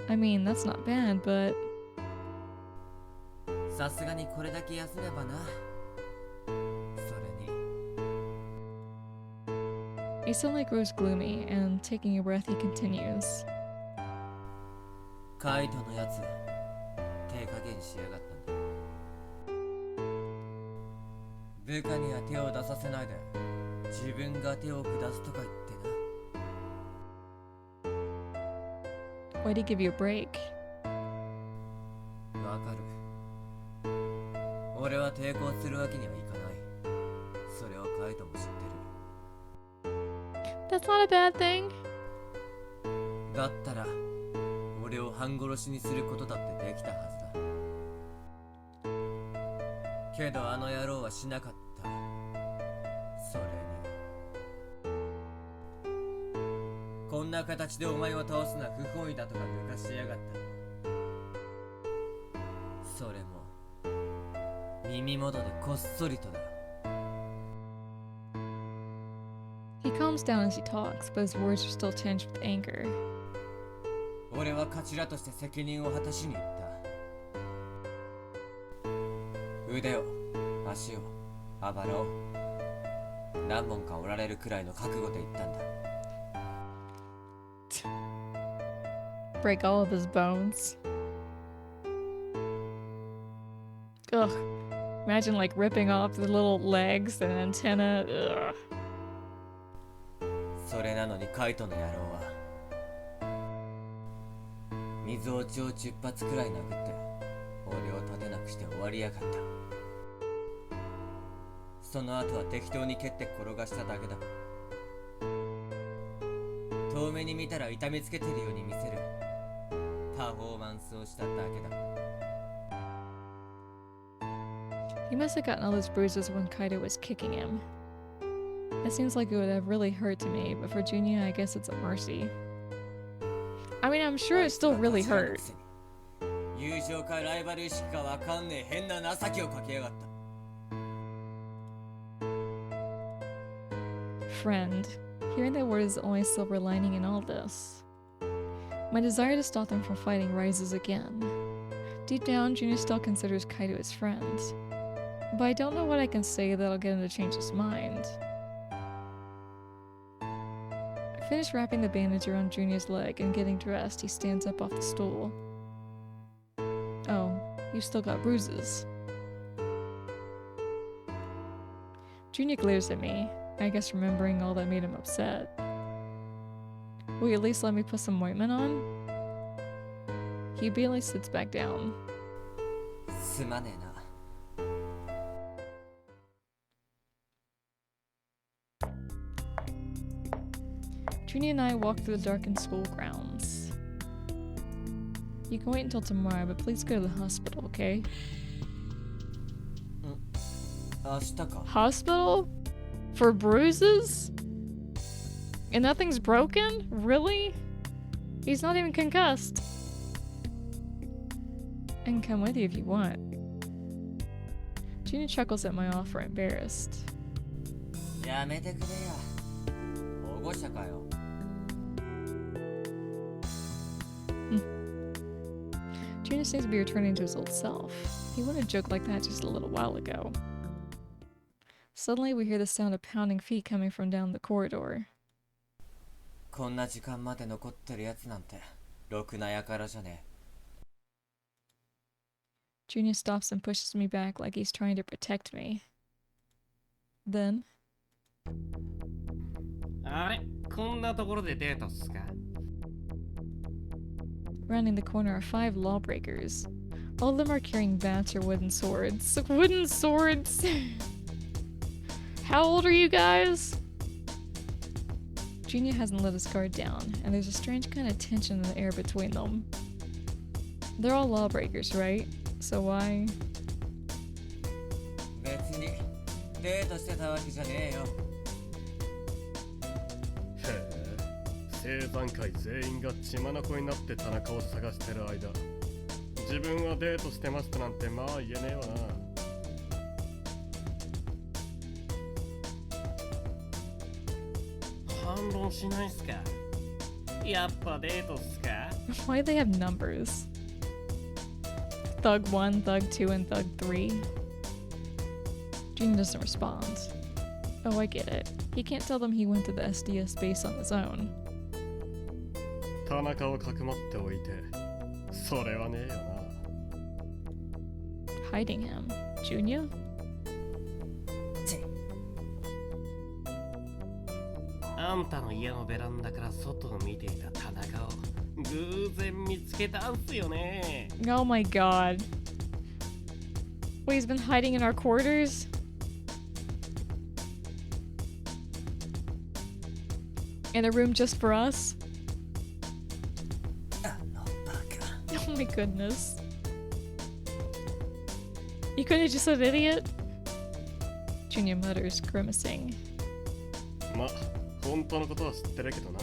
I mean, that's not bad, but... さすがにこれだけ休めばな。それに。 He suddenly grows gloomy, and taking a breath, he continues. カイトのやつ、手加減しやがったんだ。部下には手を出させないで、自分が手を下すとか言ってな。 Why'd he give you a break? わかる。俺は抵抗するわけにはいかない。それをカイトも知ってる。 That's not a bad thing. だったら、俺を半殺しにすることだってできたはずだ。けどあの野郎はしなかった。それに。こんな形でお前を倒すのは不本意だとか抜かしやがった。それも、耳元でこっそりとだ。 He calms down as he talks, but his words are still tinged with anger. 俺は頭として責任を果たしに行った。腕を、足を、あばらを何本か折られるくらいの覚悟で言ったんだ。Break all of his bones. Ugh. Imagine like ripping off the little legs and antenna. Ugh. それなのにカイトの野郎は水落ちを10発くらい殴って俺を立てなくして終わりやがった。その後は適当に蹴って転がしただけだ。遠目に見たら痛めつけてるように見せるパフォーマンスをしただけだ。He must have gotten all those bruises when Kaido was kicking him. It seems like it would have really hurt to me, but for Junya, I guess it's a mercy. I mean, I'm sure it still really hurt. 友情かライバル意識かわかんねえ変な情けをかけやがった。Friend. Hearing that word is the only silver lining in all this. My desire to stop them from fighting rises again. Deep down, Junya still considers Kaido his friend. But I don't know what I can say that'll get him to change his mind. I finish wrapping the bandage around Junior's leg and getting dressed, he stands up off the stool. Oh, you still got bruises. Junior glares at me, I guess remembering all that made him upset. Will you at least let me put some ointment on? He obediently sits back down. すまねえな。Junia and I walk through the darkened school grounds. You can wait until tomorrow, but please go to the hospital, okay? 明日か。 Hospital? For bruises? And nothing's broken? Really? He's not even concussed. I can come with you if you want. Junia chuckles at my offer, embarrassed. やめてくれや。保護者かよ。Junia seems to be returning to his old self. He wouldn't have joked like that just a little while ago. Suddenly, we hear the sound of pounding feet coming from down the corridor. こんな時間まで残ってるやつなんてろくなやからじゃねえ。Junia stops and pushes me back like he's trying to protect me. Then, あれこんなところでデートっすか rounding the corner are 5 lawbreakers. All of them are carrying bats or wooden swords. Wooden swords! How old are you guys? Junia hasn't let his guard down, and there's a strange kind of tension in the air between them. They're all lawbreakers, right? So why? 別にデートしてたわけじゃねえよ。へえ、生産会全員が血眼になって田中を探してる間、自分はデートしてましたなんてまあ言えねえわな。反論しないっすかやっぱデートっすか Why do they have numbers? Thug 1, Thug 2, and Thug 3? Junia doesn't respond. Oh, I get it. He can't tell them he went to the SDS base on his own. 田中をかくまっておいて、それはねえよな。Hiding him. Junia? あんたの家のベランダから外を見ていた田中を偶然見つけたんすよね Oh my god. Wait, he's been hiding in our quarters? In a room just for us? あのバカ。 Oh my goodness. You couldn't have just said idiot? Junia mutters, grimacing. ま、本当のことは知ってるけどな。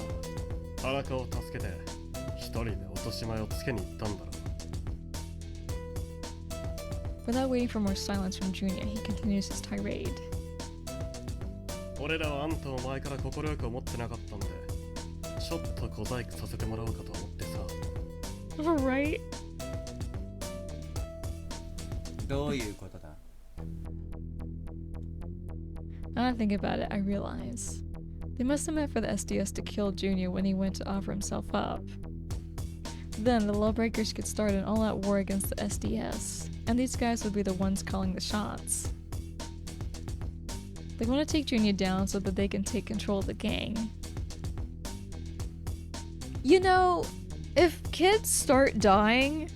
田中を助けて、一人で落とし前をつけに行ったんだろう。 Without waiting for more silence from Junia, he continues his tirade. 俺らはあんたを前から快く思ってなかったんで、ちょっと小細工させてもらおうかと思ってさ。Right? どういうことだ？ Now that I think about it, I realize they must have meant for the SDS to kill Junior when he went to offer himself up. Then the Lawbreakers could start an all-out war against the SDS, and these guys would be the ones calling the shots. They want to take Junior down so that they can take control of the gang. You know, if kids start dying,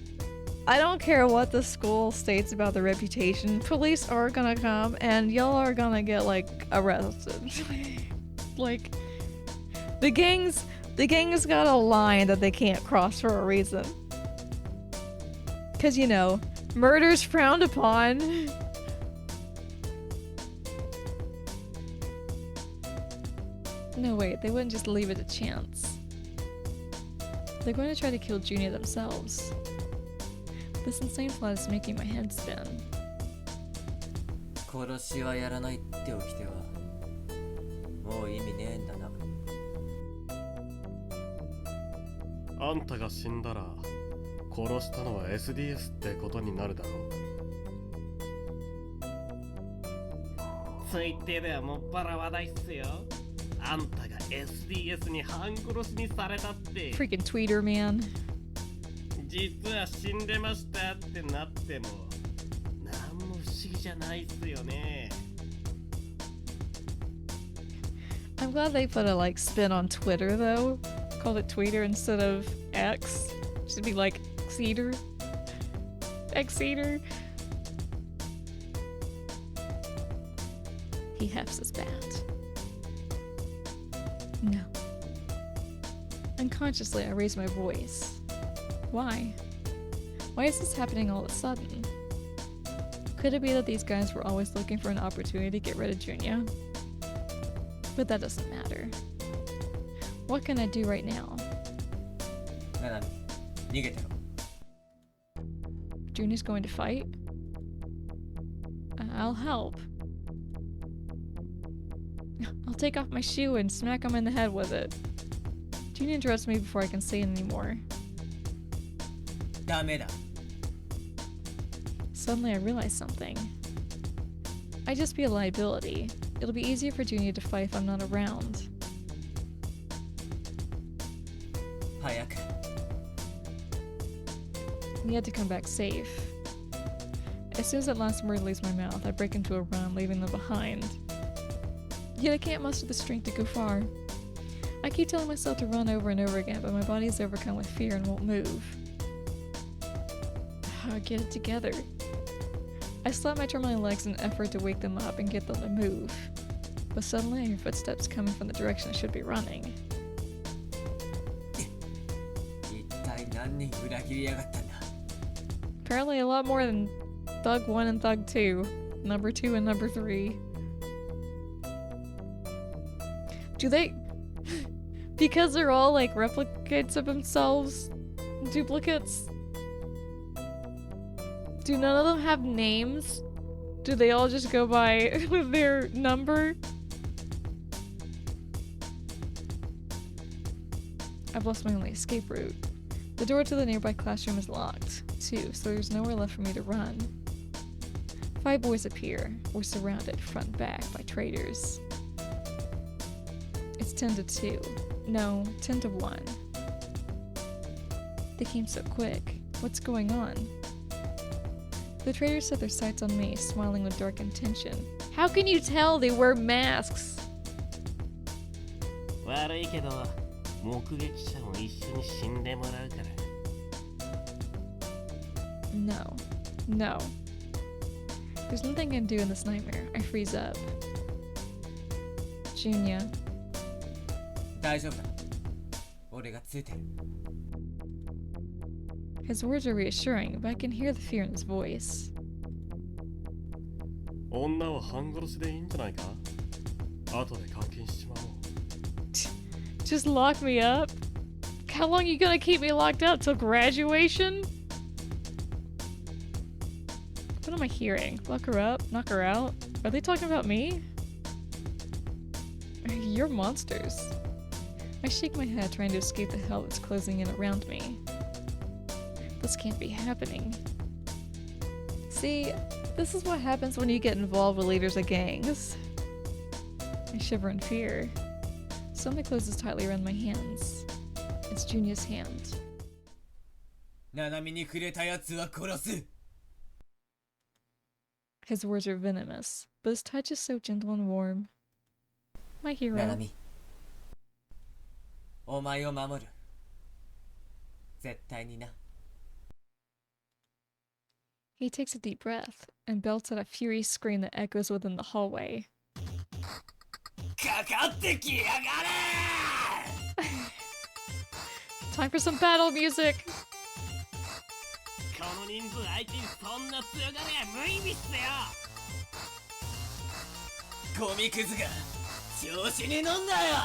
I don't care what the school states about their reputation, police are gonna come and y'all are gonna get, like, arrested. Like, the gang's got a line that they can't cross for a reason. 'Cause, you know, murder's frowned upon. No, wait, they wouldn't just leave it to chance. They're going to try to kill Junior themselves. This insane plot is making my head spin. 殺しはやらないっておきてはもう意味ねえんだな。あんたが死んだら殺したのは SDS ってことになるだろう。推定ではもっぱら話題っすよ。あんたが SDS に半殺しにされたって。 Freaking tweeter, man. 実は死んでましたってなってもなんも不思議じゃないっすよね。 I'm glad they put a, like, spin on Twitter, though. Called it Tweeter instead of X. Should be like Xeter. Xeter. He hefts his bat. No. Unconsciously, I raise my voice. Why? Why is this happening all of a sudden? Could it be that these guys were always looking for an opportunity to get rid of Junya? But that doesn't matter. What can I do right now? ななみ、逃げてろ。Junior's going to fight? I'll help. I'll take off my shoe and smack him in the head with it. Junior interrupts me before I can say it anymore. ダメだ。 Suddenly I realize something. I'd just be a liability. It'll be easier for Junior to fight if I'm not around. 早く。 We had to come back safe. As soon as that last word leaves my mouth, I break into a run, leaving them behind. Yet I can't muster the strength to go far. I keep telling myself to run over and over again, but my body is overcome with fear and won't move. Get it together. I slap my trembling legs in an effort to wake them up and get them to move. But suddenly I hear footsteps coming from the direction I should be running. 一体何人裏切りやがったんだ。 Apparently a lot more than Thug 1 and Thug 2. Number 2 and number 3. Do they... Because they're all like replicates of themselves? Duplicates? Do none of them have names? Do they all just go by their number? I've lost my only escape route. The door to the nearby classroom is locked, too, so there's nowhere left for me to run. 5 boys appear. We're surrounded, front and back, by traitors. It's 10 to 2. No, 10 to 1. They came so quick. What's going on? The traitors set their sights on me, smiling with dark intention. How can you tell they wear masks? 悪いけど目撃者も一緒に死んでもらうから。 No. No. There's nothing I can do in this nightmare. I freeze up. Junya. 大丈夫だ。俺がついてる。 His words are reassuring, but I can hear the fear in his voice. 女は半殺しでいいんじゃないか？後で監禁しちまおう。 Just lock me up? How long are you gonna keep me locked up? Till graduation? What am I hearing? Lock her up? Knock her out? Are they talking about me? You're monsters. I shake my head, trying to escape the hell that's closing in around me. This can't be happening. See, this is what happens when you get involved with leaders of gangs. I shiver in fear. Something closes tightly around my hands. It's Junior's hand. ナナミに触れたやつは殺す。 His words are venomous, but his touch is so gentle and warm. My ナ hero. ナミ、お前を守る。絶対にな。 He takes a deep breath and belts out a furious scream that echoes within the hallway. かかってきやがれ Time for some battle music! この人数相手にそんな強がりは無意味っすよ。ゴミクズが調子に乗んなよ。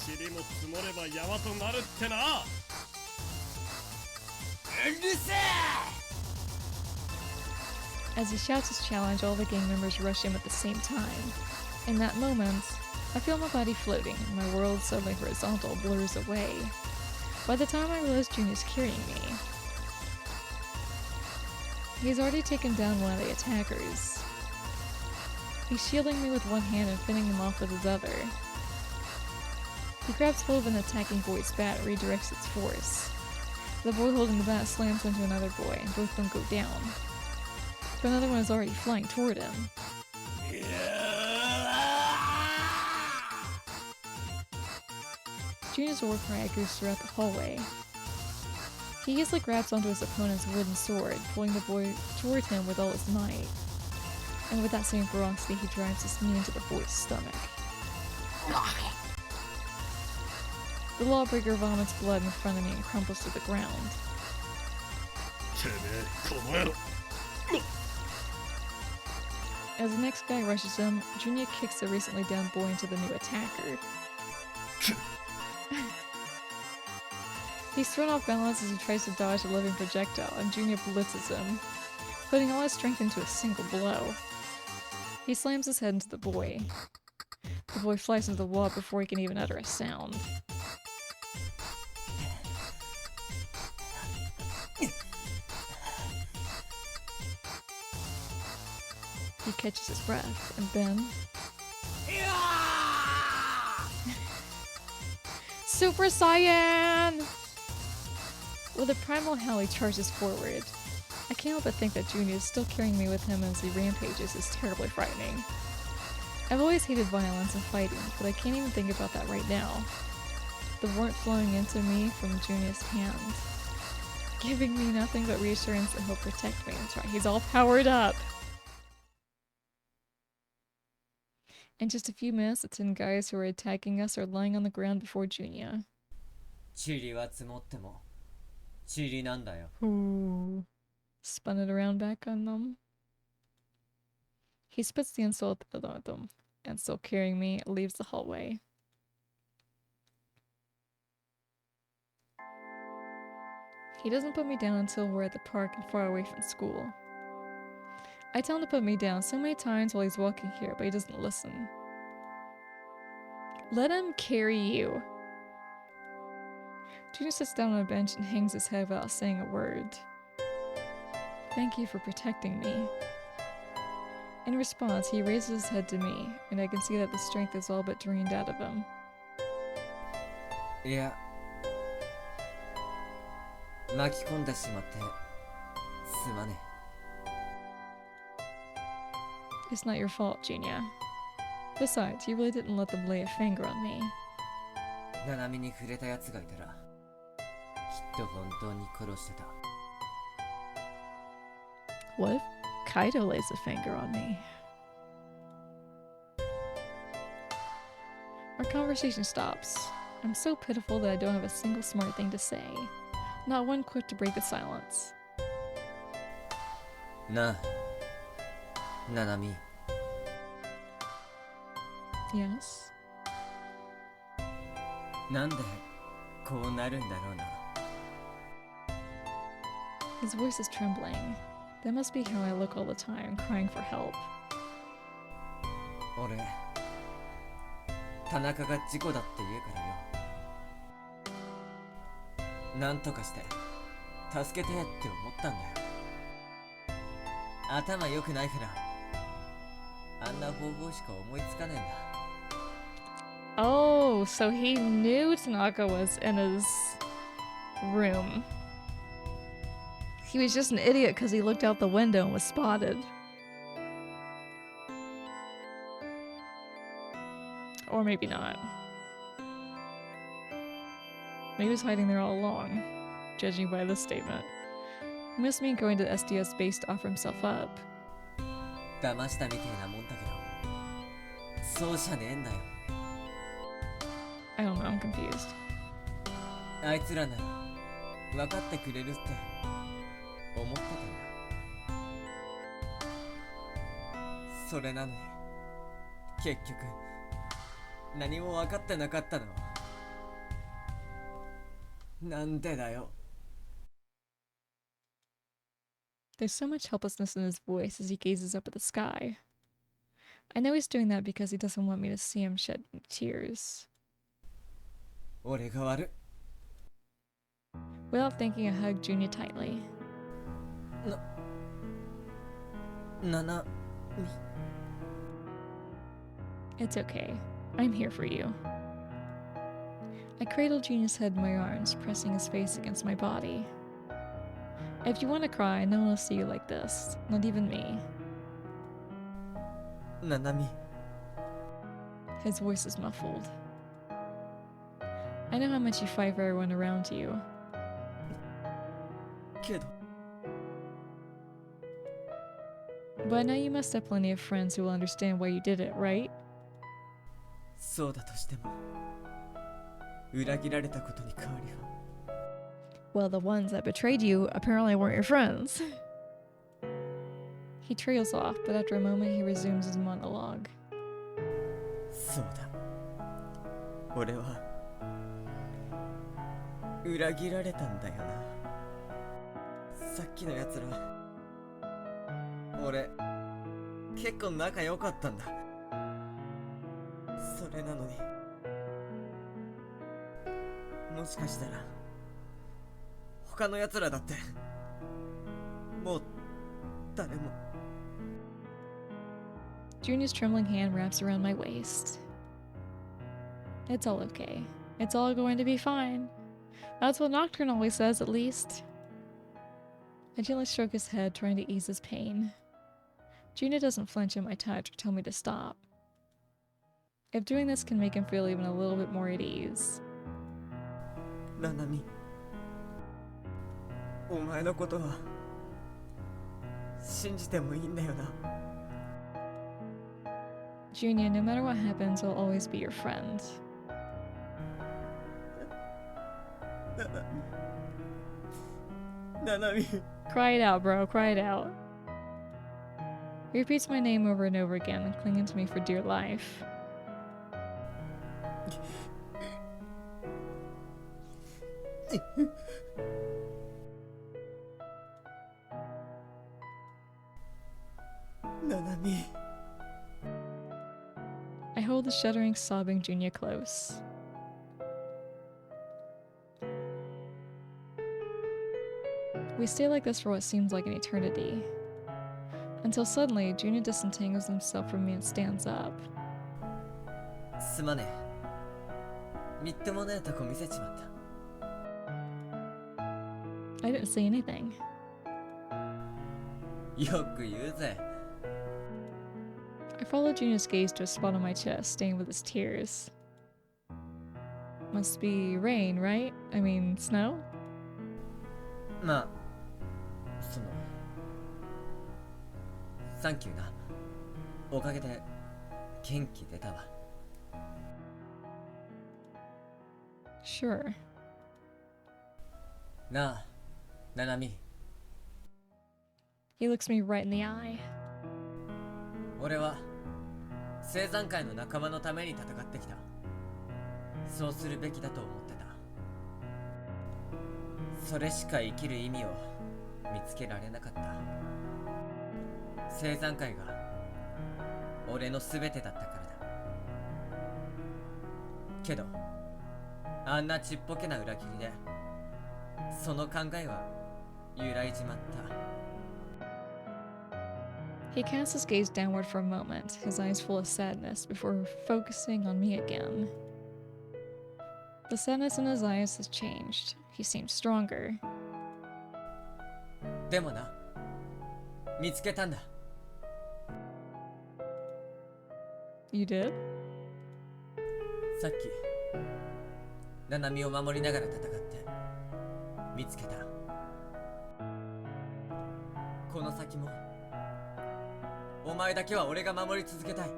塵も積もれば山となるってな。うるせえ As he shouts his challenge, all the gang members rush him at the same time. In that moment, I feel my body floating and my world suddenly horizontal blurs away. By the time I realize Junior's carrying me, he's already taken down one of the attackers. He's shielding me with one hand and fending him off with his other. He grabs hold of an attacking boy's bat and redirects its force. The boy holding the bat slams into another boy and both of them go down. But another one is already flying toward him. Junior's war cry echoes throughout the hallway. He easily grabs onto his opponent's wooden sword, pulling the boy toward him with all his might. And with that same ferocity, he drives his knee into the boy's stomach. The lawbreaker vomits blood in front of me and crumples to the ground. てめえこの野郎。 As the next guy rushes him, Junior kicks the recently downed boy into the new attacker. He's thrown off balance as he tries to dodge a living projectile, and Junior blitzes him, putting all his strength into a single blow. He slams his head into the boy. The boy flies into the wall before he can even utter a sound. He catches his breath, and then... Super Saiyan! With a primal howl, he charges forward. I can't help but think that Junior is still carrying me with him as he rampages is terribly frightening. I've always hated violence and fighting, but I can't even think about that right now. The warmth flowing into me from Junior's hand, giving me nothing but reassurance that he'll protect me. That's right, he's all powered up! In just a few minutes, the 10 guys who are attacking us are lying on the ground before Junior. 塵は積もっても塵なんだよ。 Ooh. Spun it around back on them. He spits the insult at them, and still carrying me, leaves the hallway. He doesn't put me down until we're at the park and far away from school. I tell him to put me down so many times while he's walking here, but he doesn't listen. Let him carry you. Junior sits down on a bench and hangs his head without saying a word. Thank you for protecting me. In response, he raises his head to me, and I can see that the strength is all but drained out of him. いや、巻き込んでしまってすまね It's not your fault, Junior. Besides, you really didn't let them lay a finger on me. え。ナナミに触れたやつがいたらきっと本当に殺してた。 What if Kaido lays a finger on me? Our conversation stops. I'm so pitiful that I don't have a single smart thing to say. Not one quick to break the silence. なあ、ナナミ。 Yes? なんでこうなるんだろうな。 His voice is trembling. That must be how I look all the time, crying for help. 俺、田中が事故だって言うからよ。なんとかして助けてって思ったんだよ。頭良くないからあんな方法しか思いつかねえんだ。 Oh, so he knew Tanaka was in his room. He was just an idiot because he looked out the window and was spotted. Or maybe not. Maybe he was hiding there all along, judging by this statement. He must mean going to the SDS base to offer himself up. 騙したみてえなもんだけどそうじゃねえんだよ。 I don't know, I'm confused. あいつらなら分かってくれるって思ってたんだ。それなのに結局何も分かってなかったの。なんでだよ。 There's so much helplessness in his voice as he gazes up at the sky. I know he's doing that because he doesn't want me to see him shed tears. 俺が悪い。 Without thinking, I hugged Junya tightly. なな It's okay. I'm here for you. I cradled Junia's head in my arms, pressing his face against my body. If you want to cry, no one will see you like this. Not even me. ななみ His voice is muffled. I know how much you fight for everyone around you. けど But I know you must have plenty of friends who will understand why you did it, right? そうだとしても裏切られたことに変わりは。 Well, the ones that betrayed you apparently weren't your friends. He trails off, but after a moment he resumes his monologue. そうだ俺は裏切られたんだよな。さっきのやつら俺結構仲良かったんだ。それなのにもしかしたら他のやつらだってもう誰も。 Junior's trembling hand wraps around my waist. It's all okay. It's all going to be fine. That's what Nocturne always says, at least. I gently stroke his head, trying to ease his pain. Junior doesn't flinch at my touch or tell me to stop. If doing this can make him feel even a little bit more at ease. ななみお前のことは信じてもいいんだよな。 Junior, no matter what happens, I'll always be your friend. ななみ Cry it out, bro. Cry it out. He repeats my name over and over again, clinging to me for dear life. Nanami. I hold the shuddering, sobbing Junya close. We stay like this for what seems like an eternity. Until suddenly, Junya disentangles himself from me and stands up. すまねえ。みっともねえとこ見せちまった。 I didn't say anything. よく言うぜ。 I followed Junya's gaze to a spot on my chest, stained with his tears. Must be rain, right? I mean, snow? まあ、その、サンキューな。おかげで元気出たわ。 Sure. なあ、ナナミ。 He looks me right in the eye. 俺は青山会の仲間のために戦ってきた。そうするべきだと思ってた。それしか生きる意味を見つけられなかった。青山会が俺の全てだったからだ。けどあんなちっぽけな裏切りでその考えは揺らいじまった。 He casts his gaze downward for a moment, his eyes full of sadness, before focusing on me again. The sadness in his eyes has changed. He seems stronger. でもな、見つけたんだ。 You did? さっきナナミを守りながら戦って見つけた。この先もお前だけは俺が守り続けたい。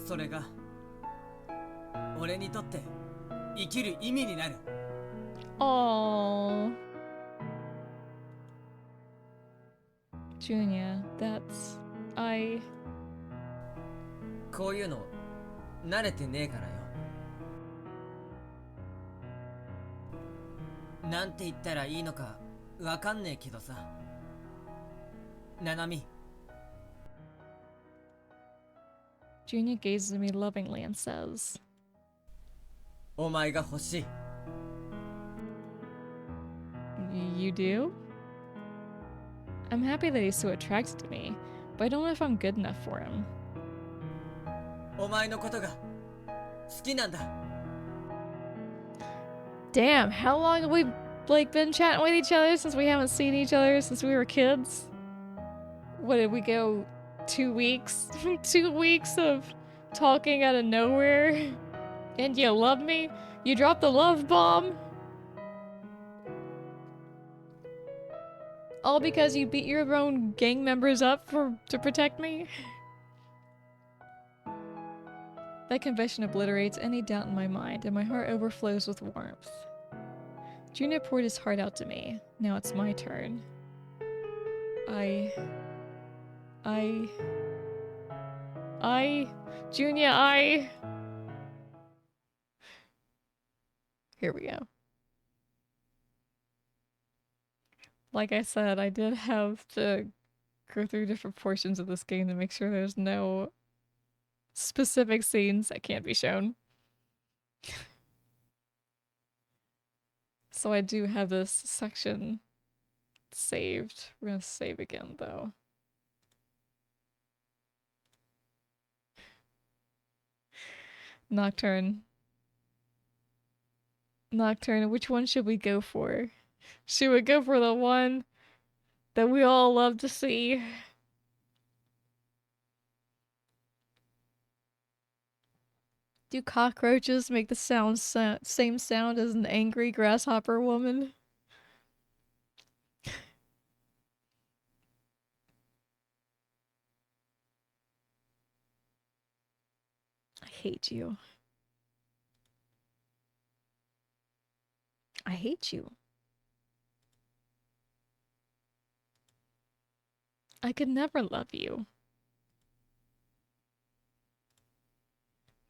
それが俺にとって生きる意味になる。 Aww. Junior, that's... I... こういうの慣れてねえからよ。なんて言ったらいいのかわかんねえけどさ。ナナミ。 Junior gazes at me lovingly and says, お前が欲しい。 You do? I'm happy that he's so attracted to me, but I don't know if I'm good enough for him. お前のことが好きなんだ。 Damn, how long have we been chatting with each other since we haven't seen each other since we were kids? What did we go 2 weeks? 2 weeks of talking out of nowhere? And you love me? You dropped the love bomb? All because you beat your own gang members up to protect me? That confession obliterates any doubt in my mind, and my heart overflows with warmth. Junior poured his heart out to me. Now it's my turn. Junior, Here we go. Like I said, I did have to go through different portions of this game to make sure there's no specific scenes that can't be shown. So I do have this section saved. We're gonna save again though. Nocturne. Nocturne, which one should we go for? Should we go for the one that we all love to see? Do cockroaches make the same sound as an angry grasshopper woman? I hate you. I hate you. I could never love you.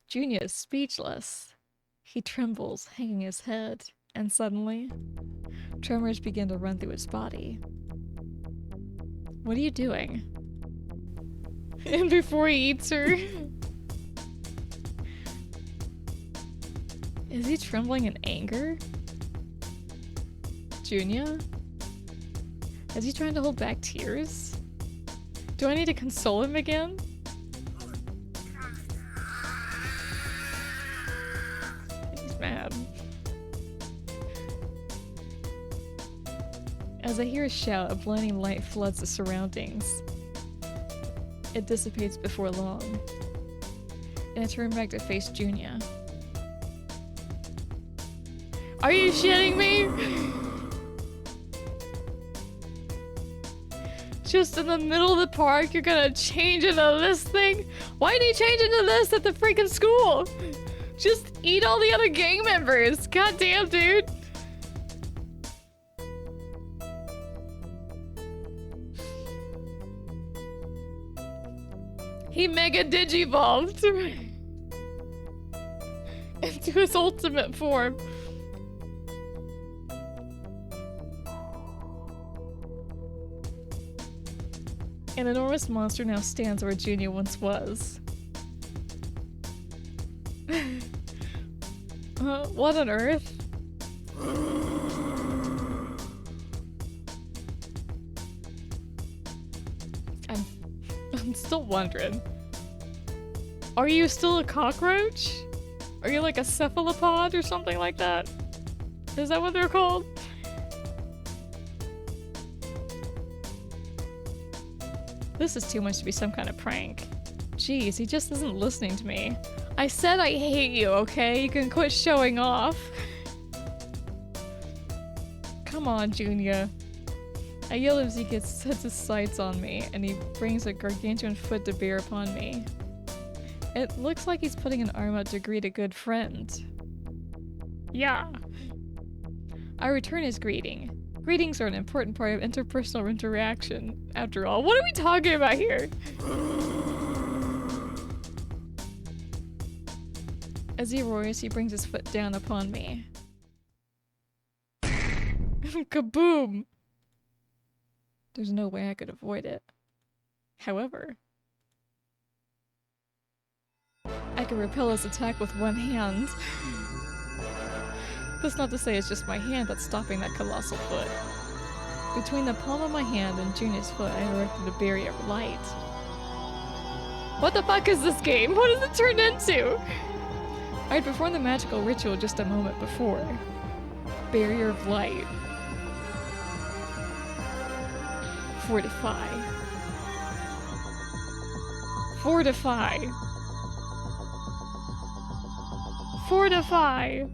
Junior is speechless. He trembles, hanging his head, and suddenly, tremors begin to run through his body. What are you doing? And before he eats her... Is he trembling in anger? Junior? Is he trying to hold back tears? Do I need to console him again? He's mad. As I hear a shout, a blinding light floods the surroundings. It dissipates before long, and I turn back to face Junior. Are you shitting me? Just in the middle of the park, you're gonna change into this thing? Why did you change into this at the freaking school? Just eat all the other gang members. Goddamn, dude. He mega digivolved into his ultimate form. An enormous monster now stands where Junior once was. What on earth? I'm still wondering. Are you still a cockroach? Are you like a cephalopod or something like that? Is that what they're called? This is too much to be some kind of prank. Jeez, he just isn't listening to me. I said I hate you, okay? You can quit showing off. Come on, Junior. I yell as he sets his sights on me, and he brings a gargantuan foot to bear upon me. It looks like he's putting an arm out to greet a good friend. Yeah. I return his greeting. Greetings are an important part of interpersonal interaction, after all. What are we talking about here? As he roars, he brings his foot down upon me. Kaboom! There's no way I could avoid it. However, I can repel his attack with one hand. That's not to say it's just my hand that's stopping that colossal foot. Between the palm of my hand and Junior's foot, I erected a barrier of light. What the fuck is this game? What has it turned into? I had performed the magical ritual just a moment before. Barrier of light. Fortify. Fortify. Fortify.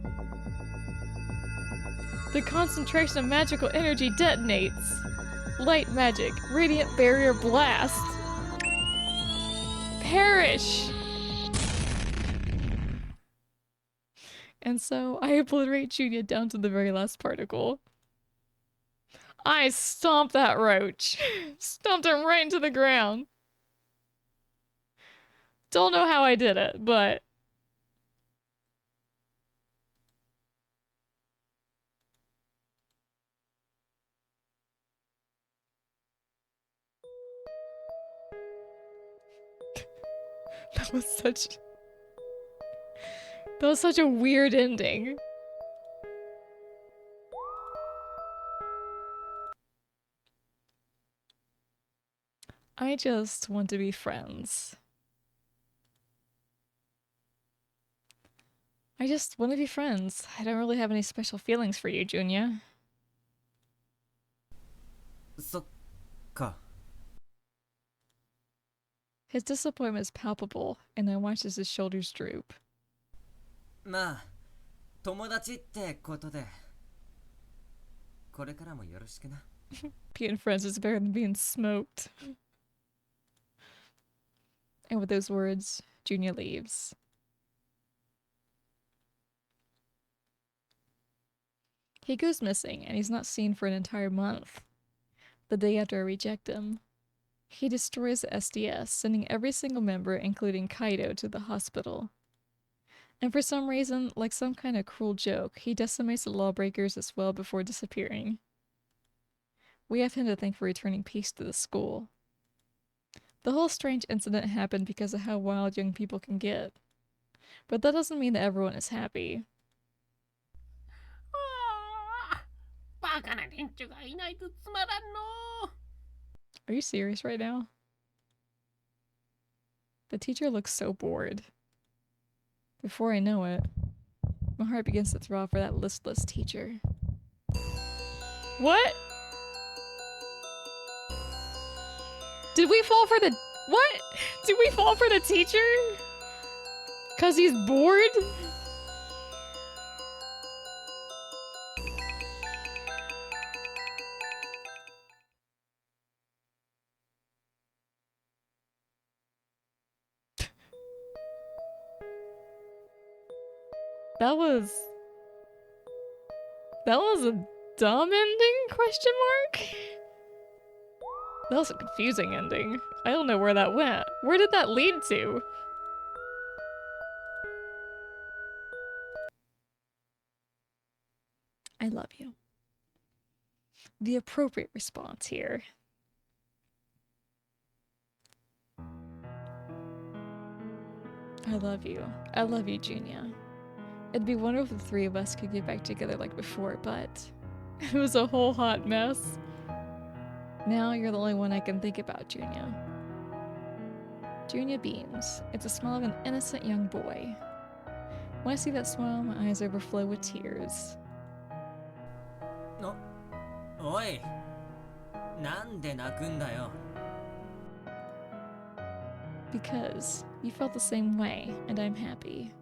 The concentration of magical energy detonates. Light magic. Radiant barrier blast. Perish. And so I obliterate Junia down to the very last particle. I stomped that roach. Stomped him right into the ground. Don't know how I did it, but... That was such a weird ending. I just want to be friends. I just want to be friends. I don't really have any special feelings for you, Junya. そっか。 His disappointment is palpable, and I watch as his shoulders droop. まあ、友達ってことで。これからもよろしくな。Being friends is better than being smoked. And with those words, Junya leaves. He goes missing, and he's not seen for an entire month. The day after I reject him, he destroys the SDS, sending every single member, including Kaido, to the hospital. And for some reason, like some kind of cruel joke, he decimates the lawbreakers as well before disappearing. We have him to thank for returning peace to the school. The whole strange incident happened because of how wild young people can get. But that doesn't mean that everyone is happy. バカな連中がいないとつまらんの。 Are you serious right now? The teacher looks so bored. Before I know it, my heart begins to throb for that listless teacher. What? Did we fall for the... What? Did we fall for the teacher? 'Cause he's bored? That was a dumb ending? Question mark? That was a confusing ending. I don't know where that went. Where did that lead to? I love you. The appropriate response here. I love you. I love you, Junia. It'd be wonderful if the three of us could get back together like before, but it was a whole hot mess. Now you're the only one I can think about, Junya. Junya beams. It's a smile of an innocent young boy. When I see that smile, my eyes overflow with tears. おい、なんで泣くんだよ。Because you felt the same way, and I'm happy.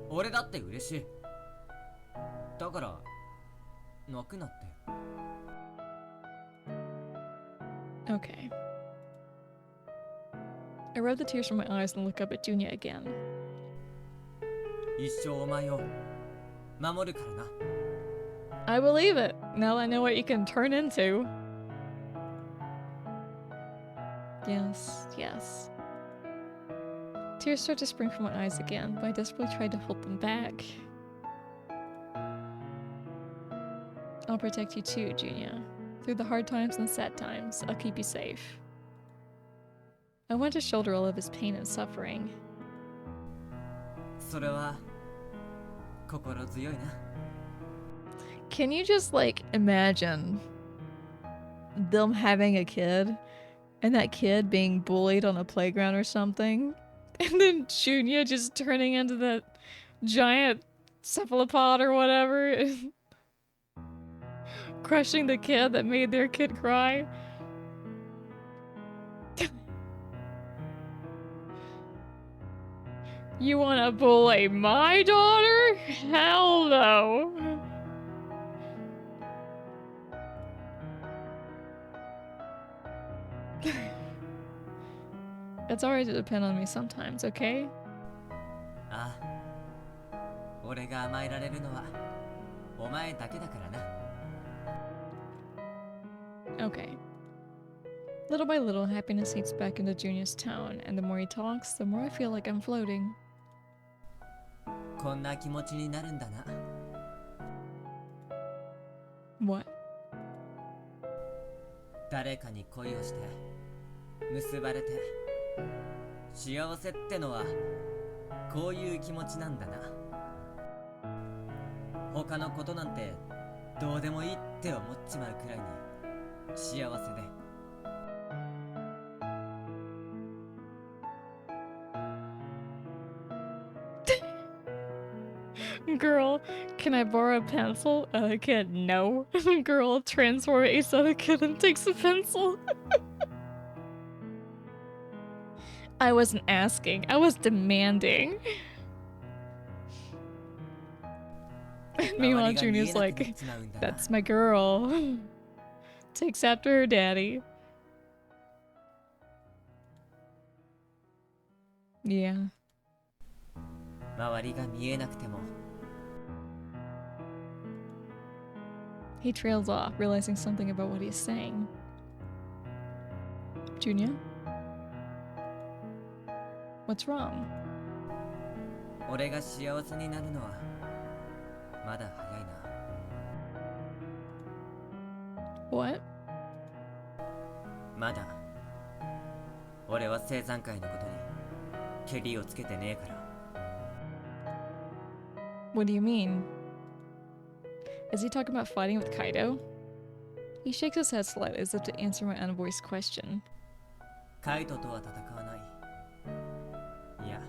俺だって嬉しい。だから泣くなって。Okay. I rub the tears from my eyes and look up at Junya again. 一生お前を守るからな。I believe it. Now I know what you can turn into. Yes, yes. Tears start to spring from my eyes again, but I desperately tried to hold them back. I'll protect you too, Junya. Through the hard times and the sad times, I'll keep you safe. I want to shoulder all of his pain and suffering. それは心強いな。Can you just, like, imagine them having a kid and that kid being bullied on a playground or something? And then Junya just turning into that giant cephalopod or whatever, and crushing the kid that made their kid cry. You wanna bully my daughter? Hell no. It's alright to depend on me sometimes, okay? ああ、俺が甘えられるのはお前だけだからな。 Okay. Little by little, happiness seeps back into Junior's tone, and the more he talks, the more I feel like I'm floating. こんな気持ちになるんだな。What? 誰かに恋をして結ばれて幸せってのはこういう気持ちなんだな。他のことなんてどうでもいいって思っちまうくらいに幸せで。Girl, can I borrow a pencil? Other kid, no. Girl, transform Ace other kid and takes a pencil. I wasn't asking, I was demanding. Meanwhile, Junior's like, that's my girl. Takes after her daddy. Yeah. 周りが見えなくても He trails off, realizing something about what he's saying. Junior? What's wrong? 俺が幸せになるのはまだ早いな。 What? まだ俺は生産会のことにケリをつけてねえから。 What do you mean? Is he talking about fighting with Kaido? He shakes his head slightly as if to answer my unvoiced question. カイトとは戦わない。いや、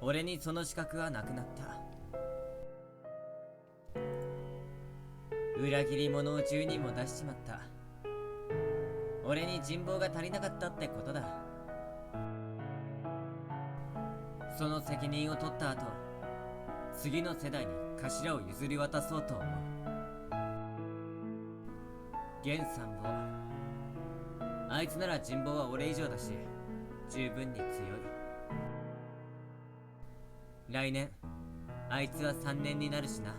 俺にその資格はなくなった。裏切り者を10人も出しちまった。俺に人望が足りなかったってことだ。その責任を取った後、次の世代に頭を譲り渡そうと思う。源さんもあいつなら人望は俺以上だし十分に強い。来年あいつは3年になるしな。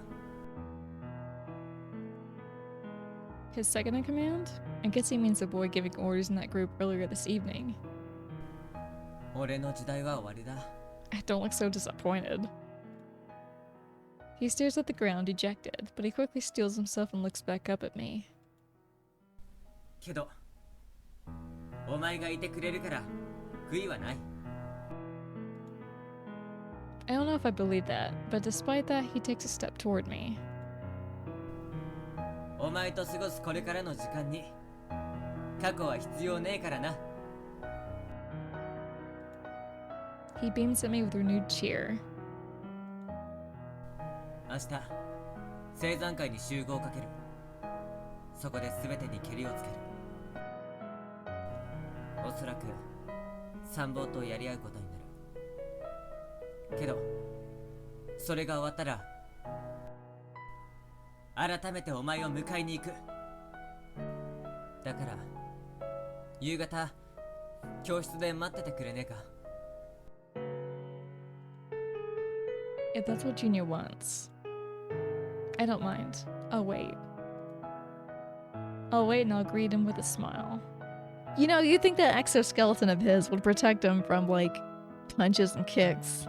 His second in command? I guess he means the boy giving orders in that group earlier this evening. 俺の時代は終わりだ。 Don't look so disappointed. He stares at the ground, dejected, but he quickly steels himself and looks back up at me. けどお前がいてくれるから悔いはない。I don't know if I believe that, but despite that, he takes a step toward me. お前と過ごすこれからの時間に過去は必要ねえからな。 He beams at me with renewed cheer. 明日青山会に集合をかける。そこで全てにケリをつける。おそらく参謀とやり合うことになる。けどそれが終わったら改めてお前を迎えに行く。だから夕方教室で待っててくれねえか。 If that's what Junior wants, I don't mind. I'll wait. I'll wait and I'll greet him with a smile. You know, you'd think that exoskeleton of his would protect him from, like, punches and kicks.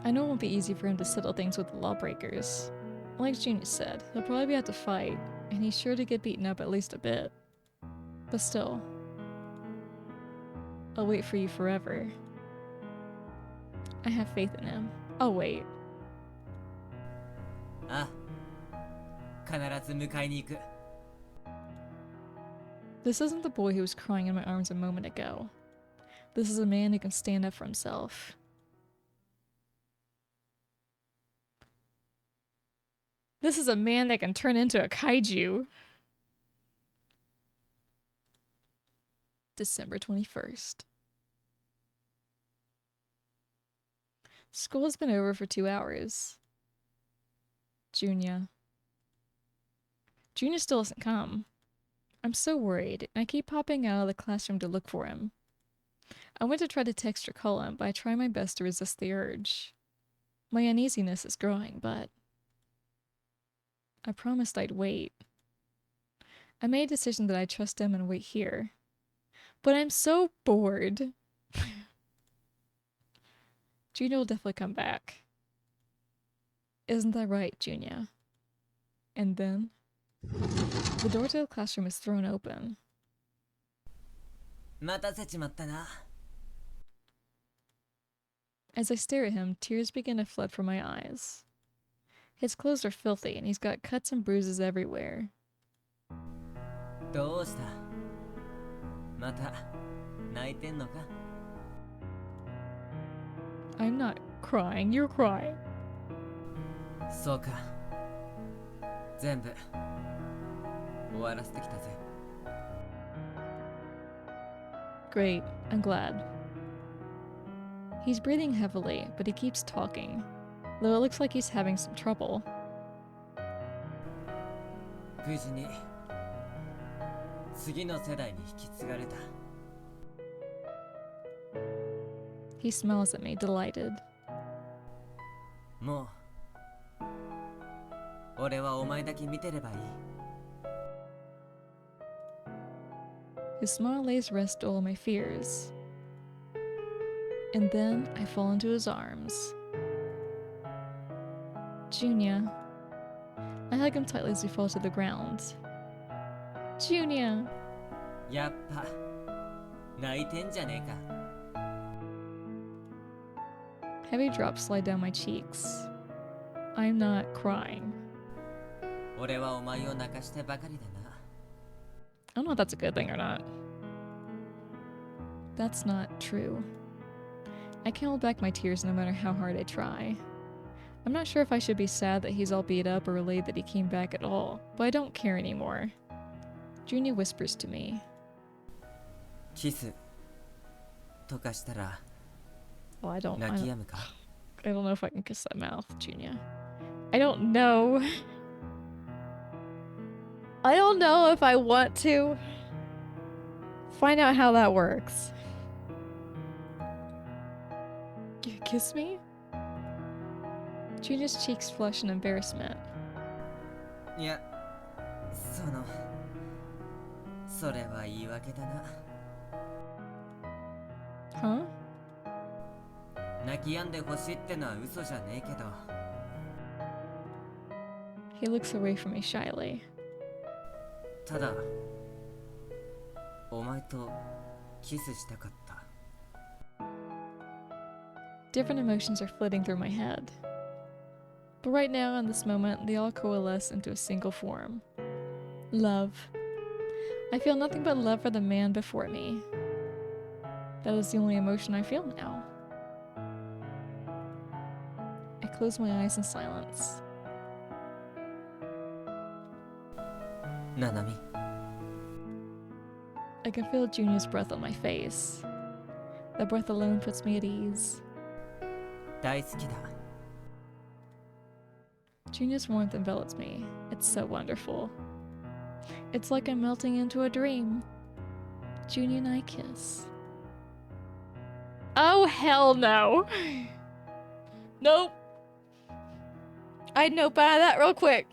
I know it won't be easy for him to settle things with the lawbreakers. Like Junior said, he'll probably have to fight, and he's sure to get beaten up at least a bit. But still, I'll wait for you forever. I have faith in him. I'll wait. ああ、必ず迎えに行く。 This isn't the boy who was crying in my arms a moment ago. This is a man who can stand up for himself. This is a man that can turn into a kaiju. December 21st. School has been over for 2 hours. Junior still hasn't come. I'm so worried, and I keep popping out of the classroom to look for him. I went to try to text or call him, but I try my best to resist the urge. My uneasiness is growing, but I promised I'd wait. I made a decision that I'd trust him and wait here. But I'm so bored. Junior will definitely come back. Isn't that right, Junior? And then the door to the classroom is thrown open. 待たせちまったな。 As I stare at him, tears begin to flood from my eyes. His clothes are filthy, and he's got cuts and bruises everywhere. どうした？また泣いてんのか？ I'm not crying, you're crying. そうか。全部終わらせてきたぜ。 Great, I'm glad. He's breathing heavily, but he keeps talking, though it looks like he's having some trouble. 無事に次の世代に引き継がれた。 He smiles at me, delighted. もう俺はお前だけ見てればいい。 His smile lays rest to all my fears. And then I fall into his arms. Junior. I hug him tightly as we fall to the ground. Junior. やっぱ泣いてんじゃねえか。 Heavy drops slide down my cheeks. I'm not crying. 俺はお前を泣かしてばかりだな。 I don't know if that's a good thing or not. That's not true. I can't hold back my tears no matter how hard I try. I'm not sure if I should be sad that he's all beat up or relieved that he came back at all, but I don't care anymore. Junior whispers to me. キスとかしたら Well, I 泣き止むか。 don't know if I can kiss that mouth, Junior. I don't know. I don't know if I want to. Find out how that works. You kiss me? Junior's cheeks flush in embarrassment. いや、それは言い訳だな。 Huh? 泣き止んでほしいってのは嘘じゃねえけど。 He looks away from me shyly. ただお前とキスしたかった。Different emotions are flitting through my head. But right now, in this moment, they all coalesce into a single form. Love. I feel nothing but love for the man before me. That is the only emotion I feel now. I close my eyes in silence. ななみ I can feel Junior's breath on my face. That breath alone puts me at ease. 大好きだ Junior's warmth envelops me. It's so wonderful. It's like I'm melting into a dream. Junior and I kiss. Oh, hell no. Nope. I'd nope out of that real quick.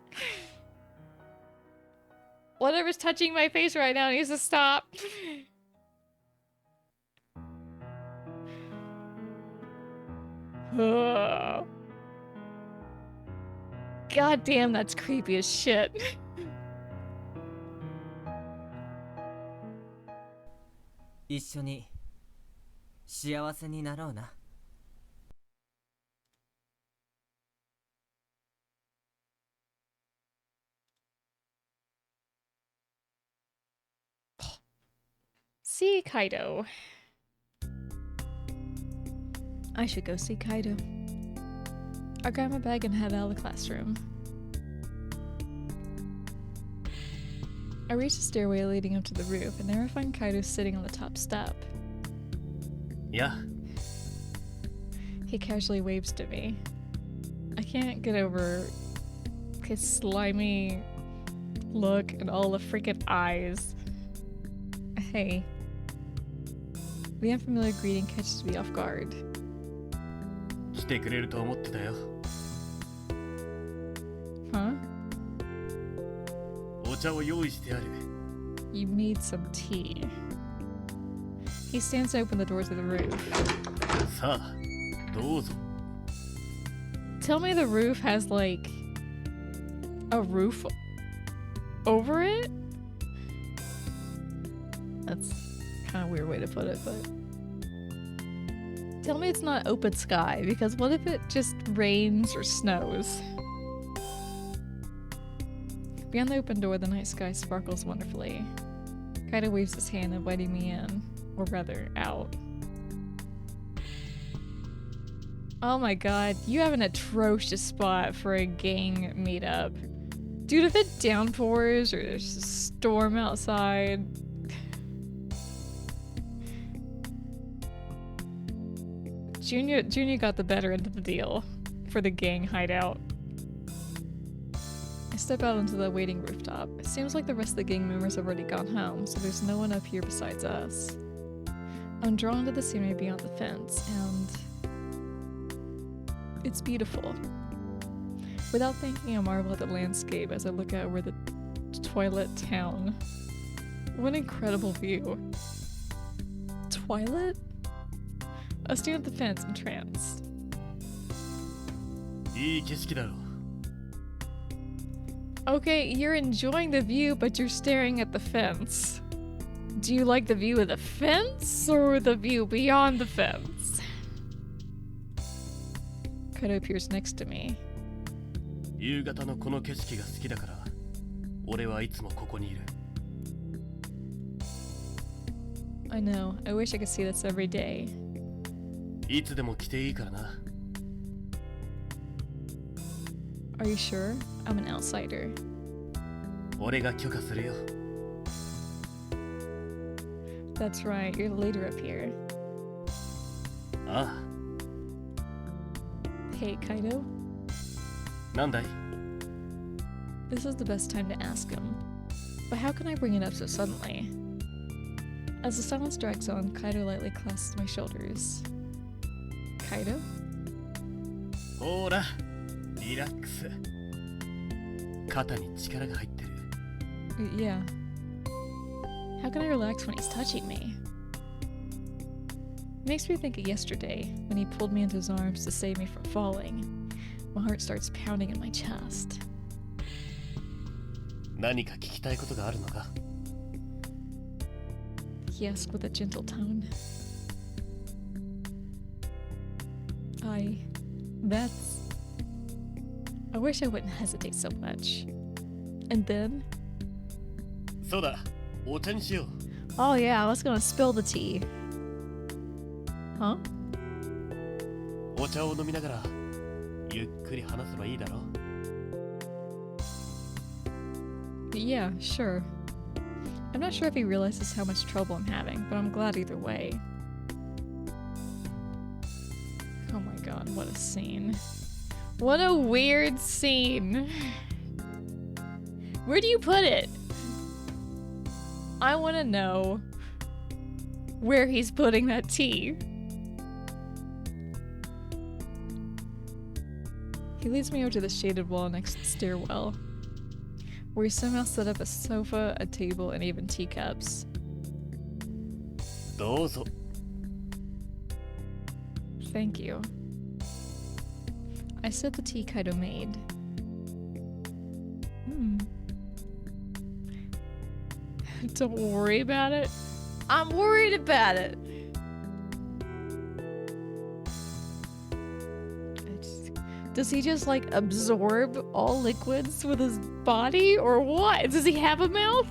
Whatever's touching my face right now needs to stop. Ugh. God damn, that's creepy as shit. 一緒に幸せになろうな See Kaido. I should go see Kaido. I grab my bag and head out of the classroom. I reach the stairway leading up to the roof, and there I find Kaido sitting on the top step. いや He casually waves to me. I can't get over his slimy look and all the freaking eyes. Hey. The unfamiliar greeting catches me off guard. 来てくれると思ってたよ Huh? お茶を用意してある You made some tea. He stands to open the door to the roof. さあどうぞ Tell me the roof has, like, a roof over it? That's kind of a weird way to put it, but... Tell me it's not open sky, because what if it just rains or snows? Beyond the open door, the night sky sparkles wonderfully. Kaido waves his hand, inviting me in. Or rather, out. Oh my god, you have an atrocious spot for a gang meetup. Dude, if it downpours or there's a storm outside... Junior got the better end of the deal for the gang hideout. I step out onto the waiting rooftop. It seems like the rest of the gang members have already gone home, so there's no one up here besides us. I'm drawn to the scenery beyond the fence, and... it's beautiful. Without thinking, I marvel at the landscape as I look out over the Twilight town. What an incredible view. Twilight? I stand at the fence, entranced. いい景色だろ Okay, you're enjoying the view, but you're staring at the fence. Do you like the view of the fence, or the view beyond the fence? Kaido appears next to me. 夕方のこの景色が好きだから俺はいつもここにいる I know, I wish I could see this every day. いつでも来ていいからな Are you sure? I'm an outsider. 俺が許可するよ That's right, you're the leader up here. あ Hey, Kaido? あなんだい This is the best time to ask him. But how can I bring it up so suddenly? As the silence drags on, Kaido lightly clasps my shoulders. Kaido? ほーらリラックス肩に力が入ってる Yeah. How can I relax when he's touching me? Makes me think of yesterday, when he pulled me into his arms to save me from falling. My heart starts pounding in my chest. 何か聞きたいことがあるのか He asked with a gentle tone. Hi. That's... I wish I wouldn't hesitate so much. And then... そうだ、お茶にしよう。 Oh yeah, I was gonna spill the tea. Huh? お茶を飲みながらゆっくり話せばいいだろう。 Yeah, sure. I'm not sure if he realizes how much trouble I'm having, but I'm glad either way. Oh my god, what a scene. What a weird scene. Where do you put it? I want to know where he's putting that tea. He leads me over to the shaded wall next to the stairwell, where he somehow set up a sofa, a table, and even teacups. どうぞ。 Thank you. I said the tea Kaido made. Don't worry about it. I'm worried about it. Does he just like absorb all liquids with his body or what? Does he have a mouth?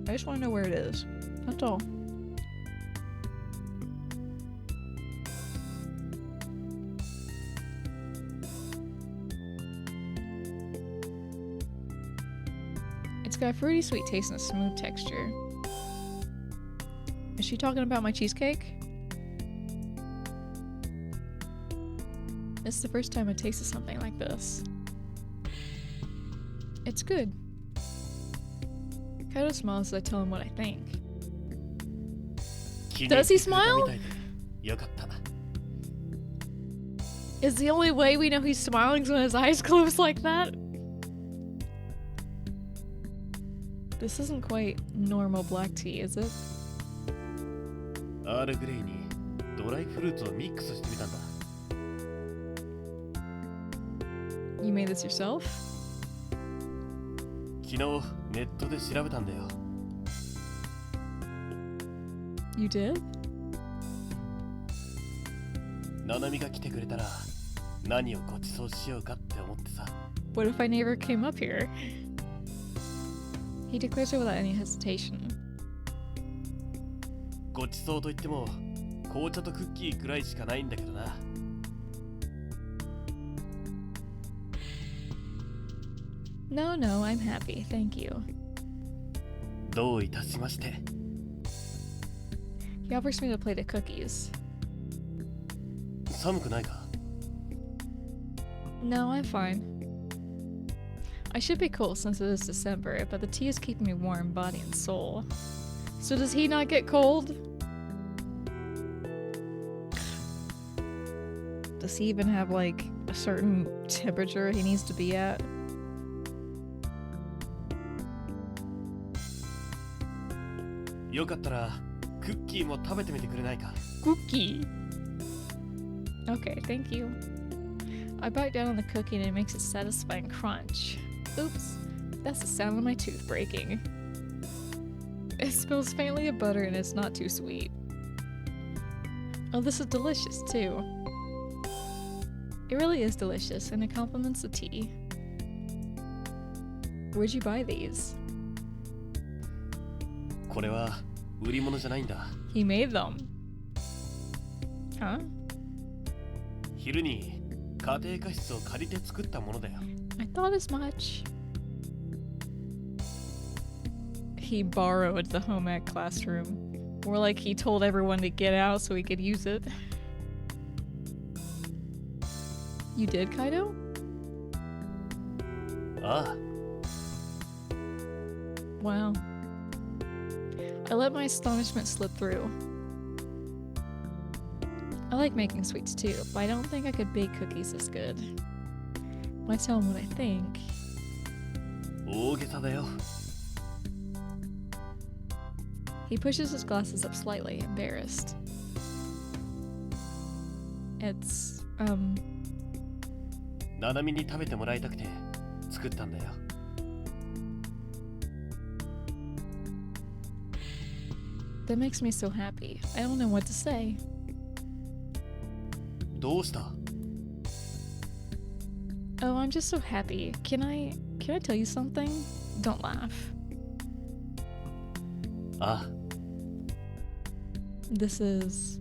I just want to know where it is. That's all. It's got a fruity sweet taste and a smooth texture. Is she talking about my cheesecake? This is the first time I tasted something like this. It's good. Kaido smiles as I tell him what I think. Does he smile? よかった。 Is the only way we know he's smiling is when his eyes close like that? This isn't quite normal black tea, is it? アールグレイにドライフルーツをミックスしてみたんだ。 You made this yourself? 昨日ネットで調べたんだよ。 You did? ナナミが来てくれたら何をご馳走しようかって思ってさ。 What if I never came up here? He declares it without any hesitation. ご馳走といっても紅茶とクッキーくらいしかないんだけどな。 No, no, I'm happy, thank you. どういたしまして。 He offers me a plate of cookies. 寒くないか？ No, I'm fine. I should be cool since it is December, but the tea is keeping me warm, body and soul. So does he not get cold? Does he even have like a certain temperature he needs to be at? よかったらクッキーも食べてみてくれないか？ Cookie! Okay, thank you. I bite down on the cookie and it makes a satisfying crunch. Oops, that's the sound of my tooth breaking. It smells faintly of butter and it's not too sweet. Oh, this is delicious too. It really is delicious and it complements the tea. Where'd you buy these? これは売り物じゃないんだ。 He made them. Huh? 昼に家庭科室を借りて作ったものだよ。 I thought as much. He borrowed the home ec classroom. More like he told everyone to get out so he could use it. You did, Kaido? ああ、 Wow. I let my astonishment slip through. I like making sweets too, but I don't think I could bake cookies as good. When I tell him what I think, 大げさだよ。 he pushes his glasses up slightly, embarrassed. It's, ナナミに食べてもらいたくて作ったんだよ。That makes me so happy. I don't know what to say. どうした？ Oh, I'm just so happy. Can I tell you something? Don't laugh. あ、 This is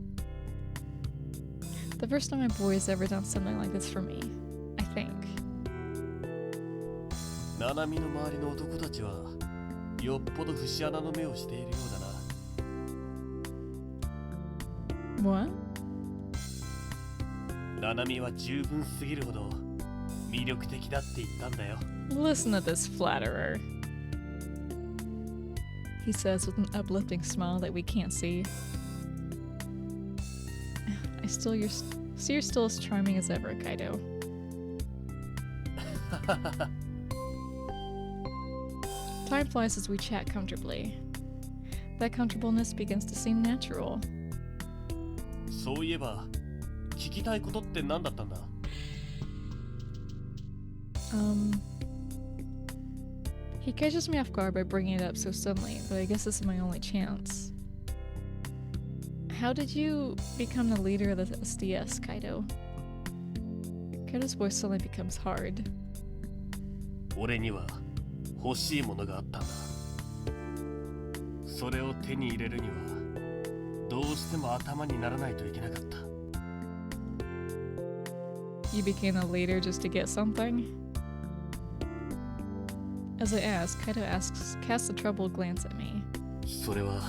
the first time my boy has ever done something like this for me, I think. ナナミの周りの男たちはよっぽど節穴の目をしているようだな。 What? ナナミは十分すぎるほど魅力的だって言ったんだよ。 Listen to this flatterer. He says with an uplifting smile that we can't see. You're still as charming as ever, Kaido. Time flies as we chat comfortably. That comfortableness begins to seem natural. そういえば聞きたいことって何だったんだ？ He catches me off guard by bringing it up so suddenly, but I guess this is my only chance. How did you become the leader of the SDS, Kaido? Kaido's voice suddenly becomes hard. 俺には欲しいものがあったんだ。それを手に入れるにはどうしても頭にならないといけなかった。 You became the leader just to get something? As I ask, Kaido casts a troubled glance at me. それは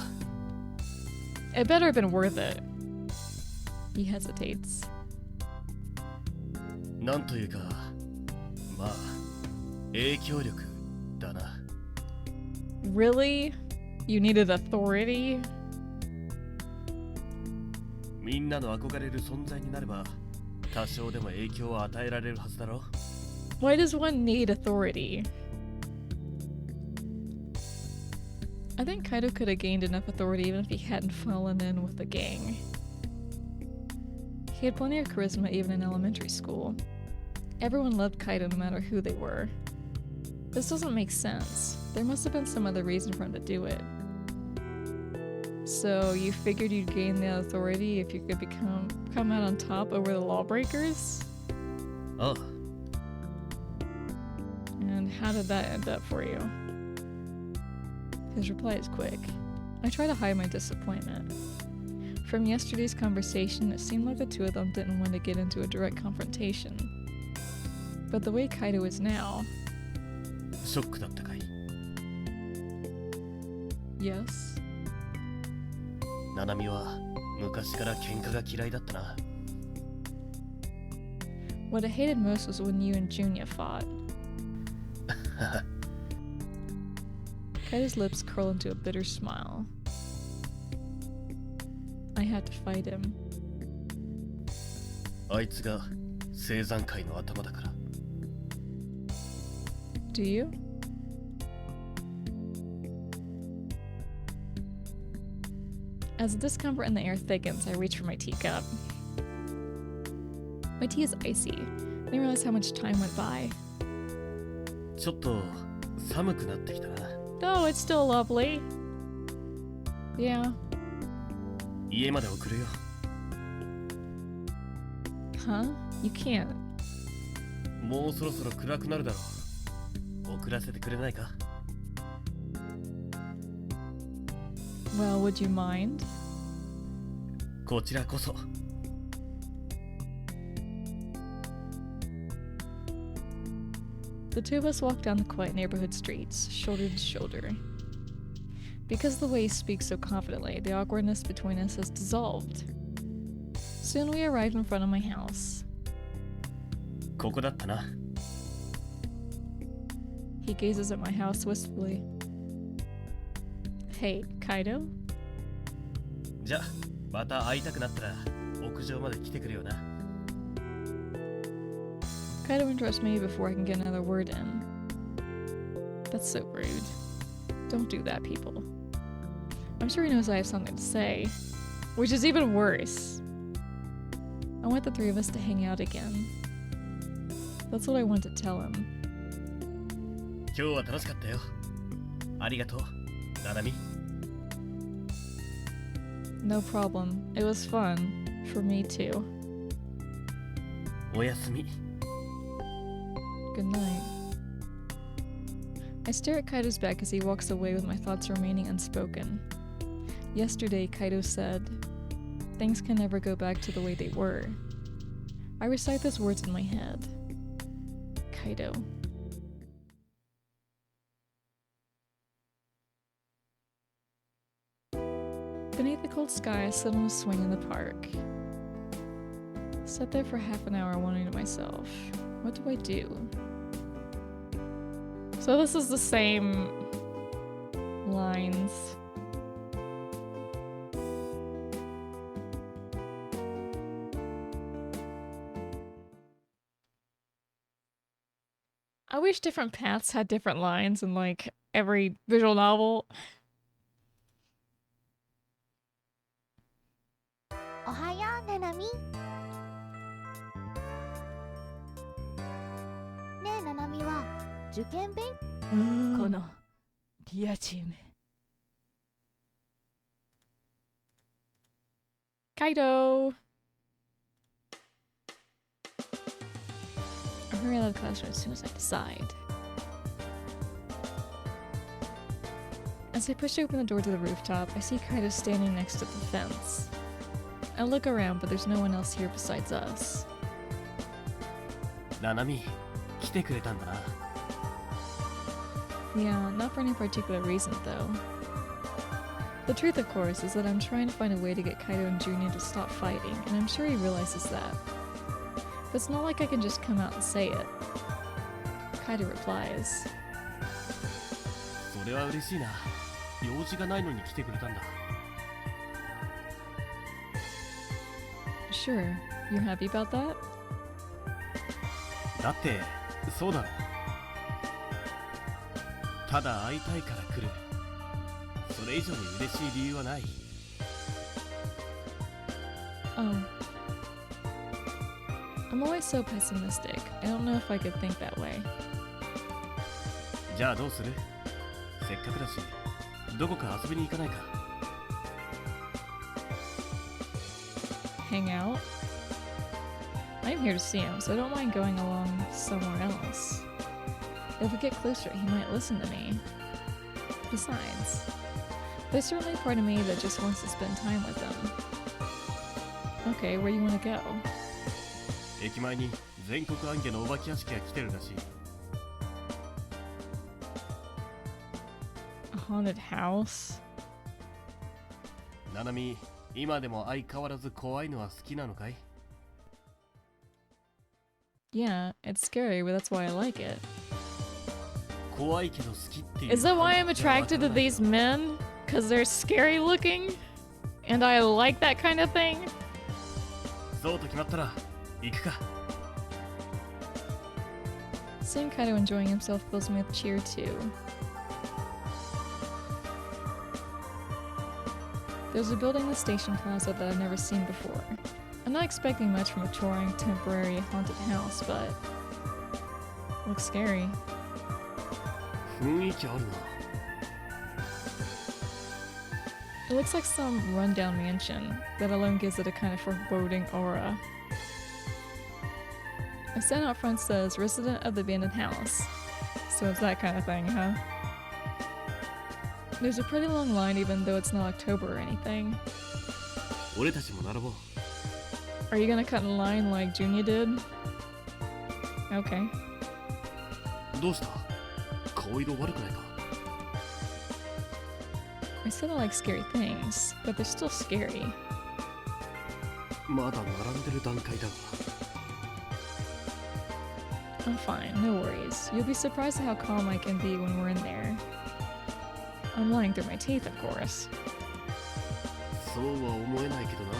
It better have been worth it. He hesitates. なんというか、まあ影響力だな。 Really? You needed authority? みんなの憧れる存在になれば多少でも影響を与えられるはずだろ。 Why does one need authority? I think Kaido could have gained enough authority even if he hadn't fallen in with the gang. He had plenty of charisma even in elementary school. Everyone loved Kaido no matter who they were. This doesn't make sense. There must have been some other reason for him to do it. So you figured you'd gain the authority if you could come out on top over the lawbreakers? ああ、 And how did that end up for you? His reply is quick. I try to hide my disappointment. From yesterday's conversation, it seemed like the two of them didn't want to get into a direct confrontation. But the way Kaido is now... ショックだったかい？ Yes? ナナミは昔から喧嘩が嫌いだったな。 What I hated most was when you and Junya fought. Kaido's lips curl into a bitter smile. I had to fight him. あいつが青山会の頭だから。 Do you? As the discomfort in the air thickens, I reach for my teacup. My tea is icy. I didn't realize how much time went by. ちょっと寒くなってきたな。 Oh, it's still lovely. Yeah. 家まで送るよ。 Huh? You can't. もうそろそろ暗くなるだろう。送らせてくれないか？ Well, would you mind? こちらこそ。 The two of us walk down the quiet neighborhood streets, shoulder to shoulder. Because of the way he speaks so confidently, the awkwardness between us has dissolved. Soon we arrive in front of my house. ここだったな。 He gazes at my house wistfully. Hey, Kaido? じゃあまた会いたくなったら屋上まで来てくれよな。 Kaido interrupts me before I can get another word in. That's so rude. Don't do that, people. I'm sure he knows I have something to say, which is even worse. I want the three of us to hang out again. That's what I want to tell him. 今日は楽しかったよ。ありがとう、ナナミ。No problem. It was fun. For me too. おやすみ。 Good night. I stare at Kaido's back as he walks away with my thoughts remaining unspoken. Yesterday, Kaido said, "Things can never go back to the way they were." I recite those words in my head. Kaido. Beneath the cold sky, I sit on a swing in the park. Sat there for half an hour wondering to myself, what do I do? So this is the same lines. I wish different paths had different lines in like every visual novel. おはようななみ。ねえななみは受験勉このリアチーム Kaido! I'll hurry out of the classroom as soon as I decide. As I push open the door to the rooftop, I see Kaido standing next to the fence. I look around, but there's no one else here besides us. ナナミ、来てくれたんだな。 Yeah, not for any particular reason though. The truth, of course, is that I'm trying to find a way to get Kaido and Junior to stop fighting, and I'm sure he realizes that. But it's not like I can just come out and say it. Kaido replies, それは嬉しいな。用事がないのに来てくれたんだ。 Sure, you're happy about that? だって、そうだろ。ただ会いたいから来る。それ以上に嬉しい理由はない。Oh. I'm always so pessimistic. I don't know if I could think that way. じゃあどうする？せっかくだし、どこか遊びに行かないか。 Hang out? I'm here to see him, so I don't mind going along somewhere else. If we get closer, he might listen to me. Besides, there's certainly a part of me that just wants to spend time with him. Okay, where do you want to go? 駅前に全国暗記のお化け屋敷が来てるらしい。 A haunted house? ナナミ、今でも相変わらず怖いのは好きなのかい？ Yeah, it's scary, but that's why I like it. 怖いけど好きっていう。 Is that why I'm attracted to these men? Because they're scary looking? And I like that kind of thing? そうと決まったら行くか。 Seeing Kaido enjoying himself fills me with cheer too. There's a building in the station plaza that I've never seen before. I'm not expecting much from a touring, temporary, haunted house, but... looks scary. 雰囲気あるな。 It looks like some rundown mansion that alone gives it a kind of foreboding aura. A sign out front says, "Resident of the abandoned house." So it's that kind of thing, huh? There's a pretty long line even though it's not October or anything. 俺たちも並ぼう。 Are you gonna cut in line like Junya did? Okay. どうした？顔色悪くないか？ I said I like scary things, but they're still scary. まだ並んでる段階だが。 I'm fine, no worries. You'll be surprised at how calm I can be when we're in there. I'm lying through my teeth, of course. そうは思えないけどな。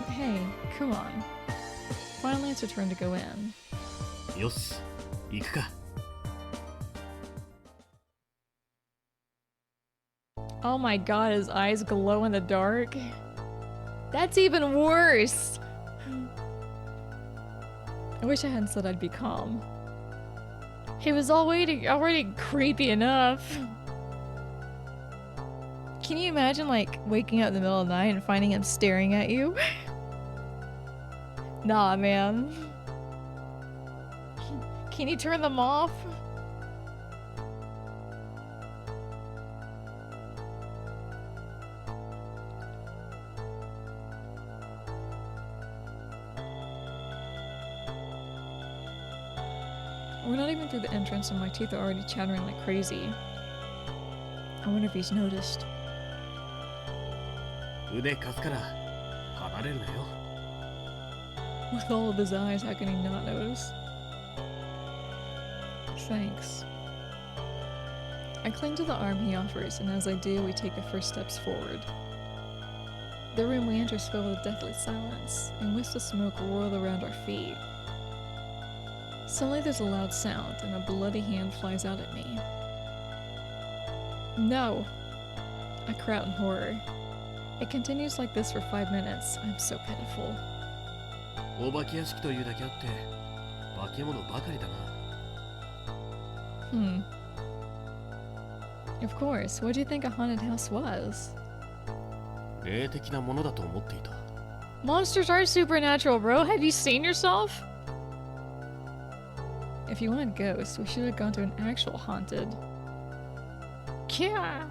Hey, come on. Finally, it's your turn to go in. よし、行くか。 Oh my god, his eyes glow in the dark? That's even worse! I wish I hadn't said I'd be calm. He was already creepy enough. Can you imagine, like, waking up in the middle of the night and finding him staring at you? Nah, man. Can you turn them off? We're not even through the entrance and my teeth are already chattering like crazy. I wonder if he's noticed. 腕貸すから離れるなよ。 With all of his eyes, how can he not notice? Thanks. I cling to the arm he offers, and as I do, we take the first steps forward. The room we enter is filled with deathly silence, and wisps of smoke whirl around our feet. Suddenly there's a loud sound, and a bloody hand flies out at me. No! I cry out in horror. It continues like this for 5 minutes. I'm so pitiful. お化け屋敷というだけあって化け物ばかりだな。 Of course. What do you think a haunted house was? 霊的なものだと思っていた。 Monsters are supernatural, bro. Have you seen yourself? If you wanted ghosts, we should have gone to an actual haunted. Yeah.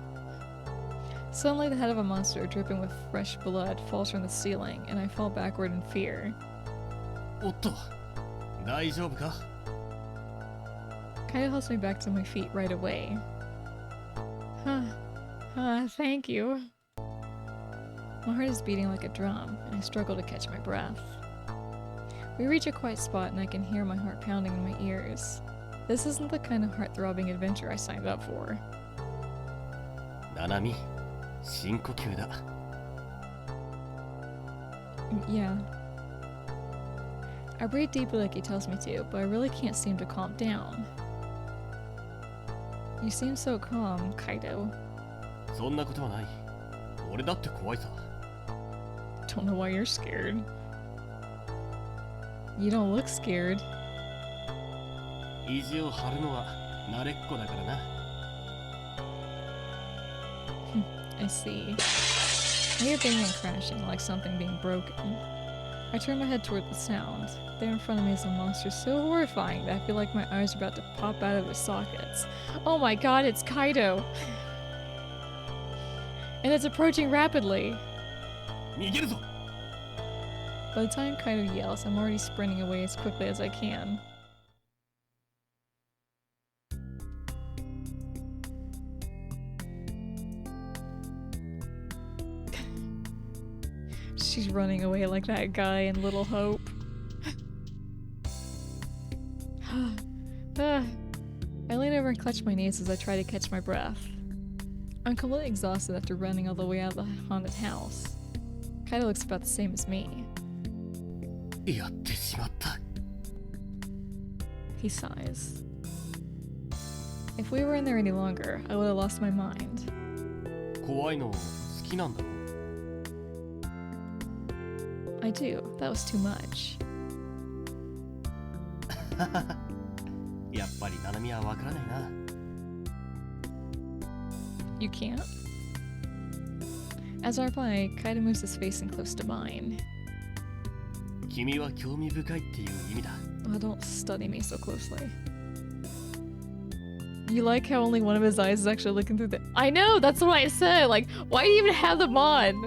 Suddenly, the head of a monster, dripping with fresh blood, falls from the ceiling, and I fall backward in fear. おっと、大丈夫か? Kaido helps me back to my feet right away. Thank you. My heart is beating like a drum, and I struggle to catch my breath. We reach a quiet spot, and I can hear my heart pounding in my ears. This isn't the kind of heart-throbbing adventure I signed up for. ナナミ、深呼吸だ。 Yeah. I breathe deeply like he tells me to, but I really can't seem to calm down. You seem so calm, Kaido. そんなことはない。俺だって怖いさ。 Don't know why you're scared. You don't look scared. 意地を張るのは慣れっこだからな。 I see. I hear banging and crashing, like something being broken. I turn my head toward the sound. There in front of me is a monster so horrifying that I feel like my eyes are about to pop out of their sockets. Oh my god, it's Kaido! And it's approaching rapidly! 逃げるぞ! By the time Kaido yells, I'm already sprinting away as quickly as I can. She's running away like that guy in Little Hope. I lean over and clutch my knees as I try to catch my breath. I'm completely exhausted after running all the way out of the haunted house. Kaido looks about the same as me. やってしまった。 He sighs. If we were in there any longer, I would have lost my mind. 怖いの好きなんだろ? I do. That was too much. やっぱりナナミはわからないな。 You can't? As I reply, Kaido moves his face in close to mine. 君は興味深いっていう意味だ。 Oh, don't study me so closely. You like how only one of his eyes is actually looking through the— I know! That's what I said! Like, why do you even have them on?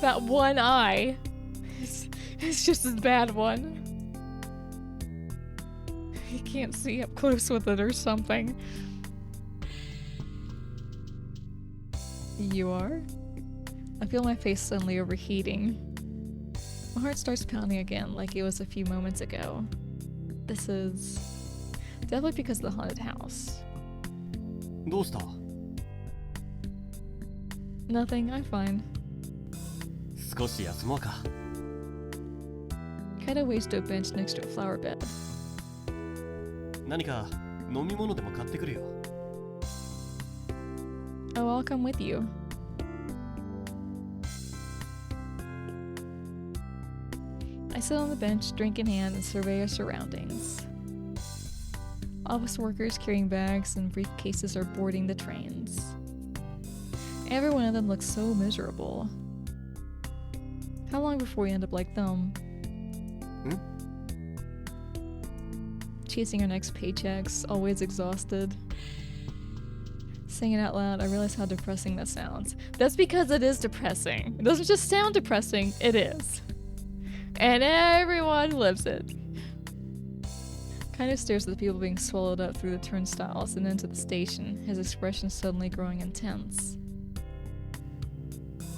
That one eye. It's just a bad one. You can't see up close with it or something. You are? I feel my face suddenly overheating. My heart starts pounding again like it was a few moments ago. This is definitely because of the haunted house. どうした? Nothing, I'm fine. 少し休もうか。 Kaido waves to a bench next to a flower bed. 何か飲み物でも買ってくるよ。 Oh, I'll come with you. I sit on the bench, drink in hand, and survey our surroundings. Office workers carrying bags and briefcases are boarding the trains. Every one of them looks so miserable. How long before we end up like them? Chasing our next paychecks, always exhausted. Saying it out loud, I realize how depressing that sounds. That's because it is depressing. It doesn't just sound depressing, it is. And everyone lives it. Kind of stares at the people being swallowed up through the turnstiles and into the station, his expression suddenly growing intense.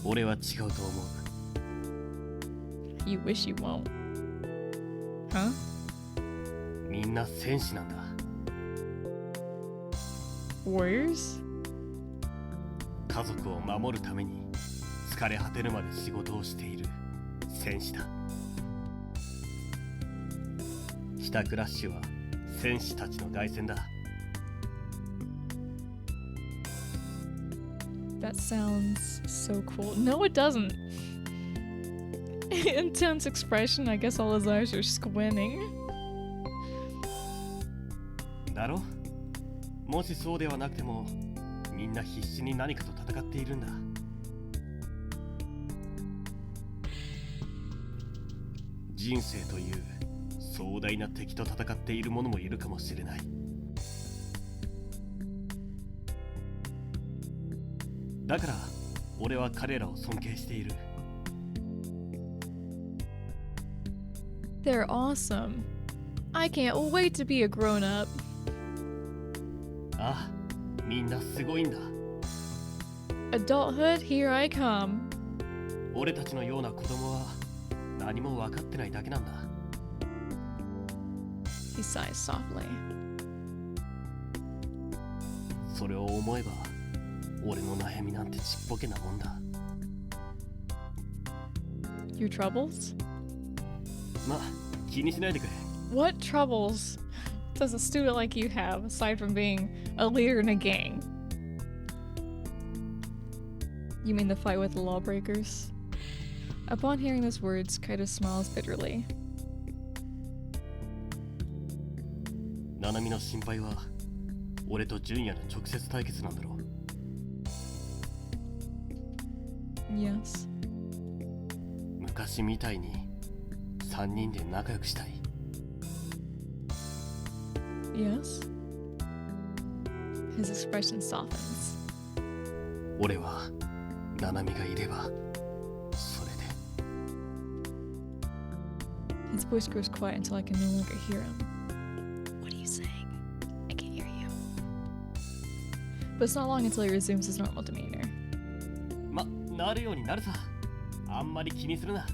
俺は違うと思う。 You wish you won't. Huh? みんな戦士なんだ。 Warriors? 家族を守るために疲れ果てるまで仕事をしている戦士だ。帰宅ラッシュは戦士たちの凱旋だ。 That sounds so cool. No, it doesn't. Intense expression. I guess all his eyes are squinting. だろ？もしそうではなくても、みんな必死に何かと戦っているんだ。人生という壮大な敵と戦っている者もいるかもしれない。だから、俺は彼らを尊敬している。They're awesome. I can't wait to be a grown-up. ああ、みんなすごいんだ。 Adulthood, here I come. 俺たちのような子供は何も分かってないだけなんだ。 He sighs softly. それを思えば、俺の悩みなんてちっぽけなもんだ。 Your troubles? ま、気にしないでくれ。 What troubles does a student like you have, aside from being a leader in a gang? You mean the fight with the lawbreakers? Upon hearing those words, Kaido smiles bitterly. ナナミの心配は、俺と純也の直接対決なんだろう。 Yes. 昔みたいに3人で仲良くしたい。 Yes. His expression softens. 俺はナナミがいればそれで。 His voice grows quiet until I can no longer hear him. What are you saying? I can't hear you. But it's not long until he resumes his normal demeanor. ま、なるようになるさ。あんまり気にするな。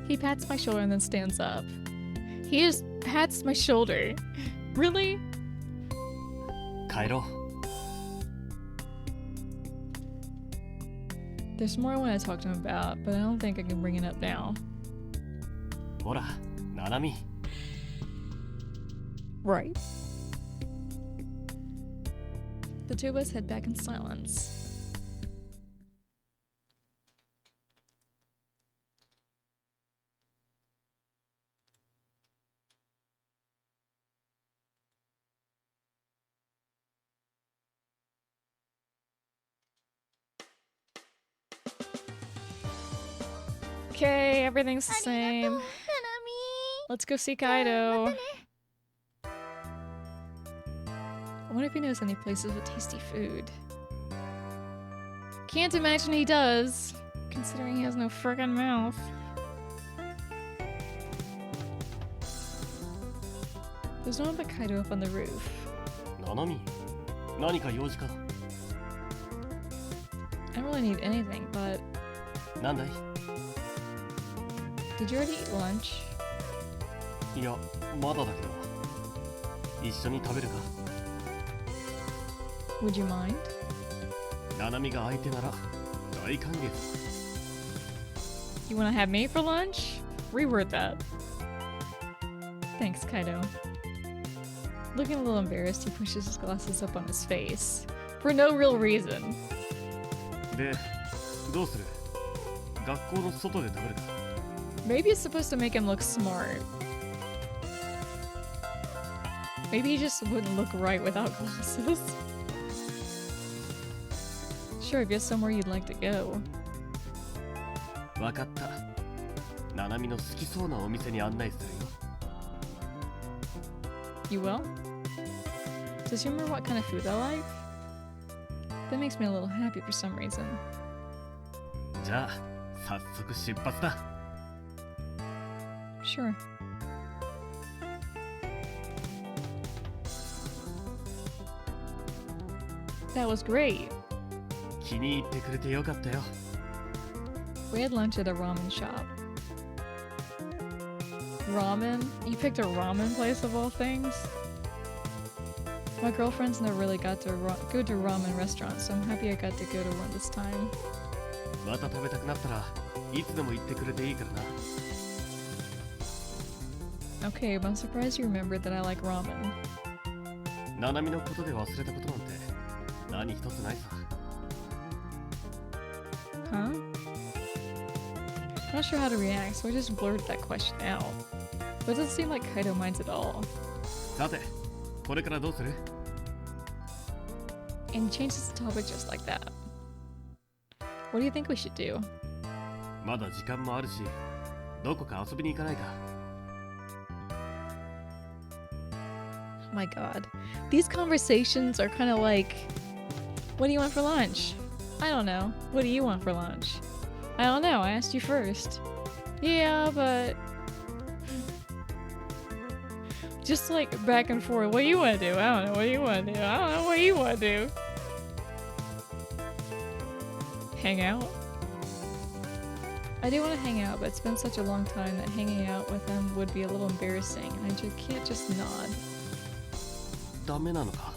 He pats my shoulder and then stands up. He just pats my shoulder. Really? 帰ろう。 There's more I want to talk to him about, but I don't think I can bring it up now. ほら、ナナミ。 Right. The two of us head back in silence. Okay, everything's the same. Let's go see Kaido. I wonder if he knows any places with tasty food. Can't imagine he does, considering he has no friggin' mouth. There's no one but Kaido up on the roof. ナナミ、何か用事か？ I don't really need anything, but なんだい？ did you already eat lunch? いや、まだだけど。一緒に食べるか？ Would you mind? ナナミが相手なら大歓迎だ。 You wanna have me for lunch? Reword that. Thanks, Kaido. Looking a little embarrassed, he pushes his glasses up on his face. For no real reason. で、どうする？学校の外で食べるか？ Maybe it's supposed to make him look smart. Maybe he just wouldn't look right without glasses. Sure, if you have somewhere you'd like to go. わかった。ナナミの好きそうなお店に案内するよ。You will? Does you remember what kind of food I like? That makes me a little happy for some reason. じゃあ、早速出発だ。Sure. That was great. 気に入ってくれてよかったよ。We had lunch at a ramen shop. Ramen? You picked a ramen place of all things? My girlfriends never really got to go to ramen restaurants, so I'm happy I got to go to one this time. また食べたくなったらいつでも言ってくれていいからな。 Okay, but I'm surprised you remembered that I like ramen. ナナミのことで忘れたことなんて何一つないさ。 Huh? Not sure how to react, so I just blurted that question out. But it doesn't seem like Kaido minds at all. さて、これからどうする？ And he changes the topic just like that. What do you think we should do? まだ時間もあるし、どこか遊びに行かないか。 Oh my god. These conversations are kind of like, what do you want for lunch? I don't know. What do you want for lunch? I don't know. I asked you first. Yeah, but... Just like back and forth. What do you want to do? I don't know. What do you want to do? I don't know. What do you want to do? Hang out? I do want to hang out, but it's been such a long time that hanging out with him would be a little embarrassing, and I just can't just nod. ダメなのか。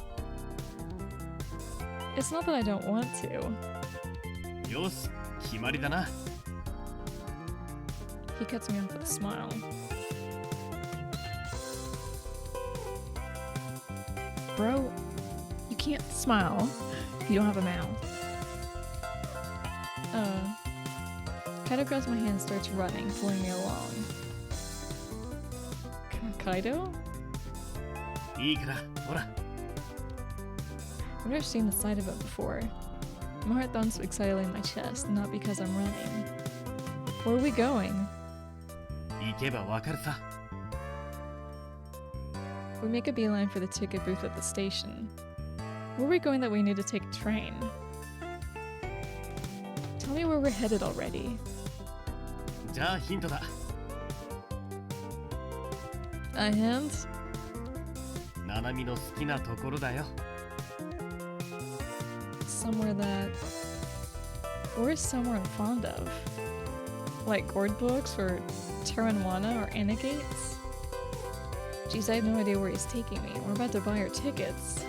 It's not that I don't want to. よし、決まりだな。 He cuts me off with a smile. Bro, you can't smile if you don't have a mouth. Kaido grabs my hand and starts running, pulling me along. Kaido? いいから、ほら。 I've never seen the sight of it before. My heart thumps excitedly in my chest, not because I'm running. Where are we going? 行けばわかるさ。 We make a beeline for the ticket booth at the station. Where are we going that we need to take a train? Tell me where we're headed already. じゃあヒントだ。 A hint? ナナミの好きなところだよ。 Somewhere that... Where's somewhere I'm fond of? Like gourd books or Taranwana or Anagates? Geez, I have no idea where he's taking me. We're about to buy our tickets.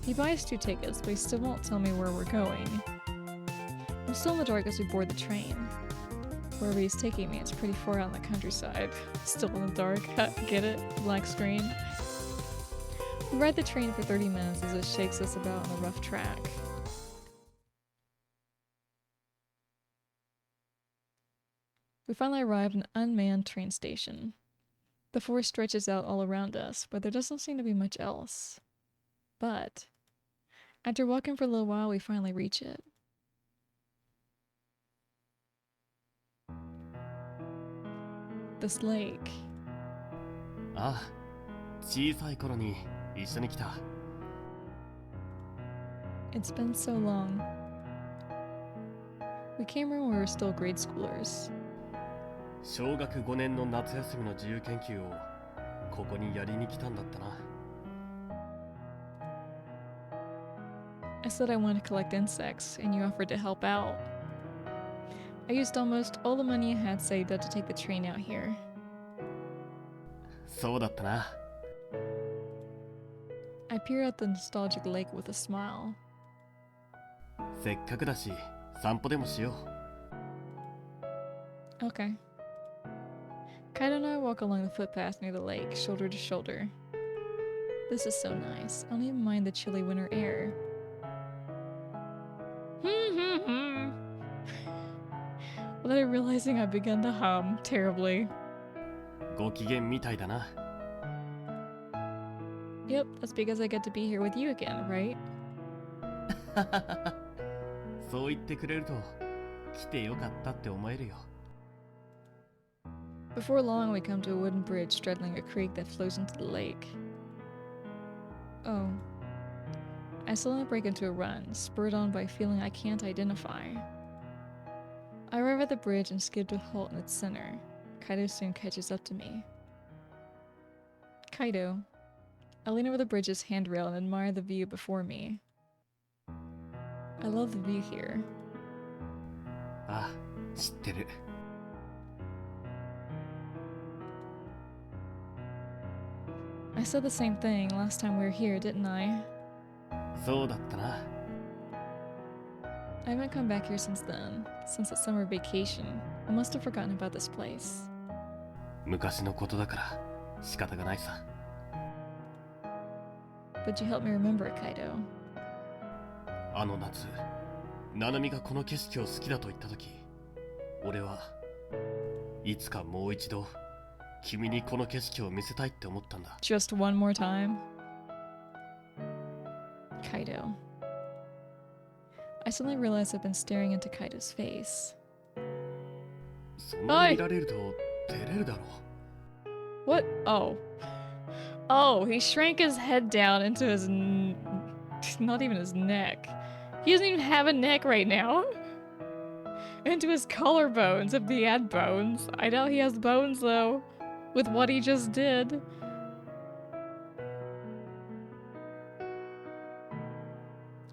He buys 2 tickets, but he still won't tell me where we're going. I'm still in the dark as we board the train. Wherever he's taking me, it's pretty far out in the countryside. Still in the dark. Get it? Black screen. We ride the train for 30 minutes as it shakes us about on a rough track. We finally arrive at an unmanned train station. The forest stretches out all around us, but there doesn't seem to be much else. But after walking for a little while, we finally reach it. This lake. ああ、小さい頃に一緒に来た。 It's been so long. We came here when we were still grade schoolers. 小学5年の夏休みの自由研究をここにやりに来たんだったな。 I said I wanted to collect insects, and you offered to help out. I used almost all the money I had saved up to take the train out here. そうだったな。 I peer at the nostalgic lake with a smile. せっかくだし散歩でもしよう。 Okay. Kaido and I walk along the footpath near the lake, shoulder to shoulder. This is so nice. I don't even mind the chilly winter air. Without realizing, I began to hum terribly. ご機嫌みたいだな。 Yep, that's because I get to be here with you again, right? そう言ってくれると来てよかったって思えるよ。 Before long, we come to a wooden bridge straddling a creek that flows into the lake. Oh. I suddenly break into a run, spurred on by a feeling I can't identify. I arrive at the bridge and skid to a halt in its center. Kaido soon catches up to me. Kaido. I lean over the bridge's handrail and admire the view before me. I love the view here. ああ、知ってる。 I said the same thing last time we were here, didn't I? そうだったな。 I haven't come back here since then, since the summer vacation. I must have forgotten about this place. 昔のことだから仕方がないさ。 But you helped me remember it, Kaido. あの夏、ナナミがこの景色を好きだと言ったとき、俺はいつかもう一度君にこの景色を見せたいって思ったんだ。 Just one more time. Kaido. I suddenly realize I've been staring into Kaido's face. そんなに見られると照れるだろう。 What? Oh. Oh, he shrank his head down into his not even his neck. He doesn't even have a neck right now. Into his collarbones, if he had bones. I doubt he has bones though, with what he just did.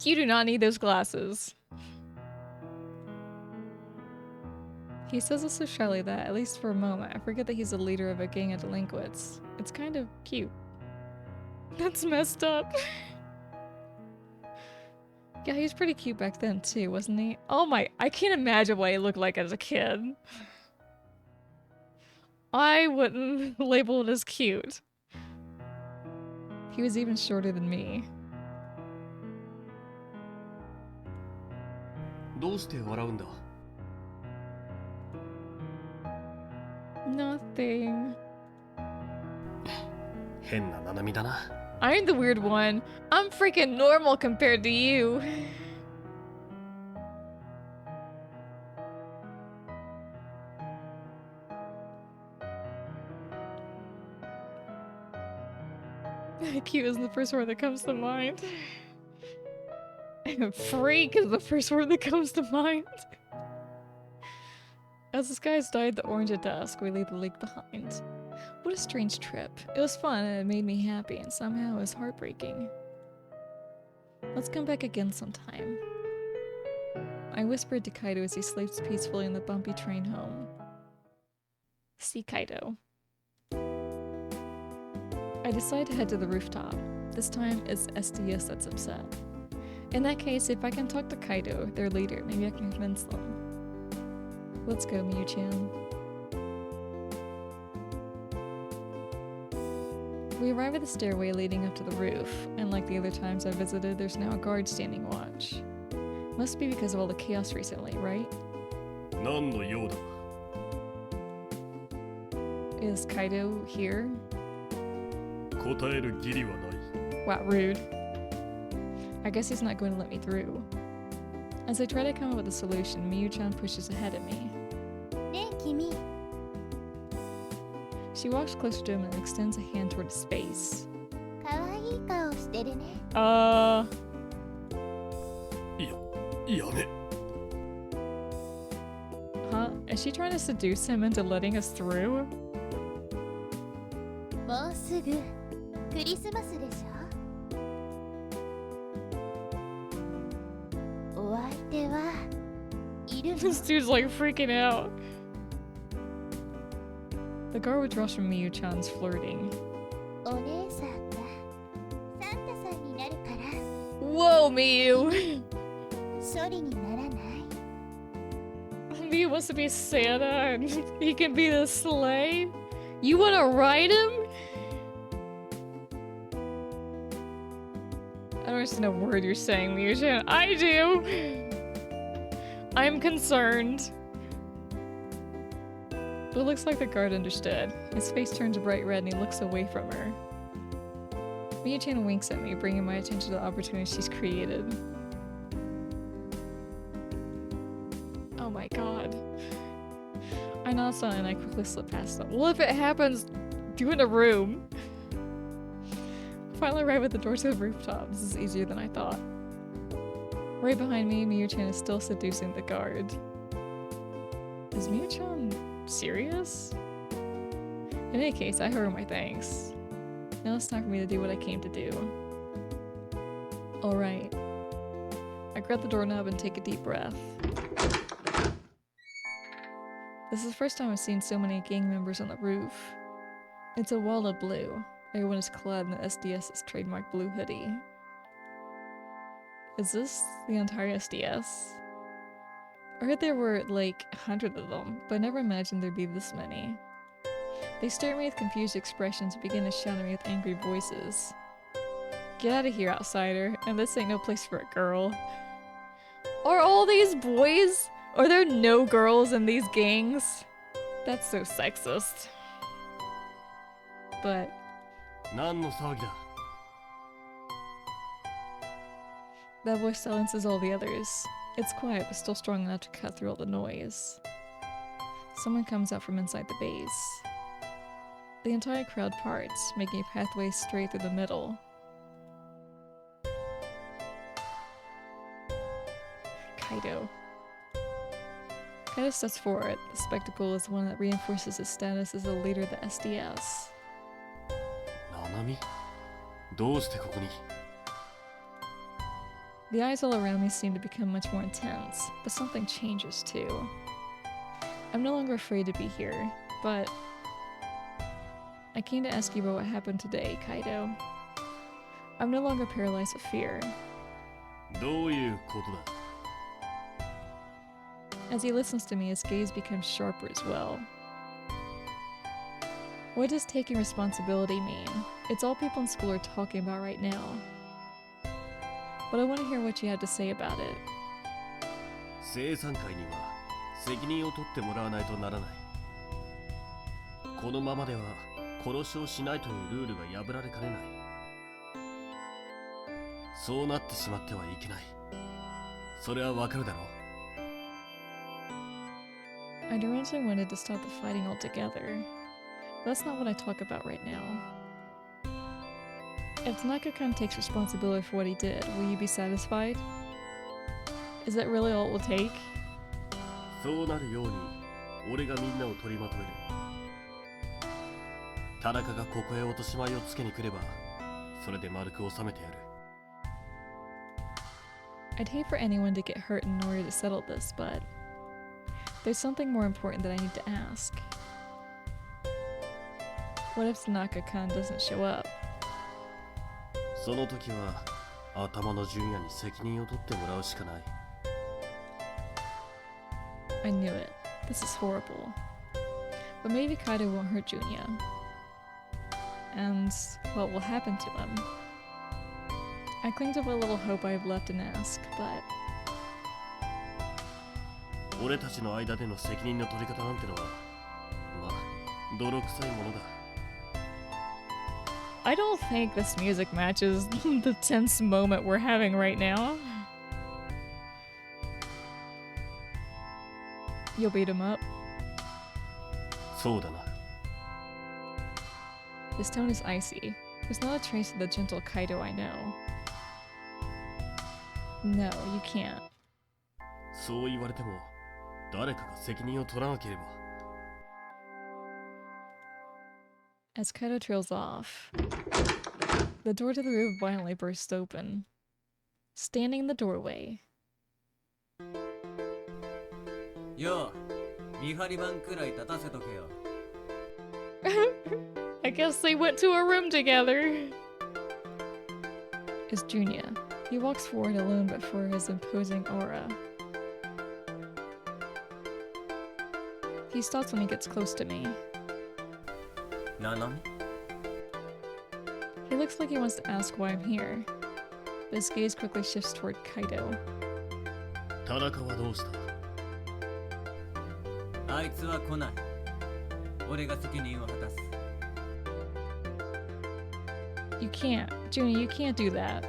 You do not need those glasses. He says it so shyly that, at least for a moment, I forget that he's the leader of a gang of delinquents. It's kind of cute. That's messed up. Yeah, he was pretty cute back then too, wasn't he? Oh my, I can't imagine what he looked like as a kid. I wouldn't label it as cute. He was even shorter than me. どうして笑うんだ？ Nothing. 変なナナミだな。 I'm the weird one. I'm freaking normal compared to you. Cute is the first word that comes to mind. Freak is the first word that comes to mind. As the skies dyed the orange at dusk, we leave the lake behind. What a strange trip. It was fun and it made me happy, and somehow it was heartbreaking. Let's come back again sometime. I whispered to Kaido as he sleeps peacefully in the bumpy train home. See Kaido. I decide to head to the rooftop. This time it's SDS that's upset. In that case, if I can talk to Kaido, their leader, maybe I can convince them. Let's go, Miyu-chan. We arrive at the stairway leading up to the roof, and like the other times I visited, there's now a guard standing watch. Must be because of all the chaos recently, right? 何の用だ？ Is Kaido here? 答える義理はない。 Wow, rude. I guess he's not going to let me through. As I try to come up with a solution, Miyu-chan pushes ahead of me. ねえ君、 She walks closer to him and extends a hand toward his face. かわいい顔してるね。やめ。 Huh? Is she trying to seduce him into letting us through? もうすぐクリスマスでしょ。お相手はいるの？ This dude's like freaking out. The guard withdraws from Miyu-chan's flirting. お姉さんがサンタさんになるから Whoa, Miyu! 処理にならない。 Miyu wants to be Santa and he can be the sleigh? You wanna ride him? I don't understand a word you're saying, Miyu-chan. I do! I'm concerned. But it looks like the guard understood. His face turns bright red and he looks away from her. Miyu-chan winks at me, bringing my attention to the opportunity she's created. my god. I know something and I quickly slip past them. Well, if it happens, do it in a room. Finally arrive at the door to the rooftop. This is easier than I thought. Right behind me, Miyu-chan is still seducing the guard. Is Miyu-chan serious? In any case, I heard my thanks. Now it's time for me to do what I came to do. Alright. I grab the doorknob and take a deep breath. This is the first time I've seen so many gang members on the roof. It's a wall of blue. Everyone is clad in the SDS's trademark blue hoodie. Is this the entire SDS? I heard there were like 100 of them, but I never imagined there'd be this many. They stare at me with confused expressions and begin to shout at me with angry voices. Get out of here, outsider, and this ain't no place for a girl. Are all these boys? Are there no girls in these gangs? That's so sexist. But 何の騒ぎだ。 that voice silences all the others. It's quiet, but still strong enough to cut through all the noise. Someone comes out from inside the base. The entire crowd parts, making a pathway straight through the middle. Kaido. Kaido steps forward. The spectacle is one that reinforces his status as a leader of the SDS. ナナミどうしてここに The eyes all around me seem to become much more intense, but something changes too. I'm no longer afraid to be here, but I came to ask you about what happened today, Kaido. I'm no longer paralyzed with fear. どういうことだ As he listens to me, his gaze becomes sharper as well. What does taking responsibility mean? It's all people in school are talking about right now. But I want to hear what you have to say about it. 生産会には責任を取ってもらわないとならないこのままでは殺しをしないというルールが破られかねないそうなってしまってはいけないそれはわかるだろう I'd originally wanted to stop the fighting altogether. That's not what I talk about right now. If Tanaka-kun takes responsibility for what he did, will you be satisfied? Is that really all it will take? そうなるように俺がみんなを取りまとめる田中がここへ落とし前をつけに来ればそれで丸く収めてやる I'd hate for anyone to get hurt in order to settle this, but there's something more important that I need to ask. What if Tanaka-kun doesn't show up? その時は頭の順也に責任を取ってもらうしかない I knew it. This is horrible. But maybe Kaido won't hurt Junya. And what will happen to him? I cling to what little hope I have left and ask, but 俺たちの間での責任の取り方なんてのはまあ泥臭いものだ I don't think this music matches the tense moment we're having right now. You'll beat him up. そうだな His tone is icy. There's not a trace of the gentle Kaido I know. No, you can't. そう言われても誰かが責任を取らなければ As Kaido trails off, the door to the roof violently bursts open. Standing in the doorway, よう見張り番くらい立たせとけよ I guess they went to a room together. Is Junya. He walks forward alone but for his imposing aura. He stops when he gets close to me. ななみ He looks like he wants to ask why I'm here, but his gaze quickly shifts toward Kaido. 田中はどうした あいつは来ない俺が責任を果たす You can't. Junya, you can't do that.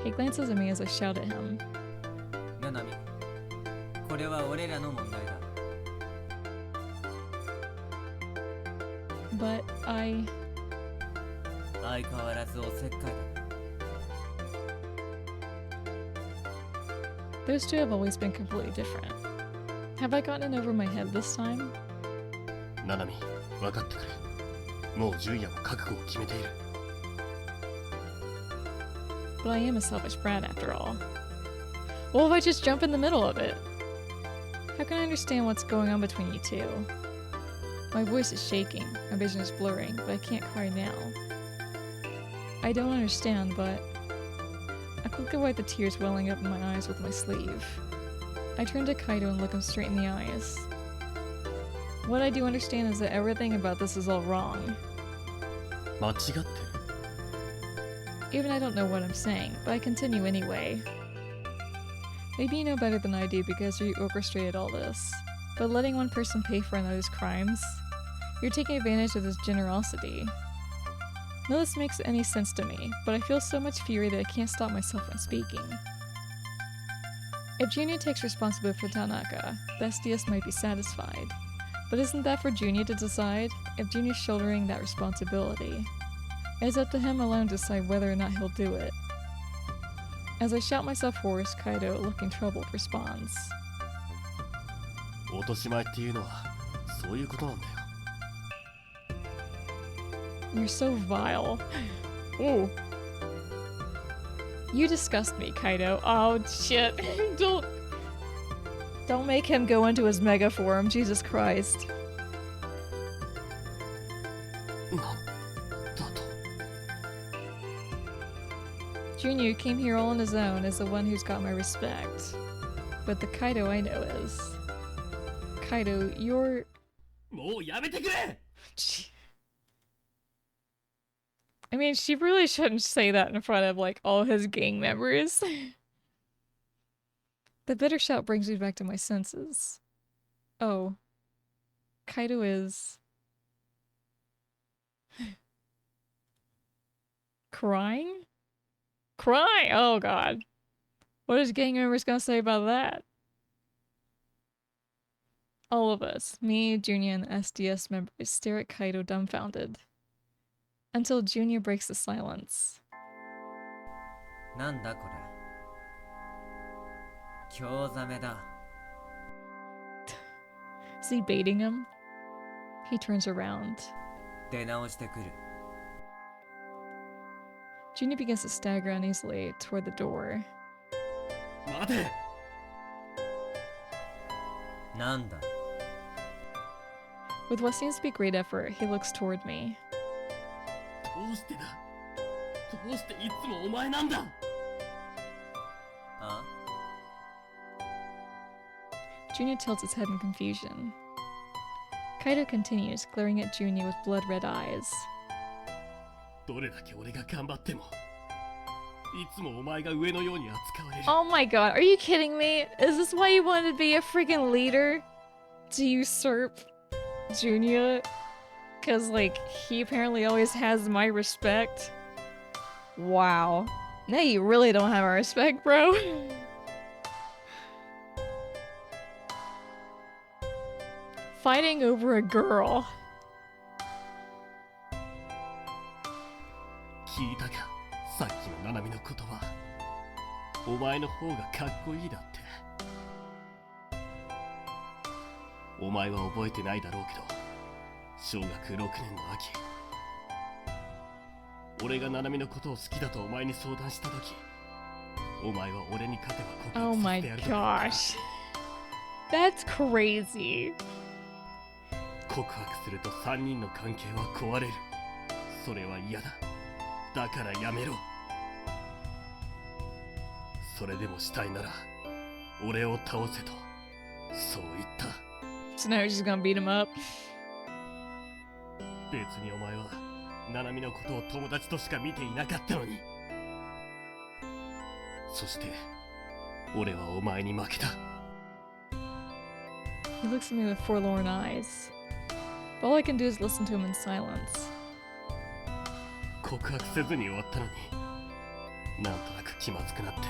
He glances at me as I shout at him. ななみこれは俺らの問題だ。 But I... 相変わらずおせっかいだ。 Those two have always been completely different. Have I gotten it over my head this time? ナナミ、分かってくれ。もう純也も覚悟を決めている。 But I am a selfish brat after all. What if I just jump in the middle of it? How can I understand what's going on between you two? My voice is shaking, my vision is blurring, but I can't cry now. I don't understand, but... I quickly wipe the tears welling up in my eyes with my sleeve. I turn to Kaido and look him straight in the eyes. What I do understand is that everything about this is all wrong. 間違ってる。 Even I don't know what I'm saying, but I continue anyway. Maybe you know better than I do because you orchestrated all this. But letting one person pay for another's crimes? You're taking advantage of this generosity. None of this makes any sense to me, but I feel so much fury that I can't stop myself from speaking. If Junior takes responsibility for Tanaka, the SDS might be satisfied. But isn't that for Junior to decide, if Junior's shouldering that responsibility? It's up to him alone to decide whether or not he'll do it. As I shout myself hoarse, Kaido, looking troubled, responds. 落とし前っていうのはそういうことなんだよ。 You're so vile. Ooh. You disgust me, Kaido. Oh, shit. Don't make him go into his mega form, Jesus Christ. なんだと。 Junior came here all on his own as the one who's got my respect. But the Kaido I know is... Kaido, you're... もうやめてくれ。 I mean, she really shouldn't say that in front of, like, all his gang members. The bitter shout brings me back to my senses. Oh. Kaido is... crying? Crying? Oh god. What is gang members gonna say about that? All of us, me, Junior, and the SDS members, stare at Kaido dumbfounded. Until Junior breaks the silence. なんだこれ。興ざめだ。 Is he baiting him? He turns around. 出直してくる。 Junior begins to stagger uneasily toward the door. 待て。 なんだ。 With what seems to be great effort, he looks toward me. どうしてだ。どうしていつもお前なんだ。あ？ Junior tilts his head in confusion. Kaido continues, glaring at Junior with blood-red eyes. どれだけ俺が頑張っても、いつもお前が上のように扱われる。 Oh my god, are you kidding me? Is this why you wanted to be a freaking leader? To usurp Junior? Cause, like, he apparently always has my respect. Wow. Now you really don't have our respect, bro. Fighting over a girl. 聞いたか、さっきのナナミの言葉。お前の方がかっこいいだって。お前は覚えてないだろうけど、小学6年の秋、俺がナナミのことを好きだとお前に相談した時、お前は俺に勝てば告 Oh 白さ my せてやると言った。 gosh. That's crazy. 告白すると3人の関係は壊れる。それは嫌だ。だからやめろ。それでもしたいなら、俺を倒せと、そう言った。 So now he's just gonna beat him up. 別にお前は、ナナミのことを友達としか見ていなかったのに。そして、俺はお前に負けた。 He looks at me with forlorn eyes. But all I can do is listen to him in silence. 告白せずに終わったのに、なんとなく気まずくなって。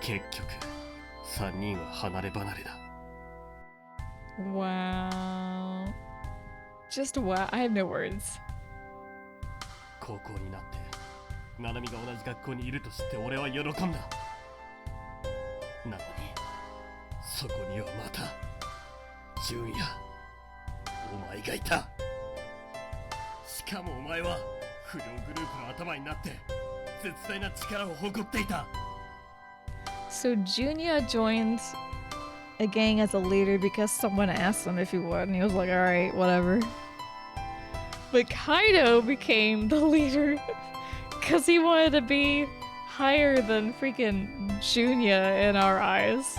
結局、3人は離れ離れだ。 Wow. Just wow. I have no words. 高校になってナナミが同じ学校にいると知って俺は喜んだ。なのにそこにはまた純也、お前がいた。しかもお前は不良グループの頭になって絶大な力を誇っていた。 So Junya joined a gang as a leader because someone asked him if he would, and he was like, alright, whatever. But Kaido became the leader because he wanted to be higher than freaking Junya in our eyes.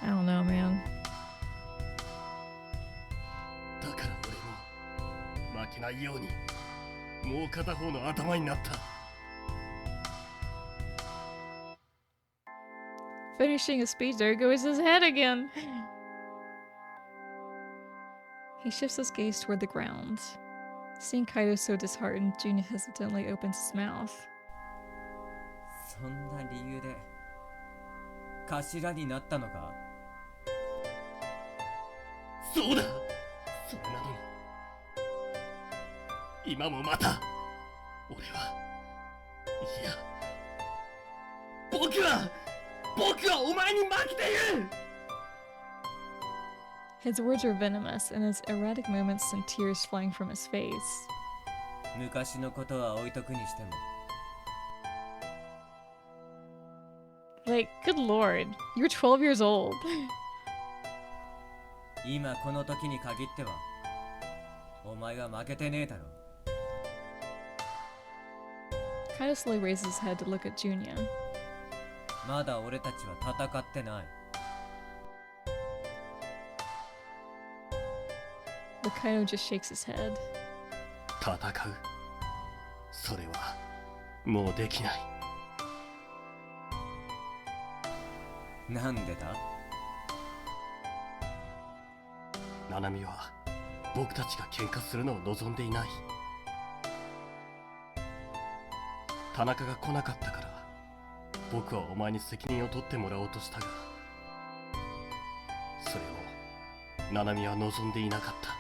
I don't know, man. だから俺も負けないようにもう片方の頭になった。 Finishing his speech, there goes his head again. He shifts his gaze toward the ground. Seeing Kaido so disheartened, Junya hesitantly opens his mouth. そんな理由で頭になったのか。そうだ。それなのに今もまた俺はいや僕はお前に負けている。 His words are venomous, and his erratic movements send tears flying from his face. 昔のことは置いとくにしても Like, good lord, you're 12 years old. 今この時に限ってはお前は負けてねえだろ。 Kaido slowly raises his head to look at Junya. まだ俺たちは戦ってない。 But Kaido just shakes his head. 戦うそれはもうできない。なんでだ。ナナミは僕たちが喧嘩するのを望んでいない。田中が来なかったから僕はお前に責任を取ってもらおうとしたが、それをナナミは望んでいなかった。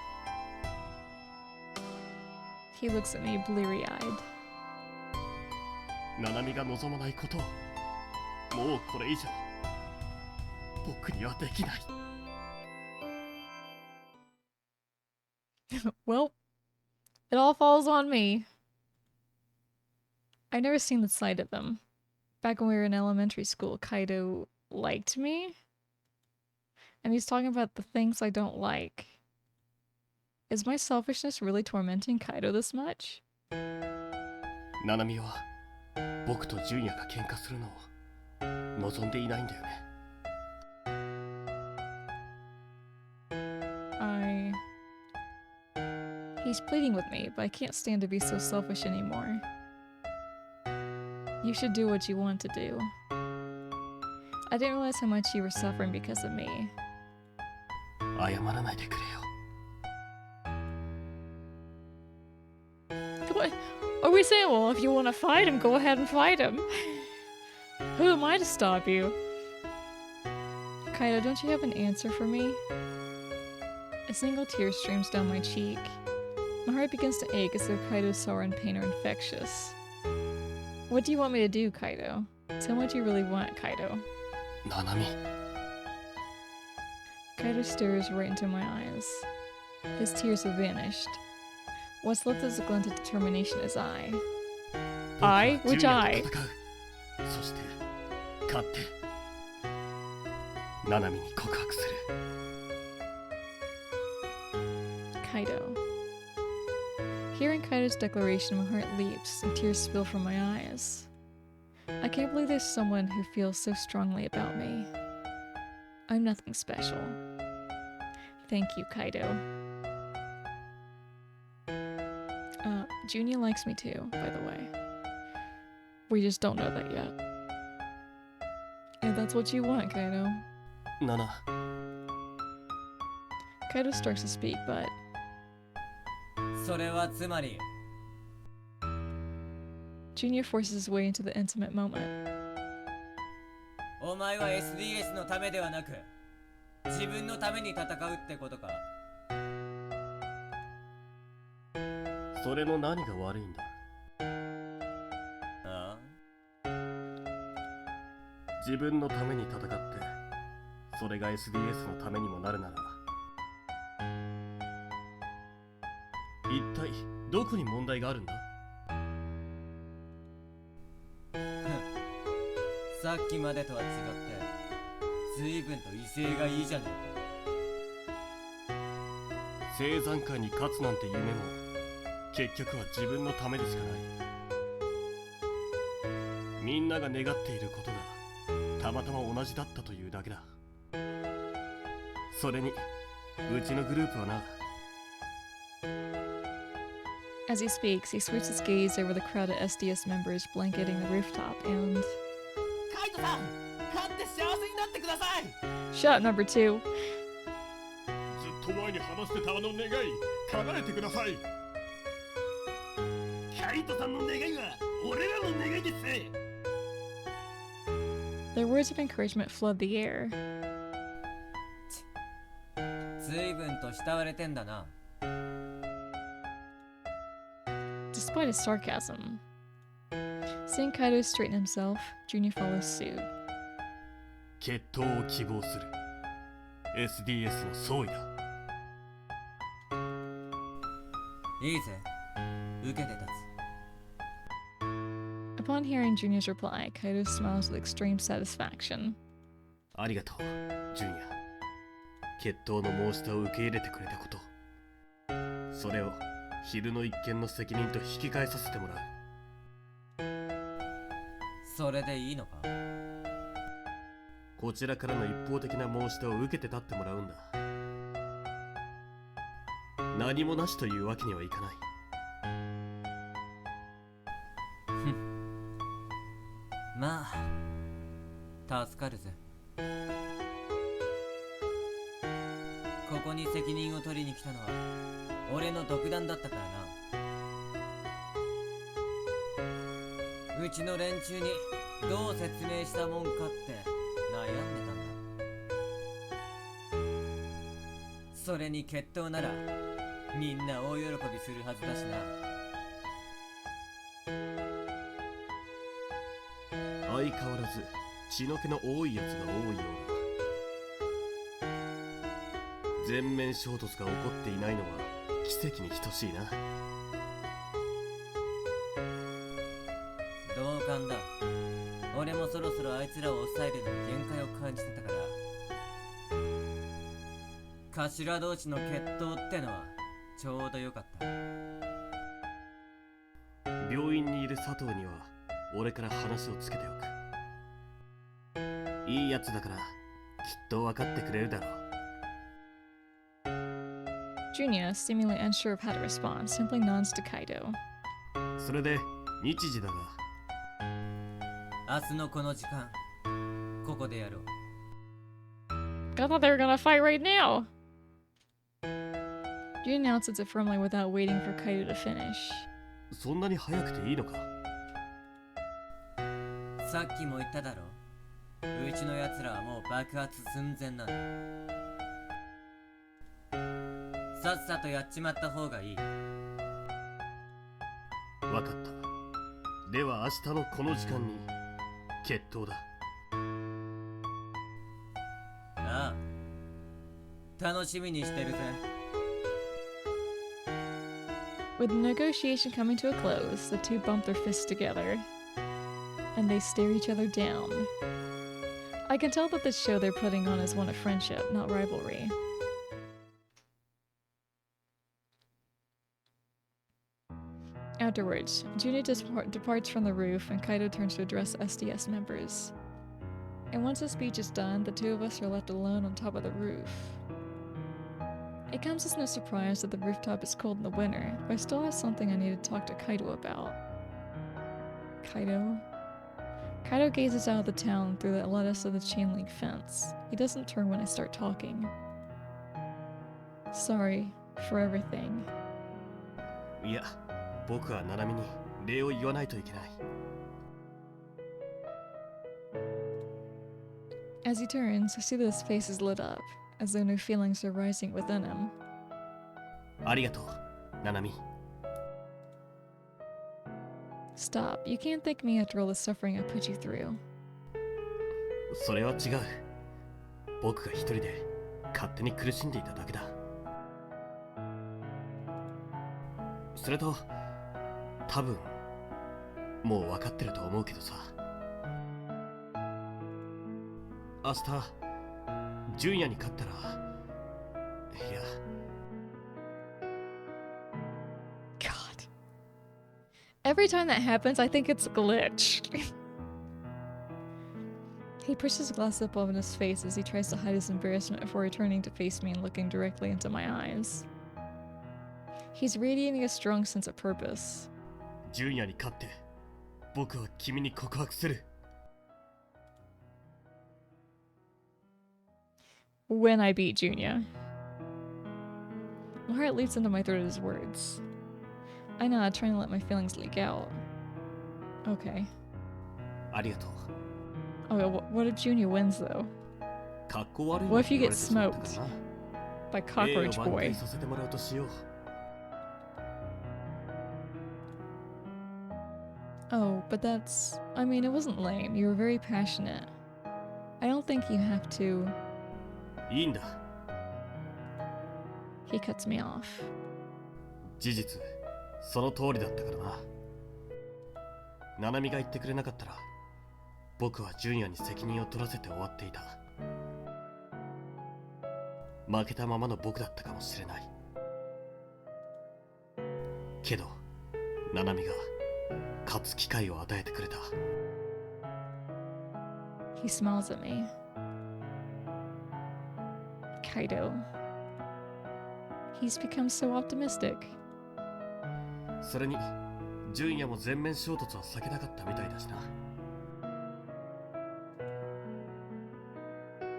He looks at me bleary-eyed. ナナミが望まないことをもうこれ以上僕にはできない。 Well, it all falls on me. I've never seen the side of him. Back when we were in elementary school, Kaido liked me. And he's talking about the things I don't like. Is my selfishness really tormenting Kaido this much? ナナミは僕と純也が喧嘩するのを望んでいないんだよね。 He's pleading with me, but I can't stand to be so selfish anymore. You should do what you want to do. I didn't realize how much you were suffering because of me. 謝らないでくれよ。 What? Are we saying, well, if you want to fight him, go ahead and fight him? Who am I to stop you? Kaido, don't you have an answer for me? A single tear streams down my cheek. My heart begins to ache as though Kaido's sorrow and pain are infectious. What do you want me to do, Kaido? Tell me what you really want, Kaido. ナナミ。 Kaido stares right into my eyes. His tears have vanished. What's left is a glint of determination in his eye. I? Which eye? そして勝ってナナミに告白する。 Kaido. Hearing Kaido's declaration, my heart leaps and tears spill from my eyes. I can't believe there's someone who feels so strongly about me. I'm nothing special. Thank you, Kaido. Junya likes me too, by the way. We just don't know that yet. If that's what you want, Kaido. ナナ、 Kaido starts to speak, but それはつまり Junior forces his way into the intimate moment. お前は SDS のためではなく自分のために戦うってことか。それの何が悪いんだ。あ自分のために戦って、それが SDS のためにもなるなら、一体どこに問題があるんだ。さっきまでとは違って随分と威勢がいいじゃね青山会に勝つなんて夢も結局は自分のためでしかない。みんなが願っていることがたまたま同じだったというだけだ。それにうちのグループはな。 As he speaks, he switches his gaze over the crowd of SDS members blanketing the rooftop and... カイトさん、勝って幸せになってください。 Shut up, number 2. ずっと前に話してたあの願い叶えてください。カイトさんの願いは俺らの願いです。 Their words of encouragement flood the air. 随分と慕われてんだな。 Despite his sarcasm, seeing Kaido straighten himself, Junior follows suit. 決闘を希望する SDS の総意だ。いいぜ、受けて立つ。 Upon hearing Junior's reply, Kaido smiles with extreme satisfaction. ありがとう、ジュニア。決闘の申し出を受け入れてくれたこと、それを昼の一件の責任と引き換えさせてもらう。それでいいのか。こちらからの一方的な申し出を受けて立ってもらうんだ。何もなしというわけにはいかない。まあ助かるぜ。ここに責任を取りに来たのは俺の独断だったからな。うちの連中にどう説明したもんかって悩んでたんだ。それに決闘ならみんな大喜びするはずだしな。相変わらず血の気の多いやつが多いようだ。全面衝突が起こっていないのは奇跡に等しいな。同感だ。俺もそろそろあいつらを抑えるのに限界を感じてたから。頭同士の決闘ってのはちょうどよかった。病院にいる佐藤には俺から話をつけておく。いいやつだからきっと分かってくれるだろう。Junior, seemingly unsure of how to respond, simply nods to Kaido. それで日時だが、明日のこの時間ここでやろう。 I thought they were gonna fight right now! Junior announces it firmly without waiting for Kaido to finish. そんなに早くていいのか。さっきも言っただろ。うちのやつらはもう爆発寸前なんだ。さっさとやっちまった方がいい。分かった。では明日のこの時間に決闘だ。ああ、楽しみにしてるぜ。 With the negotiation coming to a close, the two bump their fists together, and they stare each other down. I can tell that this show they're putting on is one of friendship, not rivalry. Afterwards, Junior departs from the roof and Kaido turns to address SDS members. And once the speech is done, the two of us are left alone on top of the roof. It comes as no surprise that the rooftop is cold in the winter, but I still have something I need to talk to Kaido about. Kaido? Kaido gazes out of the town through the lattice of the chain link fence. He doesn't turn when I start talking. Sorry for everything. いや、僕はナナミに礼を言わないといけない。 As he turns, I see that his face is lit up, as though new feelings are rising within him. ありがとう、ナナミ。 Stop. You can't thank me after all the suffering I put you through. それは違う。僕が一人で勝手に苦しんでいただけだ。それと、多分もう分かってると思うけどさ。明日、純也に勝ったら、いや。 God. Every time that happens, I think it's a glitch. He pushes his glass up on his face as he tries to hide his embarrassment before returning to face me and looking directly into my eyes. He's radiating a strong sense of purpose. 純也に勝って、僕は君に告白する。 When I beat Junya. My heart leaps into my throat at his words. I nod, trying to let my feelings leak out. Okay. ありがとう。 Okay, what if Junya wins though? かっこ悪い What if you 言 get われてしまったから smoked な。 by 栄誉 Cockroach 挽 Boy? 回させてもらうとしよう。 Oh, but that's... I mean, it wasn't lame. You were very passionate. I don't think you have to... いいんだ。 He cuts me off. 事実、その通りだったからな。ナナミが言ってくれなかったら、僕は純也に責任を取らせて終わっていた。負けたままの僕だったかもしれない。けど、ナナミが勝つ機会を与えてくれた。 He smiles at me. Kaido. He's become so optimistic. それに、純也も全面衝突は避けたかったみたいだしな。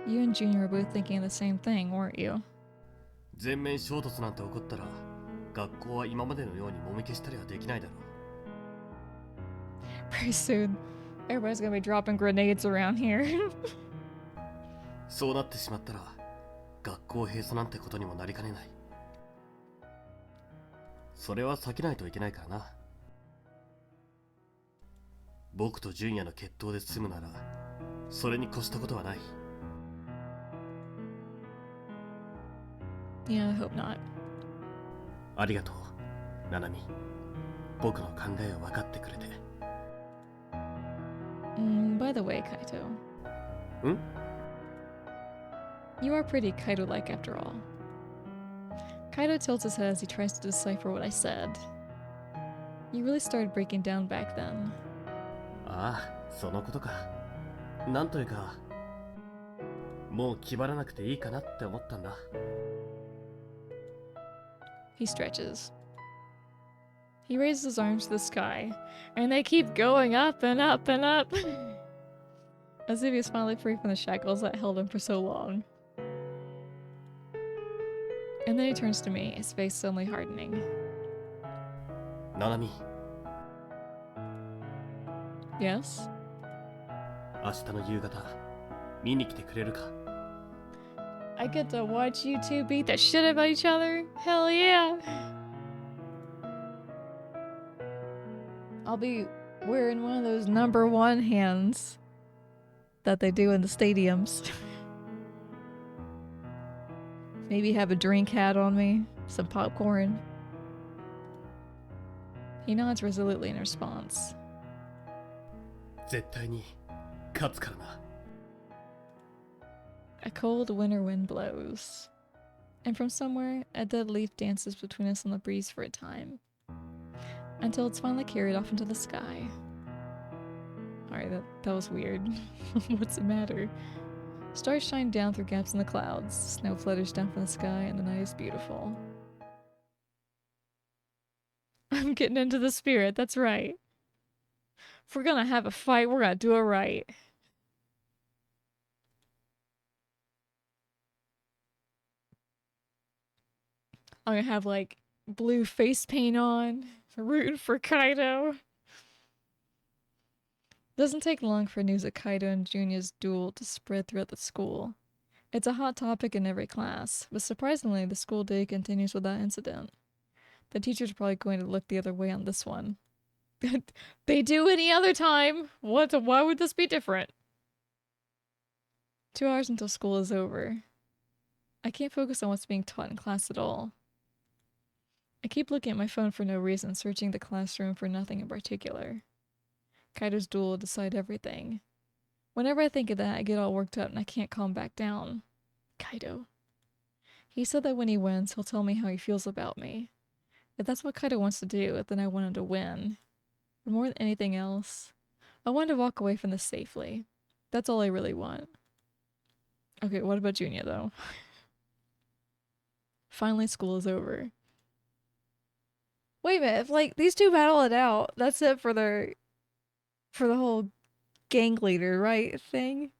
You and Junior were both thinking of the same thing, weren't you? 全面衝突なんて起こったら、学校は今までのようにもみ消したりはできないだろう。 Pretty soon, everybody's gonna be dropping grenades around here. そうなってしまったら、学校閉鎖なんてことにもなりかねない。それは避けないといけないからな。僕と純也の決闘で済むなら、それに越したことはない。 Yeah, I hope not. ありがとう、ナナミ。僕の考えを分かってくれて。 By the way, Kaito. ん？ You are pretty Kaito-like after all. Kaito tilts his head as he tries to decipher what I said. You really started breaking down back then. ああ、そのことか。なんというか、もう気張らなくていいかなって思ったんだ。 He stretches. He raises his arms to the sky, and they keep going up and up and up. As if he was finally free from the shackles that held him for so long. And then he turns to me, his face suddenly hardening. ナナミ、 Yes? 明日の夕方、見に来てくれるか？ I get to watch you two beat the shit about each other? Hell yeah! I'll be wearing one of those #1 hands that they do in the stadiums. Maybe have a drink hat on me, some popcorn. He nods resolutely in response. 絶対に勝つからな。 A cold winter wind blows, and from somewhere, a dead leaf dances between us on the breeze for a time, until it's finally carried off into the sky. Alright, that was weird. What's the matter? Stars shine down through gaps in the clouds, snow flutters down from the sky, and the night is beautiful. I'm getting into the spirit, that's right. If we're gonna have a fight, we're gonna do it right. I'm gonna have like blue face paint on, rooting for Kaido. Doesn't take long for news of Kaido and Junior's duel to spread throughout the school. It's a hot topic in every class, but surprisingly, the school day continues without incident. The teachers are probably going to look the other way on this one. They do any other time. Why would this be different? 2 hours until school is over. I can't focus on what's being taught in class at all. I keep looking at my phone for no reason, searching the classroom for nothing in particular. Kaido's duel will decide everything. Whenever I think of that, I get all worked up and I can't calm back down. Kaido. He said that when he wins, he'll tell me how he feels about me. If that's what Kaido wants to do, then I want him to win. But more than anything else, I want to walk away from this safely. That's all I really want. Okay, what about Junya, though? Finally, school is over. Wait a minute, if, like, these two battle it out, that's it for the whole gang leader, right, thing?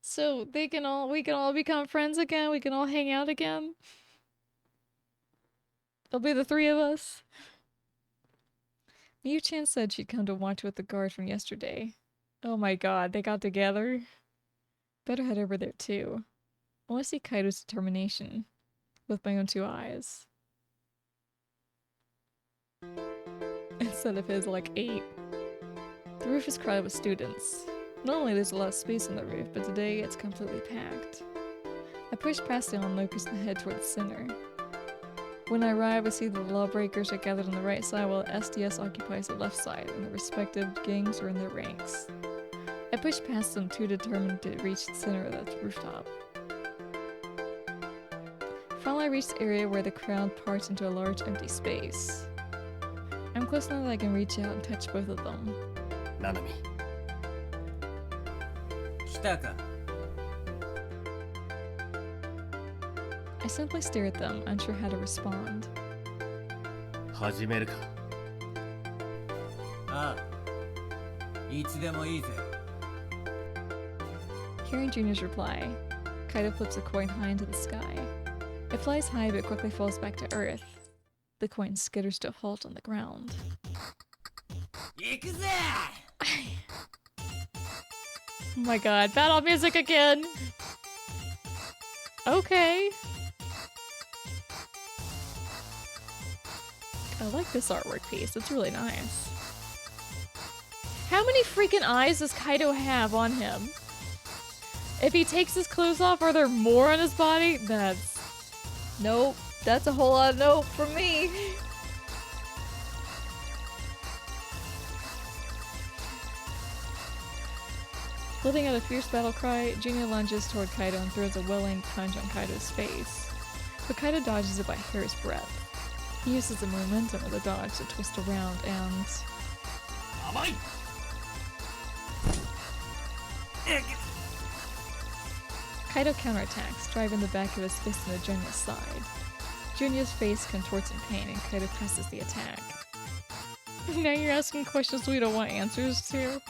So we can all become friends again, we can all hang out again? It'll be the three of us. Miyu-chan said she'd come to watch with the guard from yesterday. Oh my god, they got together? Better head over there too. I want to see Kaido's determination. With my own 2 eyes. Instead of his, like, 8. The roof is crowded with students. Normally there's a lot of space on the roof, but today it's completely packed. I push past the onlookers and head toward the center. When I arrive, I see the lawbreakers are gathered on the right side while SDS occupies the left side, and the respective gangs are in their ranks. I push past them, too determined to reach the center of the rooftop. Finally, I reach the area where the crowd parts into a large empty space. I'm close enough that I can reach out and touch both of them. Nanami. 来たか。 I simply stare at them, unsure how to respond. 始めるか。ああ。いつでもいいぜ。 Hearing Junior's reply, Kaido flips a coin high into the sky. It flies high but quickly falls back to earth. The coin skitters to a halt on the ground. 行くぜ Oh my god, battle music again! Okay. I like this artwork piece, it's really nice. How many freaking eyes does Kaido have on him? If he takes his clothes off, are there more on his body? That's... Nope. That's a whole lot of nope from me. Letting out a fierce battle cry, Junior lunges toward Kaido and throws a well-aimed punch on Kaido's face. But Kaido dodges it by a hair's breadth. He uses the momentum of the dodge to twist around and... Amai! Kaido counterattacks, driving the back of his fist into Junior's side. Junior's face contorts in pain and Kaido presses the attack. Now you're asking questions we don't want answers to?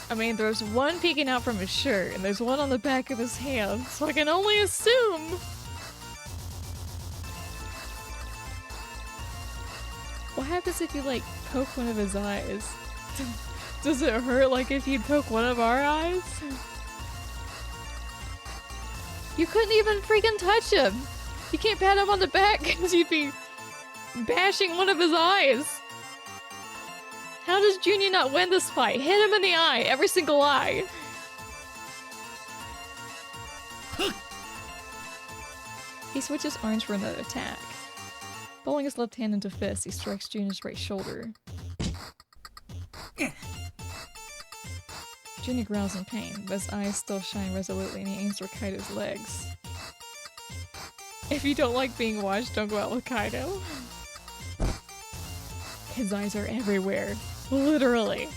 I mean, there's one peeking out from his shirt, and there's one on the back of his hand, so I can only assume! What happens if you, like, poke one of his eyes? Does it hurt like if you poke one of our eyes? You couldn't even freaking touch him! You can't pat him on the back because you'd be bashing one of his eyes! How does Junior not win this fight? Hit him in the eye! Every single eye! He switches arms for another attack. Bowling his left hand into fist, he strikes Junior's right shoulder. Junior growls in pain, but his eyes still shine resolutely and he aims for Kaido's legs. If you don't like being watched, don't go out with Kaido. His eyes are everywhere. Literally.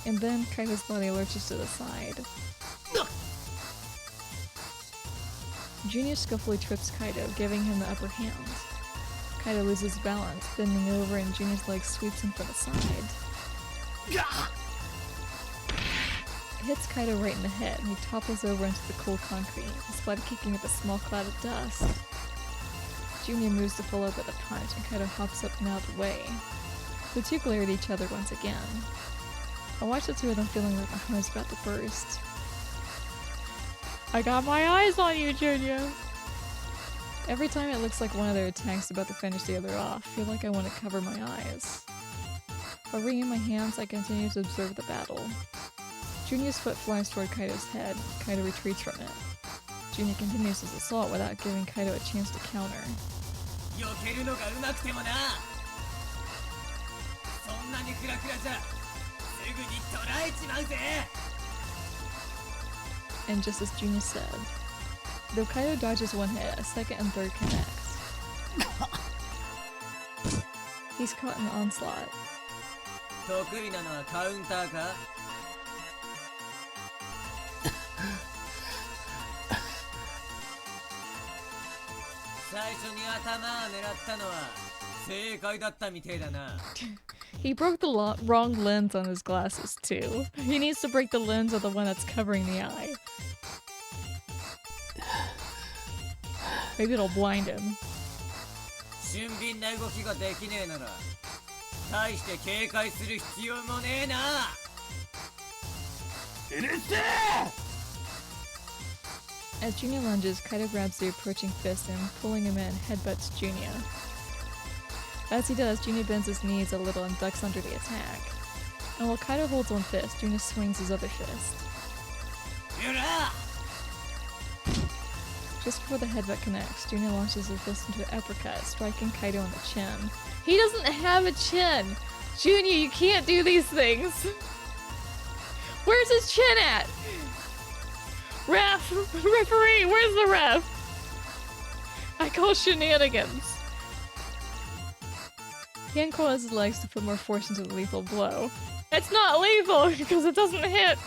And then Kaido's body lurches to the side. Junior skillfully trips Kaido, giving him the upper hand. Kaido loses balance, bending over and Junior's leg sweeps him from the side. It hits Kaido right in the head and he topples over into the cold concrete, his body kicking up a small cloud of dust. Junior moves to follow up with a punch, and Kaido hops up and out of the way. The two glare at each other once again. I watch the two of them feeling like my heart's about to burst. I got my eyes on you, Junior! Every time it looks like one of their attacks is about to finish the other off, I feel like I want to cover my eyes. By wringing my hands, I continue to observe the battle. Junior's foot flies toward Kaido's head. Kaido retreats from it. Junior continues his assault without giving Kaido a chance to counter. 避けるのが上手くてもな。そんなにクラクラじゃすぐに捕らえちまうぜ。 And just as Junior said, though Kaido dodges one hit, a second and third connect. He's caught in the onslaught. 得意なのはカウンターか。最初に頭を狙ったのは正解だったみてえだな。He broke the wrong lens on his glasses too. He needs to break the lens of the one that's covering the eye. Maybe it'll blind him. 俊敏な動きができねえなら大して警戒する必要もねえな。うるせえ。 As Junior lunges, Kaido grabs the approaching fist and, pulling him in, headbutts Junior. As he does, Junior bends his knees a little and ducks under the attack. And while Kaido holds one fist, Junior swings his other fist. Just before the headbutt connects, Junior launches his fist into an uppercut, striking Kaido on the chin. He doesn't have a chin! Junior, you can't do these things! Where's his chin at? Ref! Referee! Where's the ref? I call shenanigans. He uncoils his legs to put more force into the lethal blow. It's not lethal because it doesn't hit!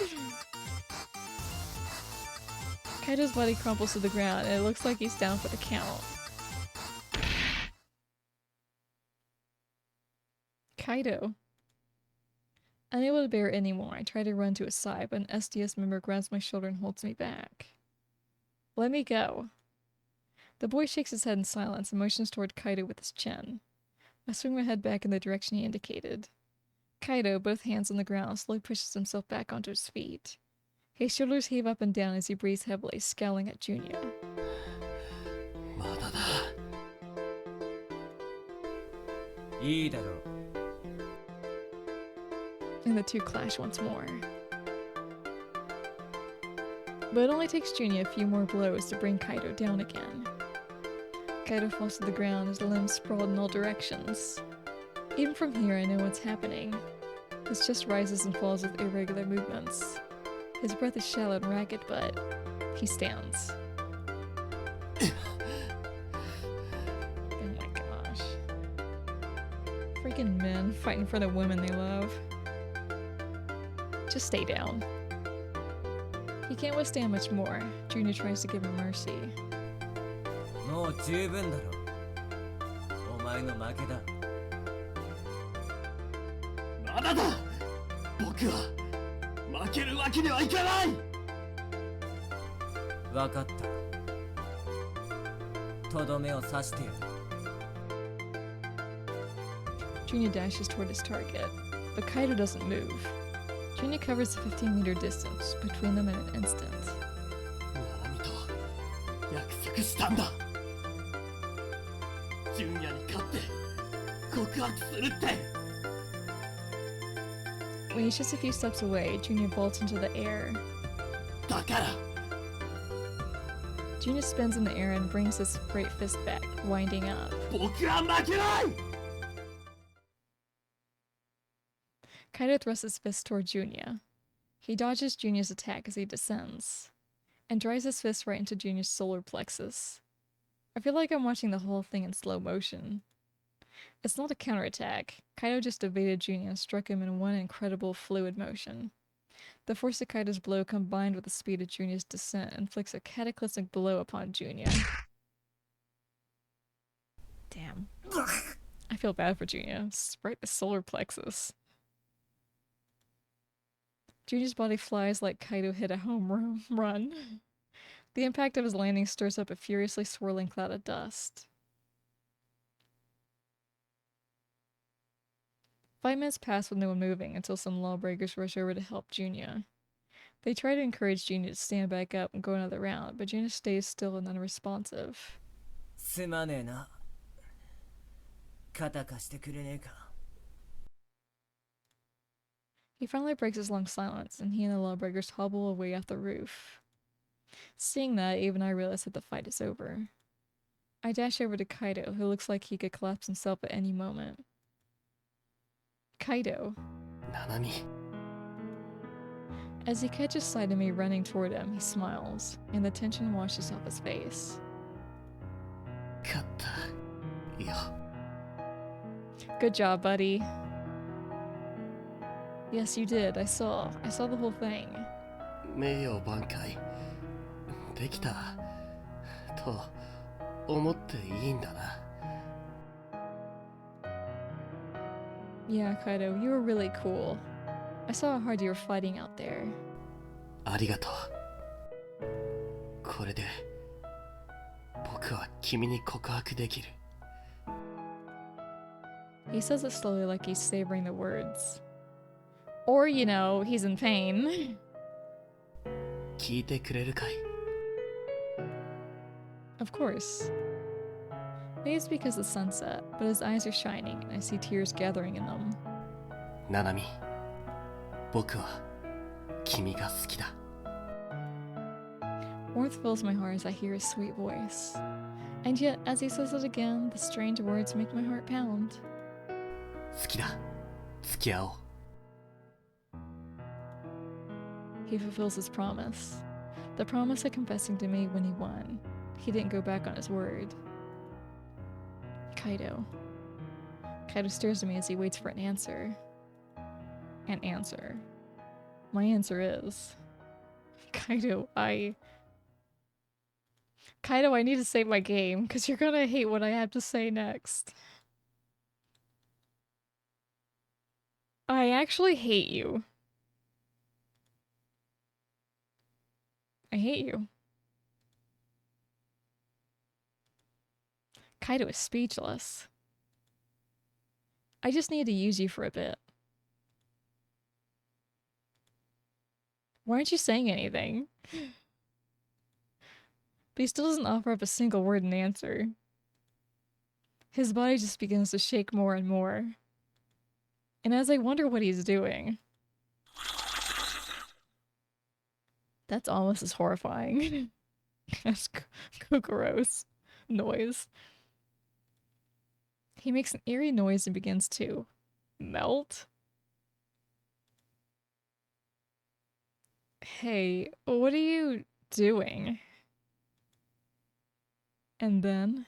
Kaido's body crumples to the ground and it looks like he's down for the count. Kaido. Unable to bear it anymore, I try to run to his side, but an SDS member grabs my shoulder and holds me back. Let me go. The boy shakes his head in silence and motions toward Kaido with his chin. I swing my head back in the direction he indicated. Kaido, both hands on the ground, slowly pushes himself back onto his feet. His shoulders heave up and down as he breathes heavily, scowling at Junior. And the two clash once more. But it only takes Junior a few more blows to bring Kaido down again. Kaido falls to the ground, his limbs sprawled in all directions. Even from here I know what's happening. His chest rises and falls with irregular movements. His breath is shallow and ragged, but he stands. Oh my gosh. Freaking men fighting for the women they love. Just stay down. He can't withstand much more. Junior tries to give him mercy. もう十分だろ。お前の負けだ。まだだ。僕は負けるわけにはいかない。わかった。とどめを刺してやる。Junior dashes toward his target, but Kaido doesn't move. Junior covers the 15-meter distance between them in an instant. ナナミと約束したんだ。ジュニアに勝って告白するって。When he's just a few steps away, Junior bolts into the air. だから。Junior spins in the air and brings his great fist back, winding up. 僕は負けない。 Kaido thrusts his fist toward Junior. He dodges Junior's attack as he descends, and drives his fist right into Junior's solar plexus. I feel like I'm watching the whole thing in slow motion. It's not a counterattack. Kaido just evaded Junior and struck him in one incredible fluid motion. The force of Kaido's blow combined with the speed of Junior's descent inflicts a cataclysmic blow upon Junior. Damn. I feel bad for Junior. It's right the solar plexus. Junior's body flies like Kaido hit a home run. The impact of his landing stirs up a furiously swirling cloud of dust. 5 minutes pass with no one moving until some lawbreakers rush over to help Junia. They try to encourage Junia to stand back up and go another round, but Junia stays still and unresponsive. すまねえな。肩貸してくれねえか。 He finally breaks his long silence, and he and the lawbreakers hobble away off the roof. Seeing that, even I realize that the fight is over. I dash over to Kaido, who looks like he could collapse himself at any moment. Kaido. ナナミ As he catches sight of me running toward him, he smiles, and the tension washes off his face. 勝ったよ Good job, buddy. Yes, you did. I saw the whole thing. 名誉挽回できたと思っていいんだな Yeah, Kaido, you were really cool. I saw how hard you were fighting out there. ありがとうこれで僕は君に告白できる He says it slowly like he's savoring the words. Or, you know, he's in pain. 聞いてくれるかい Of course. Maybe it's because the sunset, but his eyes are shining and I see tears gathering in them. ナナミ僕は君が好きだ Warmth fills my heart as I hear his sweet voice. And yet, as he says it again, the strange words make my heart pound. 好きだ付き合おう He fulfills his promise. The promise of confessing to me when he won. He didn't go back on his word. Kaido. Kaido stares at me as he waits for an answer. An answer. My answer is... Kaido, I need to save my game, because you're gonna hate what I have to say next. I actually hate you. I hate you. Kaido is speechless. I just need to use you for a bit. Why aren't you saying anything? But he still doesn't offer up a single word in answer. His body just begins to shake more and more. And as I wonder what he's doing... That's almost as horrifying as Cockroach noise. He makes an eerie noise and begins to melt. Hey, what are you doing? And then...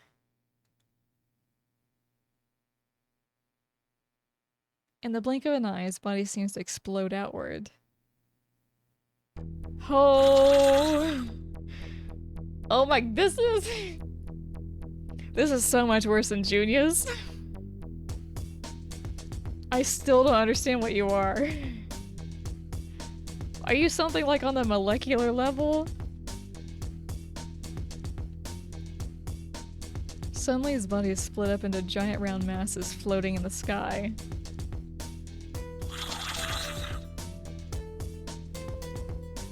in the blink of an eye, his body seems to explode outward. Oh! Oh my, this is so much worse than Junia's. I still don't understand what you are. Are you something like on the molecular level? Suddenly his body is split up into giant round masses floating in the sky.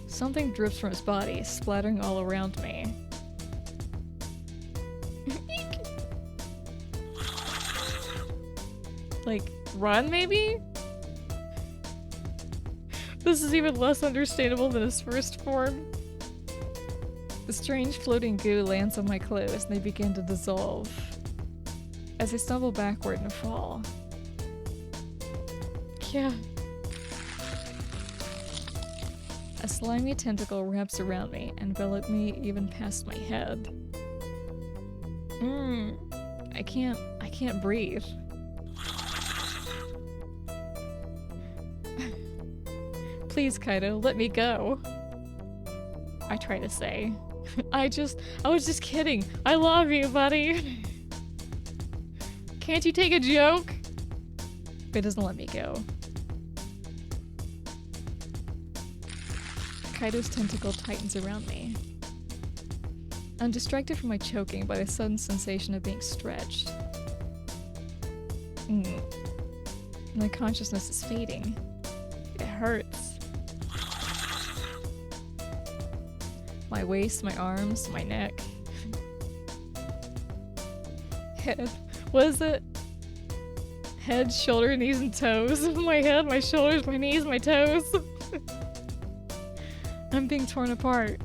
Something drips from his body, splattering all around me. Like, run maybe? This is even less understandable than his first form. The strange floating goo lands on my clothes and they begin to dissolve. As I stumble backward and fall. Yeah. A slimy tentacle wraps around me, enveloping me even past my head. I can't breathe. Please, Kaido, let me go. I try to say. I was just kidding. I love you, buddy. Can't you take a joke? But it doesn't let me go. Kaido's tentacle tightens around me. I'm distracted from my choking by the sudden sensation of being stretched. My consciousness is fading. It hurts. My waist, my arms, my neck. Head. What is it? Head, shoulder, knees, and toes. My head, my shoulders, my knees, my toes. I'm being torn apart.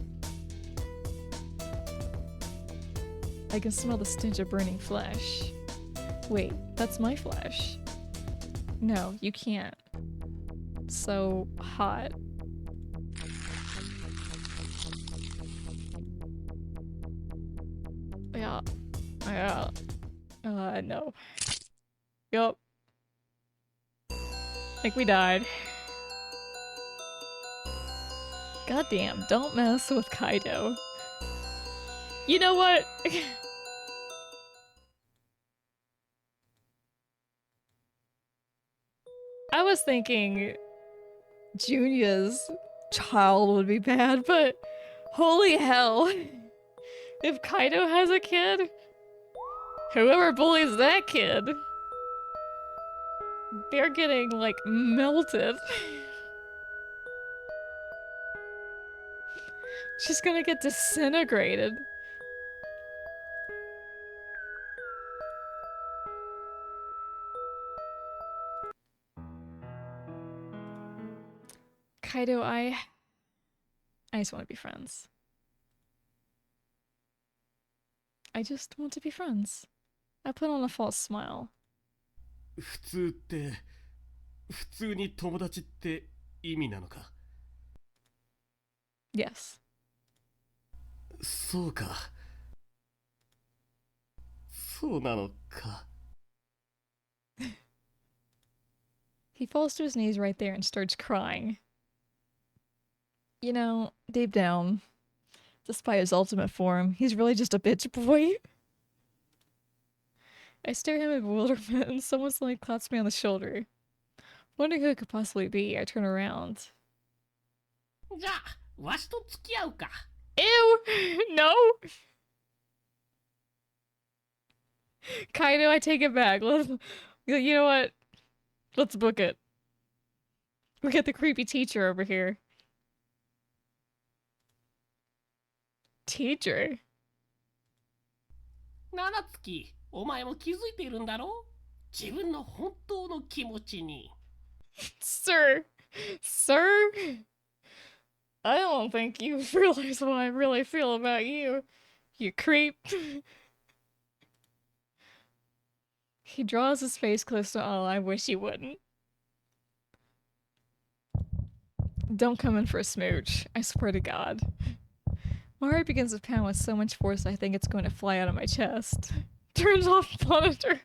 I can smell the stench of burning flesh. Wait, that's my flesh. No, you can't. So hot. Yeah. Yeah. No. Yup. Think we died. Goddamn, don't mess with Kaido. You know what? I was thinking Junia's child would be bad, but holy hell. If Kaido has a kid, whoever bullies that kid, they're getting, like, melted. She's gonna get disintegrated. Kaido, I just want to be friends. I just want to be friends. I put on a false smile. 普通って普通に友達って意味なのか？ Yes. そうか。そうなのか。 He falls to his knees right there and starts crying. You know, deep down, despite his ultimate form, he's really just a bitch boy. I stare at him in bewilderment and someone suddenly claps me on the shoulder. Wondering who it could possibly be, I turn around. じゃあわしと付き合うか。 Ew! No! Kaido, I take it back. You know what? Let's book it. We got the creepy teacher over here. Teacher? 七月、お前も気づいているんだろう？自分の本当の気持ちに。 Sir? Sir? I don't think you realize how I really feel about you. You creep. He draws his face close to all. I wish he wouldn't. Don't come in for a smooch. I swear to God. My heart begins to pound with so much force I think it's going to fly out of my chest. Turns off monitor.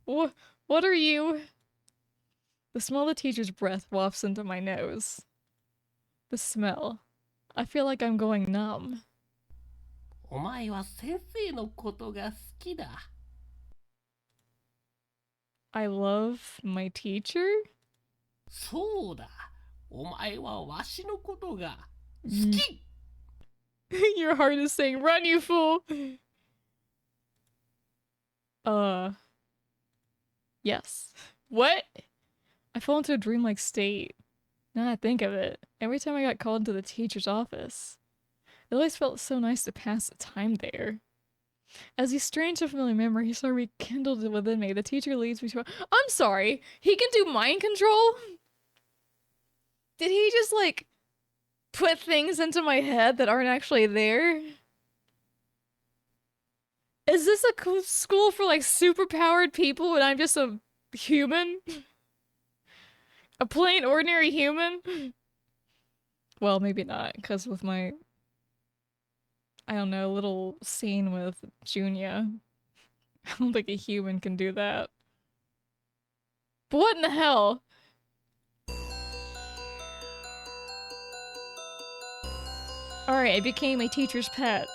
What are you? The smell of the teacher's breath wafts into my nose. The smell. I feel like I'm going numb. お前は先生のことが好きだ。 I love my teacher? そうだ。お前はわしのことが好き。 Your heart is saying, run, you fool! Yes. What? I fall into a dreamlike state. Now that I think of it, every time I got called into the teacher's office, it always felt so nice to pass the time there. As these strange and familiar memories are rekindled within me, the teacher leads me to I'm sorry, he can do mind control? Did he just, like, put things into my head that aren't actually there? Is this a school for, like, superpowered people and I'm just a human? A plain, ordinary human? Well, maybe not, because with my, I don't know, little scene with Junia, I don't think a human can do that. But what in the hell? Alright, I became a teacher's pet.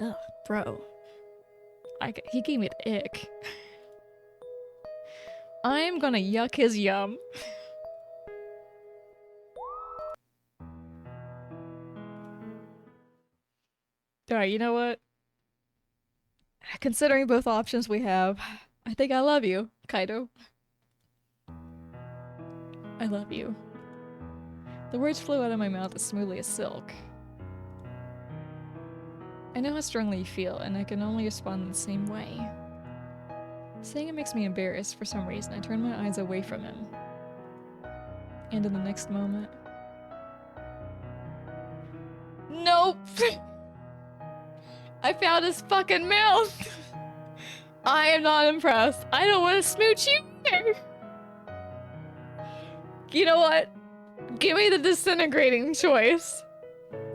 Ugh, bro. He gave me the ick. I'm gonna yuck his yum. Alright, you know what? Considering both options we have, I think I love you, Kaido. I love you. The words flew out of my mouth as smoothly as silk. I know how strongly you feel, and I can only respond in the same way. Saying it makes me embarrassed for some reason. I turn my eyes away from him. And in the next moment... Nope! I found his fucking mouth! I am not impressed. I don't want to smooch you either! You know what? Give me the disintegrating choice.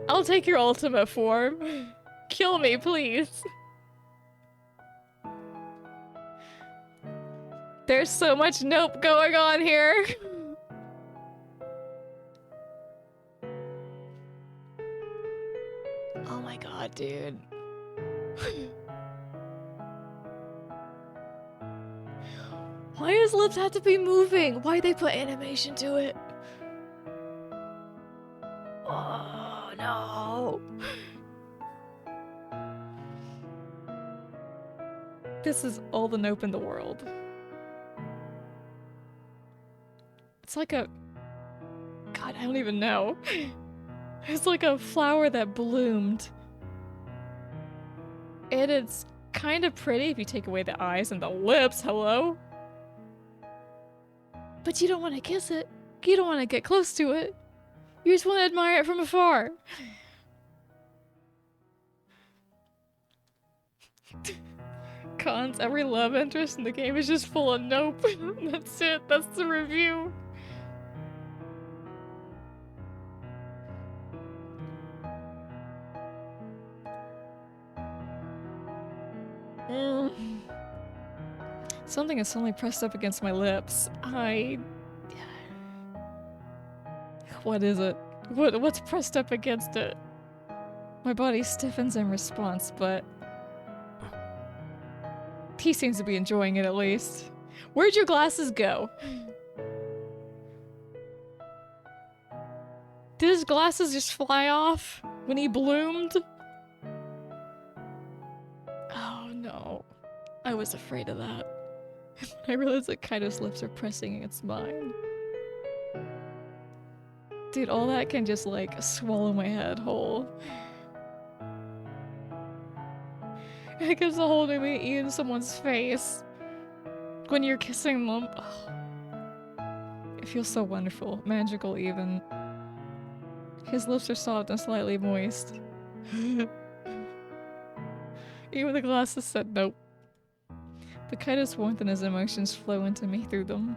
I'll take your ultimate form. Kill me, please. There's so much nope going on here. Oh my god, dude. Why does lips have to be moving? Why'd they put animation to it? Oh no. This is all the nope in the world. It's like a... God, I don't even know. It's like a flower that bloomed. And it's kind of pretty if you take away the eyes and the lips, hello? But you don't want to kiss it. You don't want to get close to it. You just want to admire it from afar. Cons, every love interest in the game is just full of nope. That's it. That's the review. Something is suddenly pressed up against my lips. What is it? What's pressed up against it? My body stiffens in response, but... He seems to be enjoying it at least. Where'd your glasses go? Did his glasses just fly off when he bloomed? Oh no. I was afraid of that. I realized that Kaido's lips are pressing against mine. Dude, all that can just like swallow my head whole. It gives a whole new meaning in someone's face. When you're kissing them. Oh. It feels so wonderful. Magical even. His lips are soft and slightly moist. Even the glasses said nope. But Kaido's warmth and his emotions flow into me through them.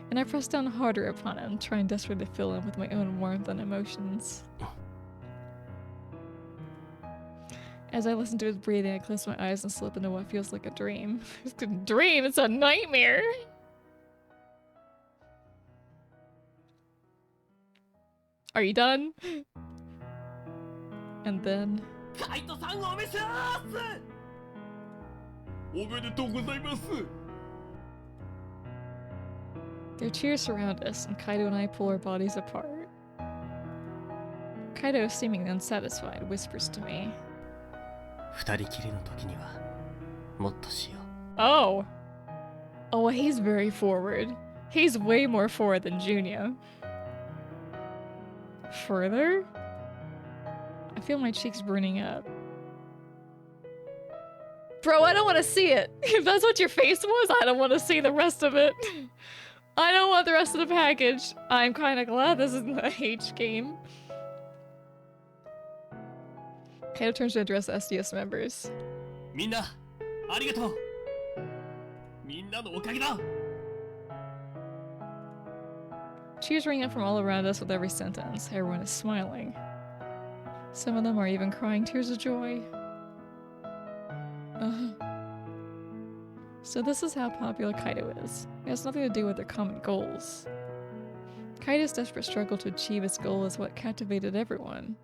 And I press down harder upon him, trying desperately to fill him with my own warmth and emotions. As I listen to his breathing, I close my eyes and slip into what feels like a dream. It's a dream, it's a nightmare! Are you done? And then... Their cheers surround us, and Kaido and I pull our bodies apart. Kaido, seeming unsatisfied, whispers to me. Oh! Oh, well, he's very forward. He's way more forward than Junya. Further? I feel my cheeks burning up. Bro, I don't want to see it! If that's what your face was, I don't want to see the rest of it. I don't want the rest of the package. I'm kind of glad this isn't a H game. Kaido turns to address SDS members. Cheers ring out from all around us with every sentence. Everyone is smiling. Some of them are even crying tears of joy. So this is how popular Kaido is. It has nothing to do with their common goals. Kaido's desperate struggle to achieve its goal is what captivated everyone.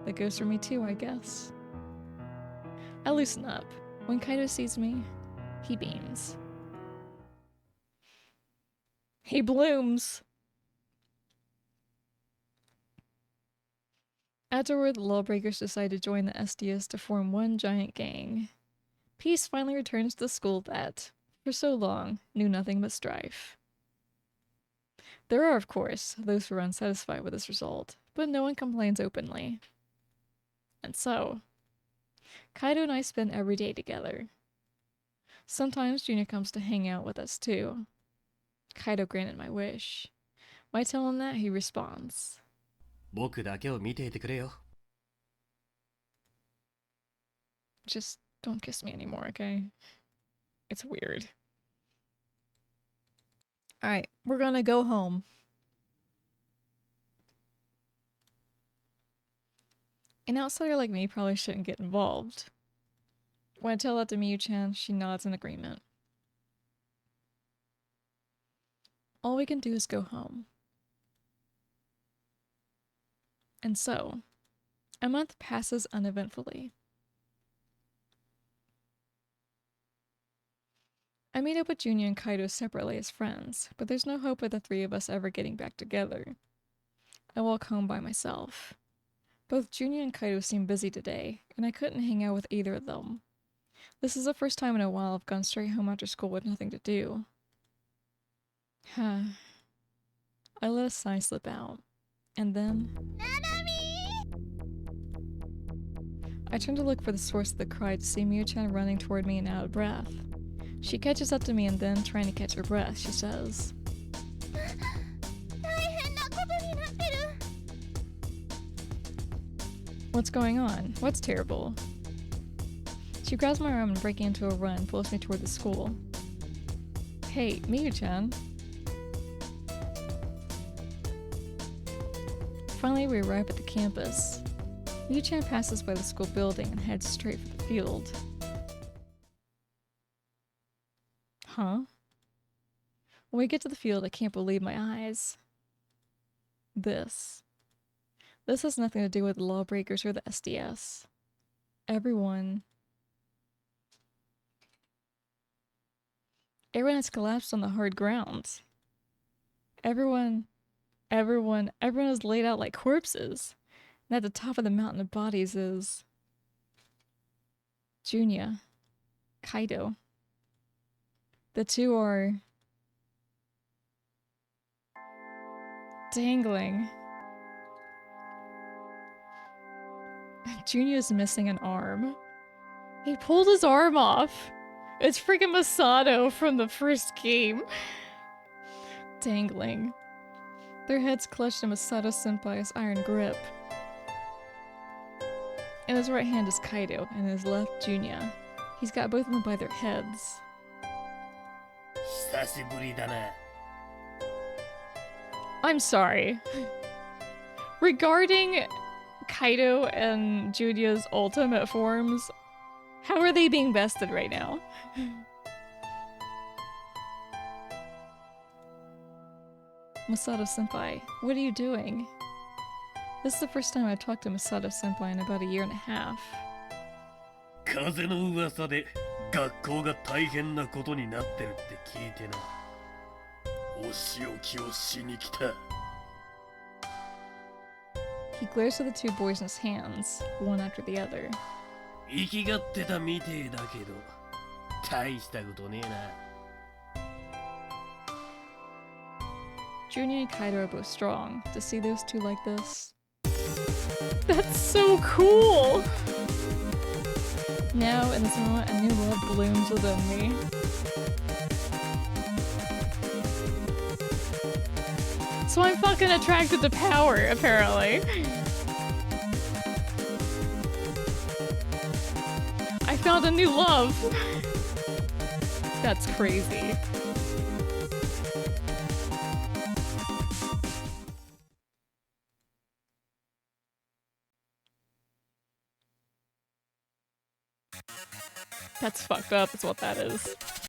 That goes for me too, I guess. I loosen up. When Kaido sees me, he beams. He blooms. Afterward, the lawbreakers decide to join the SDS to form one giant gang. Peace finally returns to the school that, for so long, knew nothing but strife. There are, of course, those who are unsatisfied with this result, but no one complains openly. And so, Kaido and I spend every day together. Sometimes Junior comes to hang out with us too. Kaido granted my wish. When I tell him that, he responds. 僕だけを見ていてくれよ。 Just don't kiss me anymore, okay? It's weird. Alright, we're gonna go home. An outsider like me probably shouldn't get involved. When I tell that to Miyu-chan, she nods in agreement. All we can do is go home. And so, a month passes uneventfully. I meet up with Junya and Kaido separately as friends, but there's no hope of the three of us ever getting back together. I walk home by myself. Both Junya and Kaido seem busy today, and I couldn't hang out with either of them. This is the first time in a while I've gone straight home after school with nothing to do. I let a sigh slip out, and then... I turn to look for the source of the cry to see Miyu-chan running toward me and out of breath. She catches up to me and then, trying to catch her breath, she says, "What's going on? What's terrible?" She grabs my arm and, breaking into a run, pulls me toward the school. "Hey, Miyu-chan." Finally, we arrive at the campus. Miyu-chan passes by the school building and heads straight for the field. Huh? When we get to the field, I can't believe my eyes. This has nothing to do with the lawbreakers or the SDS. Everyone has collapsed on the hard ground. Everyone is laid out like corpses. And at the top of the mountain of bodies is Junya, Kaido. The two are dangling. Junya's missing an arm. He pulled his arm off. It's freaking Masato from the first game. Dangling. Their heads clutched in Masato Senpai's iron grip. In his right hand is Kaido, and in his left, Junya. He's got both of them by their heads. 久しぶりだな。 I'm sorry. Regarding Kaido and Junya's ultimate forms, how are they being bested right now? Masato Senpai, what are you doing? This is the first time I've talked to Masato Senpai in about a year and a half. 風の噂で学校が大変なことになってるって聞いてな。お仕置きをしに来た。 He glares at the two boys in his hands, one after the other. 生きがってたみてえだけど、大したことねえな。 Junya and Kaido are both strong. To see those two like this... That's so cool! Now, in this moment, a new love blooms within me. So I'm fucking attracted to power, apparently. I found a new love! That's crazy. That's fucked up, is what that is.